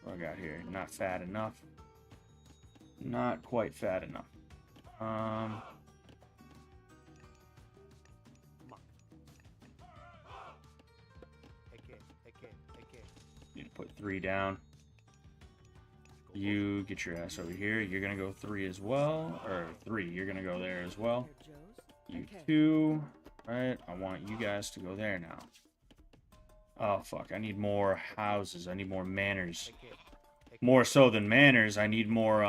Speaker 1: What I got here? Not fat enough. Not quite fat enough. Need to put 3 down. You get your ass over here. You're gonna go 3 as well, or 3. You're gonna go there as well. You 2, right? I want you guys to go there now. Oh fuck! I need more houses. I need more manors. More so than manners, I need more,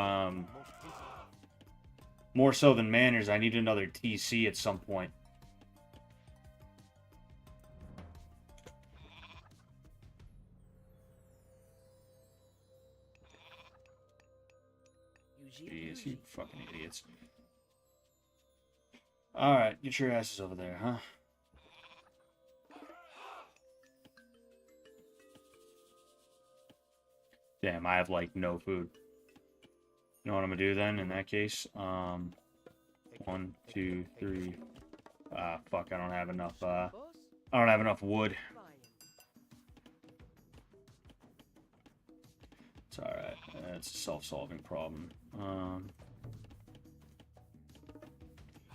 Speaker 1: more so than manners, I need another TC at some point. Jeez, you fucking idiots. Alright, get your asses over there, huh? Damn, I have, like, no food. You know what I'm gonna do then, in that case? 1, 2, 3... fuck, I don't have enough, I don't have enough wood. It's alright. It's a self-solving problem.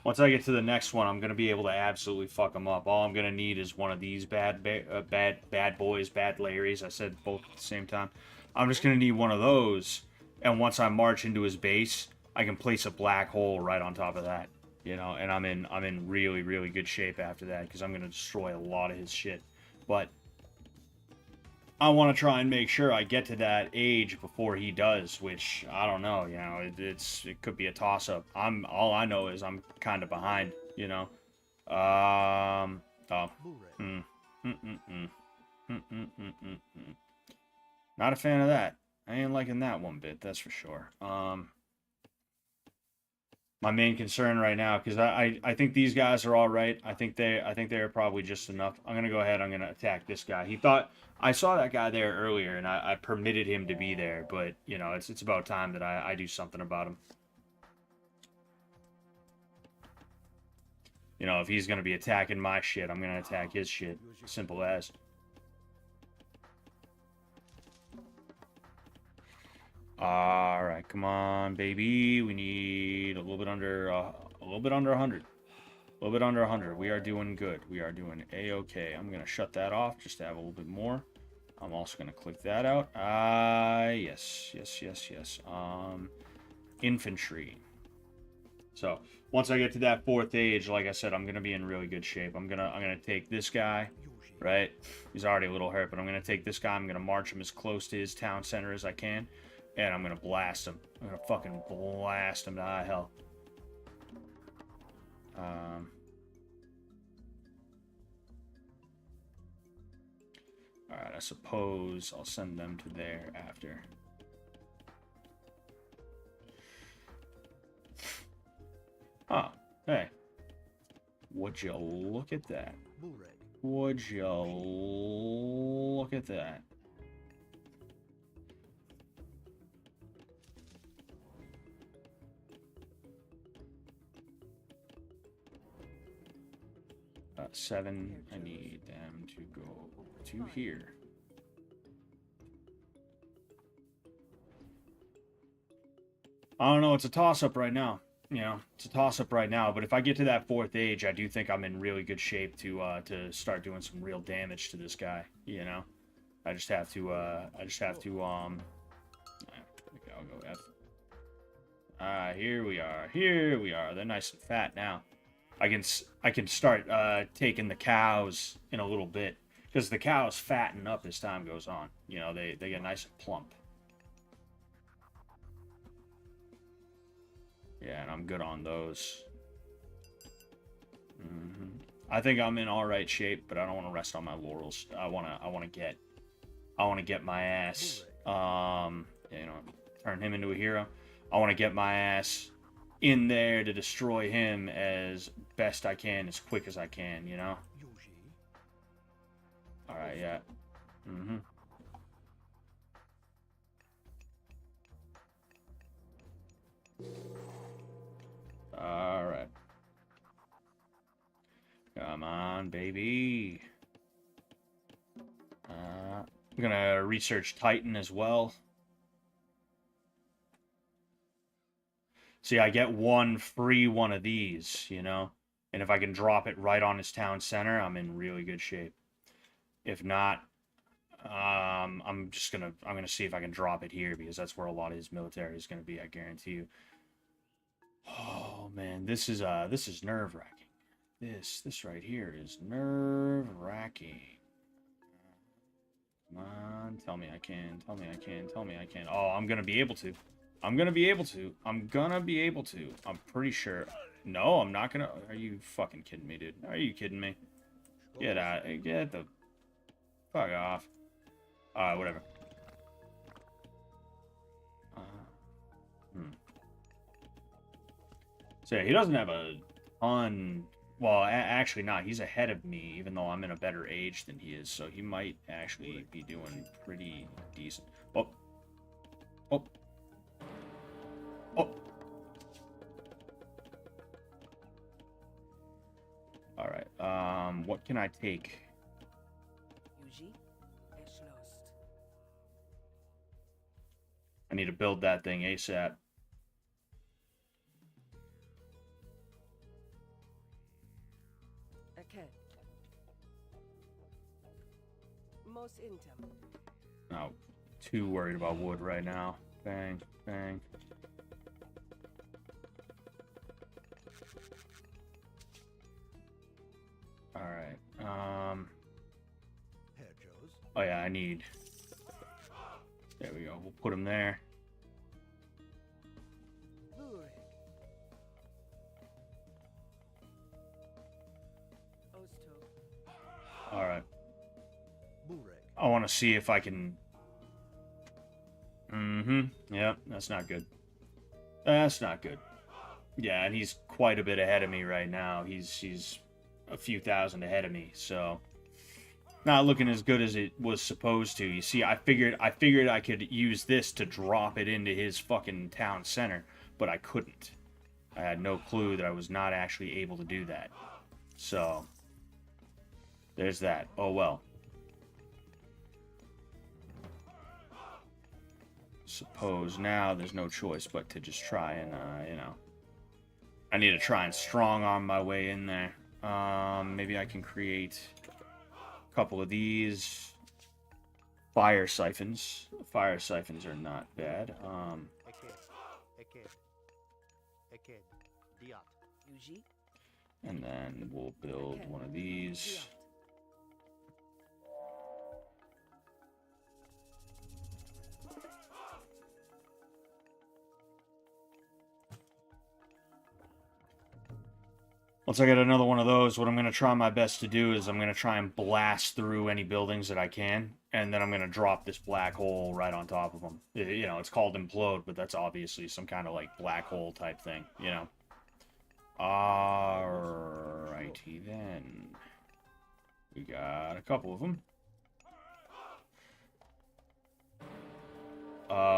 Speaker 1: Once I get to the next one, I'm gonna be able to absolutely fuck them up. All I'm gonna need is one of these bad boys, bad Larrys. I said both at the same time. I'm just gonna need one of those, and once I march into his base, I can place a black hole right on top of that, you know. And I'm in really, really good shape after that because I'm gonna destroy a lot of his shit. But I want to try and make sure I get to that age before he does, which I don't know. You know, it could be a toss up. All I know is I'm kind of behind, you know. Not a fan of that. I ain't liking that one bit, that's for sure. My main concern right now, because I think these guys are all right. I think they're probably just enough. I'm gonna go ahead. I'm gonna attack this guy. He thought I saw that guy there earlier, and I permitted him to be there. But you know, it's about time that I do something about him. You know, if he's gonna be attacking my shit, I'm gonna attack his shit. Simple as. All right, come on, baby. We need a little bit under 100. A little bit under 100. We are doing good. We are doing a-okay. I'm gonna shut that off just to have a little bit more. I'm also gonna click that out. Yes. Infantry. So once I get to that 4th age, like I said, I'm gonna be in really good shape. I'm gonna take this guy. Right? He's already a little hurt, but I'm gonna take this guy. I'm gonna march him as close to his town center as I can. And I'm gonna blast him. I'm gonna fucking blast him to high hell. Alright, I suppose I'll send them to there after. Huh. Hey. Would you look at that? Would you look at that? 7. I need them to go to here. I don't know. It's a toss-up right now. You know, it's a toss-up right now. But if I get to that 4th age, I do think I'm in really good shape to start doing some real damage to this guy. You know, I just have to. I'll go F. Here we are. Here we are. They're nice and fat now. I can start taking the cows in a little bit because the cows fatten up as time goes on. You know, they get nice and plump. Yeah, and I'm good on those. I think I'm in all right shape, but I don't want to rest on my laurels. I want to get my ass. You know, turn him into a hero. I want to get my ass in there to destroy him as best I can, as quick as I can. You know. All right. Yeah. All right. Come on, baby. I'm gonna research Titan as well. See, I get one free one of these, you know? And if I can drop it right on his town center, I'm in really good shape. If not, I'm gonna see if I can drop it here because that's where a lot of his military is gonna be, I guarantee you. Oh man, this is nerve-wracking. This right here is nerve-wracking. Come on, tell me I can, tell me I can, tell me I can. Oh, I'm gonna be able to. I'm gonna be able to. I'm gonna be able to. I'm pretty sure. No, I'm not gonna. Are you fucking kidding me, dude? Are you kidding me? Get out. Get the fuck off. Alright, whatever. So yeah, he doesn't have a ton. Well, actually not. He's ahead of me, even though I'm in a better age than he is. So he might actually be doing pretty decent. Oh. Oh. Oh. All right. What can I take? I need to build that thing ASAP. Not too worried about wood right now. Bang, bang. All right. Oh yeah, I need. There we go. We'll put him there. All right. I want to see if I can. Yep, that's not good. That's not good. Yeah, and he's quite a bit ahead of me right now. He's a few thousand ahead of me, so not looking as good as it was supposed to. You see, I figured I could use this to drop it into his fucking town center, but I couldn't. I had no clue that I was not actually able to do that. So there's that. Oh well. Suppose now there's no choice but to just try and you know, I need to try and strong arm my way in there. Maybe I can create a couple of these fire siphons. Fire siphons are not bad. And then we'll build one of these. Once I get another one of those, what I'm going to try my best to do is I'm going to try and blast through any buildings that I can, and then I'm going to drop this black hole right on top of them. You know, it's called implode, but that's obviously some kind of, like, black hole type thing, you know? Alrighty then. We got a couple of them.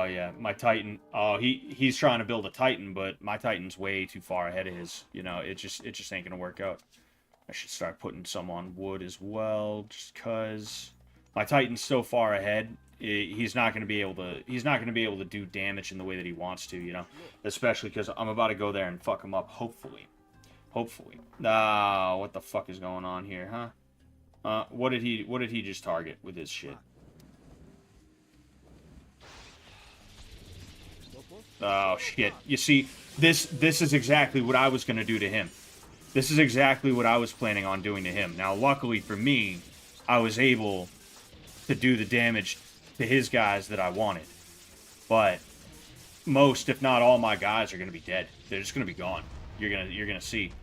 Speaker 1: Yeah, my Titan. Oh, he's trying to build a Titan, but my Titan's way too far ahead of his. You know, it just ain't gonna work out. I should start putting some on wood as well, just cause my Titan's so far ahead. he's not going to be able to do damage in the way that he wants to, you know, especially because I'm about to go there and fuck him up, hopefully. What the fuck is going on here, huh? What did he just target with his shit? Oh shit. You see, this is exactly what I was going to do to him. This is exactly what I was planning on doing to him. Now, luckily for me, I was able to do the damage to his guys that I wanted. But most, if not all, my guys are going to be dead. They're just going to be gone. You're going to see.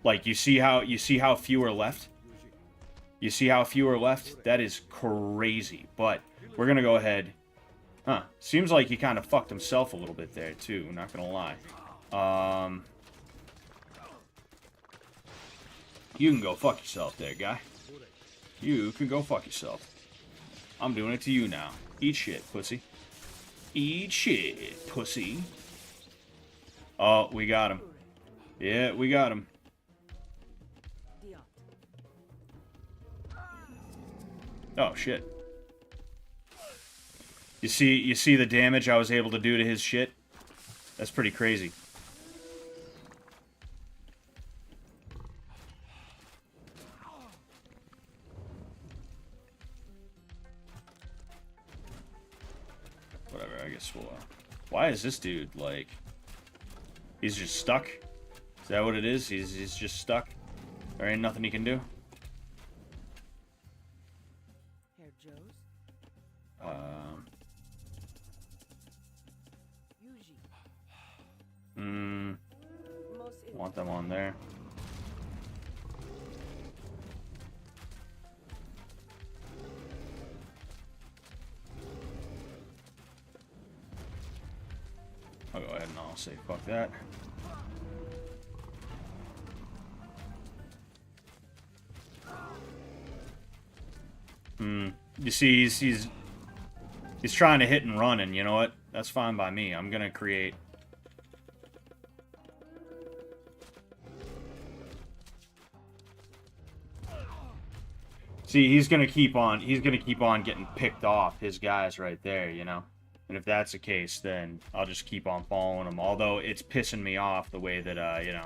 Speaker 1: Like, you see how few are left? You see how few are left? That is crazy. But we're going to go ahead. Huh. Seems like he kind of fucked himself a little bit there, too. Not going to lie. You can go fuck yourself there, guy. You can go fuck yourself. I'm doing it to you now. Eat shit, pussy. Eat shit, pussy. Oh, we got him. Yeah, we got him. Oh, shit. You see the damage I was able to do to his shit? That's pretty crazy. Whatever, I guess we'll... Why is this dude, like... He's just stuck? Is that what it is? He's just stuck? There ain't nothing he can do? Want them on there. I'll go ahead and I'll say fuck that. You see, he's trying to hit and run, and you know what? That's fine by me. I'm gonna create. See, he's gonna keep on getting picked off, his guys right there, you know? And if that's the case, then I'll just keep on following him, although it's pissing me off the way that, you know.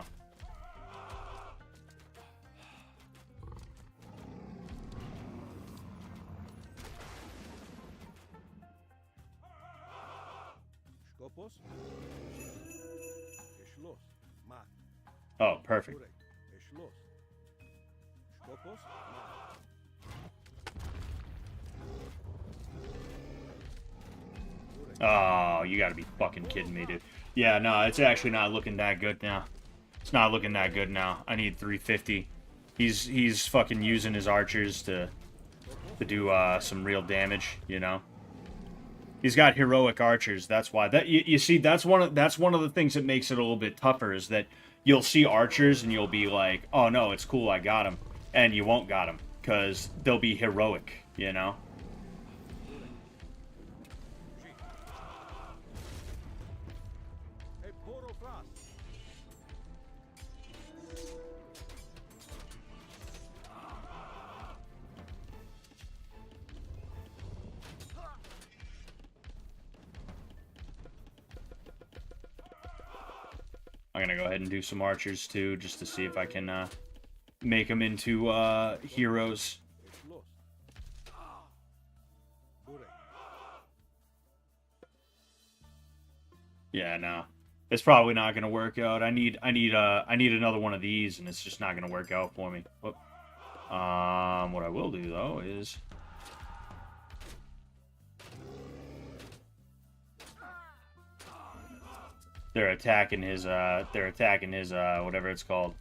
Speaker 1: Oh, perfect. Oh, you gotta be fucking kidding me, dude. Yeah, no, it's actually not looking that good now. It's not looking that good now. I need 350. He's fucking using his archers to do some real damage, you know. He's got heroic archers. That's why. That you see, that's one of the things that makes it a little bit tougher, is that you'll see archers and you'll be like, "Oh no, it's cool, I got him," and you won't got him because they'll be heroic, you know. I'm gonna go ahead and do some archers too, just to see if I can make them into heroes. Yeah, no, it's probably not gonna work out. I need another one of these, and it's just not gonna work out for me. What I will do though is. They're attacking his whatever it's called.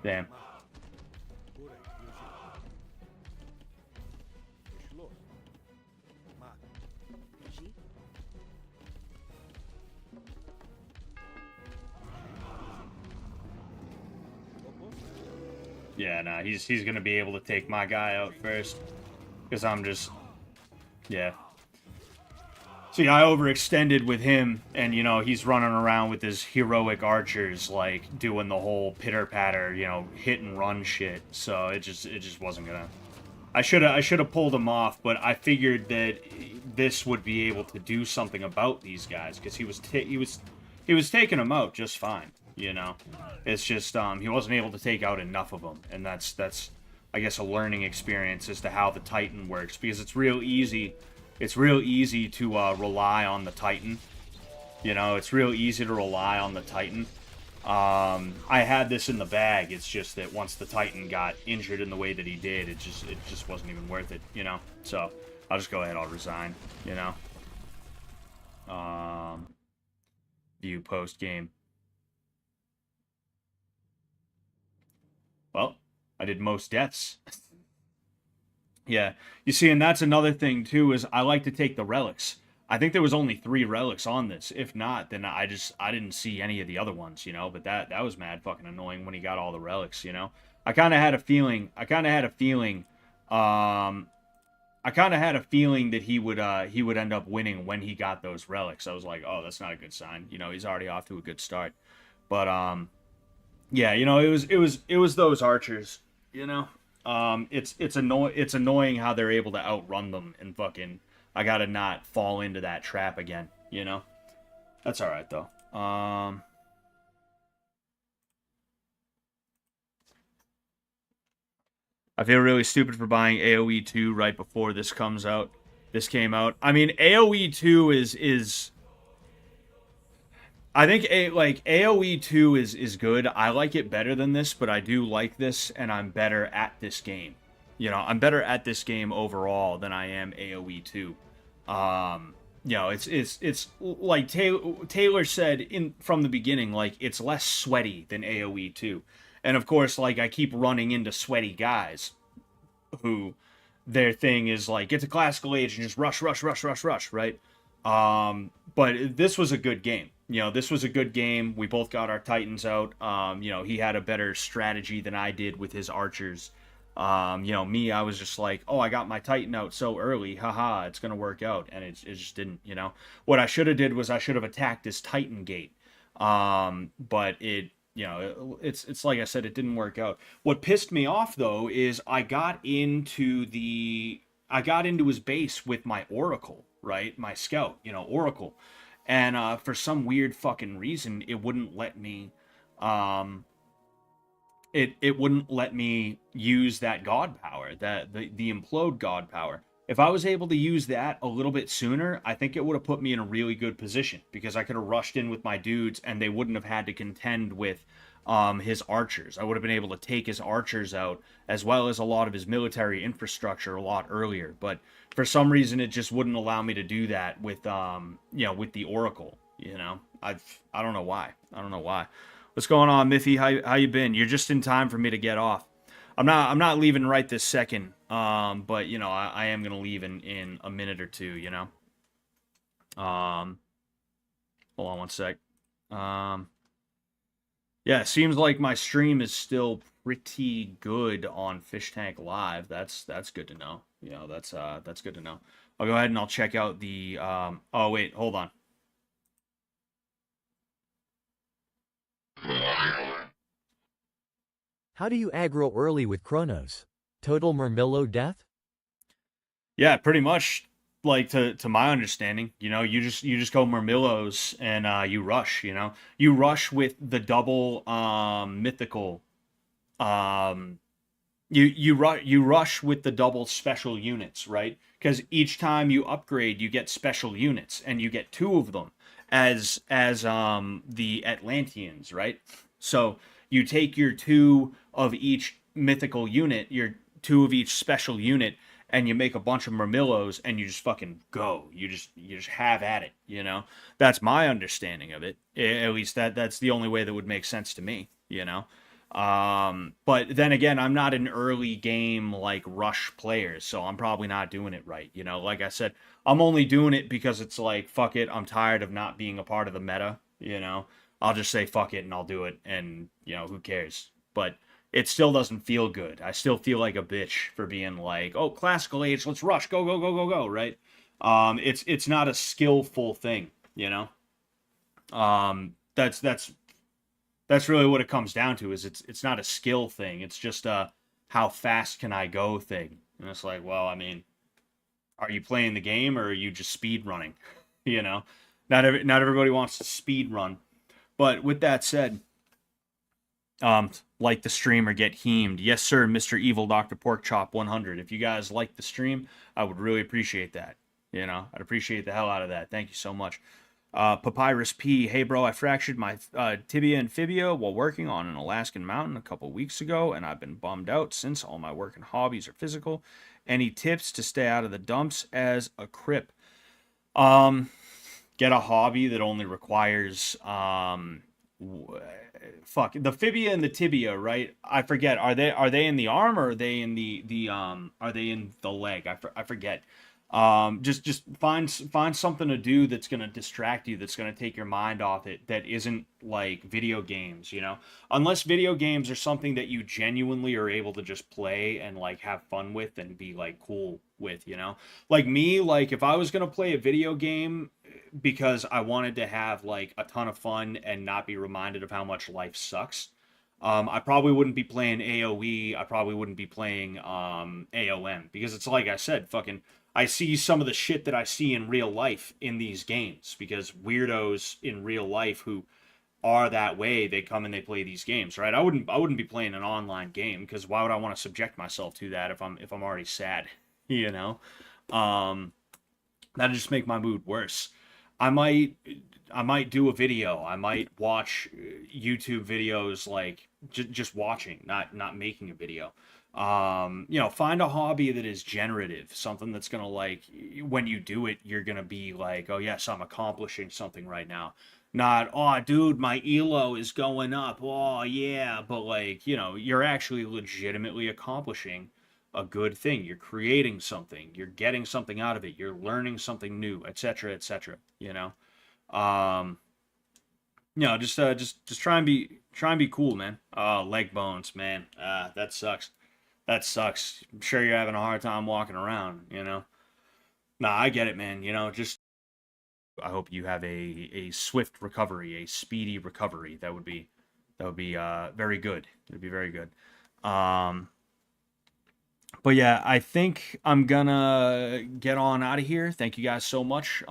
Speaker 1: Damn. Yeah, nah, he's gonna be able to take my guy out first, because I'm just Yeah. See, I overextended with him, and, you know, he's running around with his heroic archers, like, doing the whole pitter-patter, you know, hit-and-run shit, so it just wasn't gonna... I should have pulled him off, but I figured that this would be able to do something about these guys, because he was taking them out just fine, you know? It's just, he wasn't able to take out enough of them, and that's, I guess, a learning experience as to how the Titan works, because it's real easy to rely on the Titan. You know, it's real easy to rely on the Titan. I had this in the bag. It's just that once the Titan got injured in the way that he did, it just wasn't even worth it, you know? So, I'll just go ahead, I'll resign, you know? View post-game. Well, I did most deaths. Yeah, you see, and that's another thing, too, is I like to take the relics. I think there was only 3 relics on this. If not, then I didn't see any of the other ones, you know? But that was mad fucking annoying when he got all the relics, you know? I kind of had a feeling that he would end up winning when he got those relics. I was like, oh, that's not a good sign. You know, he's already off to a good start. But yeah, you know, it was those archers, you know? It's annoying how they're able to outrun them, and fucking I gotta not fall into that trap again, you know? That's alright though. I feel really stupid for buying AoE 2 right before this came out. I mean, AoE 2 is I think AoE 2 is good. I like it better than this, but I do like this, and I'm better at this game. You know, I'm better at this game overall than I am AoE 2. You know, it's like Taylor said from the beginning, like, it's less sweaty than AoE 2. And of course, like, I keep running into sweaty guys who their thing is like, get to classical age and just rush, right? But this was a good game. You know, this was a good game. We both got our Titans out. You know, he had a better strategy than I did with his archers. You know, me, I was just like, oh, I got my Titan out so early. Haha, it's going to work out. And it just didn't, you know. What I should have did was I should have attacked his Titan gate. But it, you know, it's like I said, it didn't work out. What pissed me off, though, is I got into his base with my Oracle, right? My Scout, you know, Oracle. And for some weird fucking reason, it wouldn't let me, it wouldn't let me use that God power, the implode God power. If I was able to use that a little bit sooner, I think it would have put me in a really good position, because I could have rushed in with my dudes and they wouldn't have had to contend with his archers. I would have been able to take his archers out, as well as a lot of his military infrastructure, a lot earlier. But for some reason, it just wouldn't allow me to do that with you know, with the Oracle. You know, I don't know why. What's going on, Miffy? How you been? You're just in time for me to get off. I'm not leaving right this second. But you know, I am gonna leave in a minute or two. You know. Hold on one sec. Yeah, it seems like my stream is still pretty good on Fish Tank Live. That's good to know. You know, that's good to know. I'll go ahead and I'll check out the oh wait, hold on.
Speaker 9: How do you aggro early with Chronos? Total Murmillo death?
Speaker 1: Yeah, pretty much. Like, to my understanding, you know, you just go Murmillos and you rush. You know, you rush with the double mythical. You rush with the double special units, right? Because each time you upgrade, you get special units, and you get 2 of them as the Atlanteans, right? So you take your 2 of each mythical unit, your 2 of each special unit, and you make a bunch of Murmillos, and you just fucking go. You just have at it, you know? That's my understanding of it. At least that's the only way that would make sense to me, you know? But then again, I'm not an early game, like, rush player, so I'm probably not doing it right, you know? Like I said, I'm only doing it because it's like, fuck it, I'm tired of not being a part of the meta, you know? I'll just say fuck it and I'll do it, and, you know, who cares? But it still doesn't feel good. I still feel like a bitch for being like, oh, classical age, let's rush, go, right? It's not a skillful thing, you know. That's really what it comes down to. Is it's not a skill thing. It's just a how fast can I go thing. And it's like, well, I mean, are you playing the game or are you just speed running? You know, not everybody wants to speed run. But with that said, like the stream or get heamed. Yes, sir, Mr. Evil Dr. Porkchop 100. If you guys like the stream, I would really appreciate that. You know, I'd appreciate the hell out of that. Thank you so much. Papyrus P. Hey, bro, I fractured my tibia and fibia while working on an Alaskan mountain a couple weeks ago, and I've been bummed out since all my work and hobbies are physical. Any tips to stay out of the dumps as a crip? Get a hobby that only requires fuck the fibia and the tibia, right? I forget. Are they in the arm or are they in the are they in the leg? I forget. Just find something to do that's gonna distract you, that's gonna take your mind off it, that isn't like video games, you know. Unless video games are something that you genuinely are able to just play and like have fun with and be like cool with, you know. Like me, like if I was gonna play a video game because I wanted to have like a ton of fun and not be reminded of how much life sucks, I probably wouldn't be playing AoE. I probably wouldn't be playing AOM, because it's like I said, fucking I see some of the shit that I see in real life in these games, because weirdos in real life who are that way, they come and they play these games, right? I wouldn't be playing an online game, because why would I want to subject myself to that if I'm already sad, you know? That'd just make my mood worse. I might do a video. I might watch YouTube videos, like just watching, not making a video. You know, find a hobby that is generative, something that's gonna, like, when you do it, you're gonna be like, oh yes, I'm accomplishing something right now. Not, oh dude, my elo is going up. Oh yeah, but like, you know, you're actually legitimately accomplishing a good thing. You're creating something. You're getting something out of it. You're learning something new, etc., etc. You know. Um, just try and be cool, man. Leg bones, man. That sucks. That sucks. I'm sure you're having a hard time walking around, you know. Nah, I get it, man. You know, just I hope you have a swift recovery, a speedy recovery. That would be very good. It would be very good. But yeah, I think I'm gonna get on out of here. Thank you guys so much.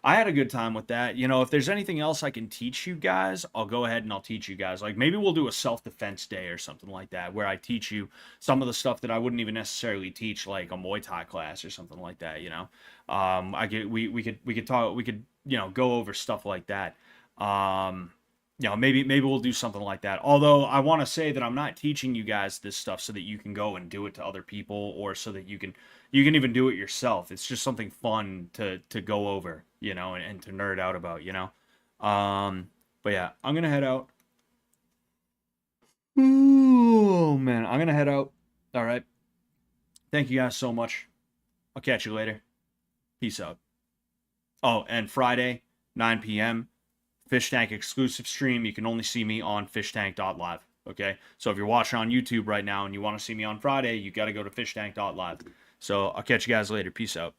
Speaker 1: I had a good time with that. You know, if there's anything else I can teach you guys, I'll go ahead and I'll teach you guys. Like maybe we'll do a self-defense day or something like that, where I teach you some of the stuff that I wouldn't even necessarily teach, like a Muay Thai class or something like that. You know, we could you know, go over stuff like that. You know, maybe we'll do something like that. Although I want to say that I'm not teaching you guys this stuff so that you can go and do it to other people, or so that you can even do it yourself. It's just something fun to go over, you know, and to nerd out about, you know. But yeah, I'm gonna head out. Ooh, man, I'm gonna head out. All right. Thank you guys so much. I'll catch you later. Peace out. Oh, and Friday, 9 p.m. Fish Tank exclusive stream. You can only see me on fishtank.live. Okay, so if you're watching on YouTube right now and you want to see me on Friday, you got to go to fishtank.live. So I'll catch you guys later. Peace out.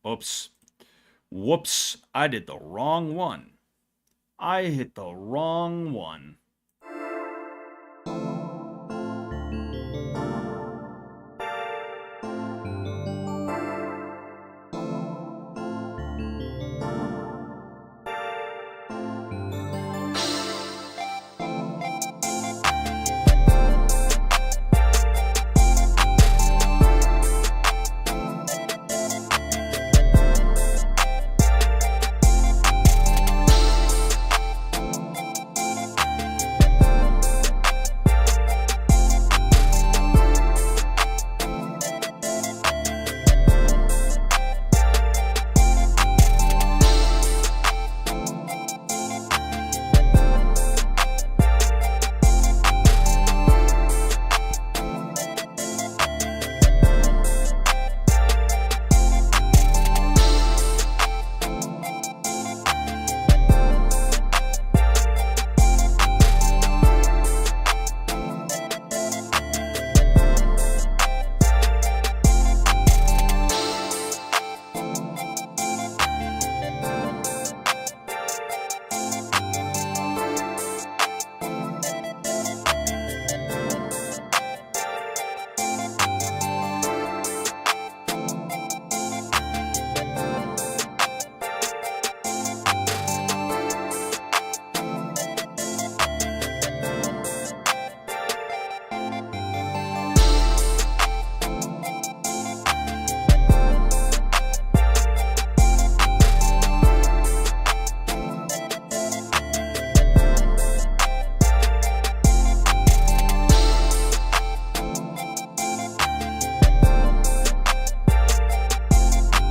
Speaker 1: Oops. Whoops. I did the wrong one. I hit the wrong one.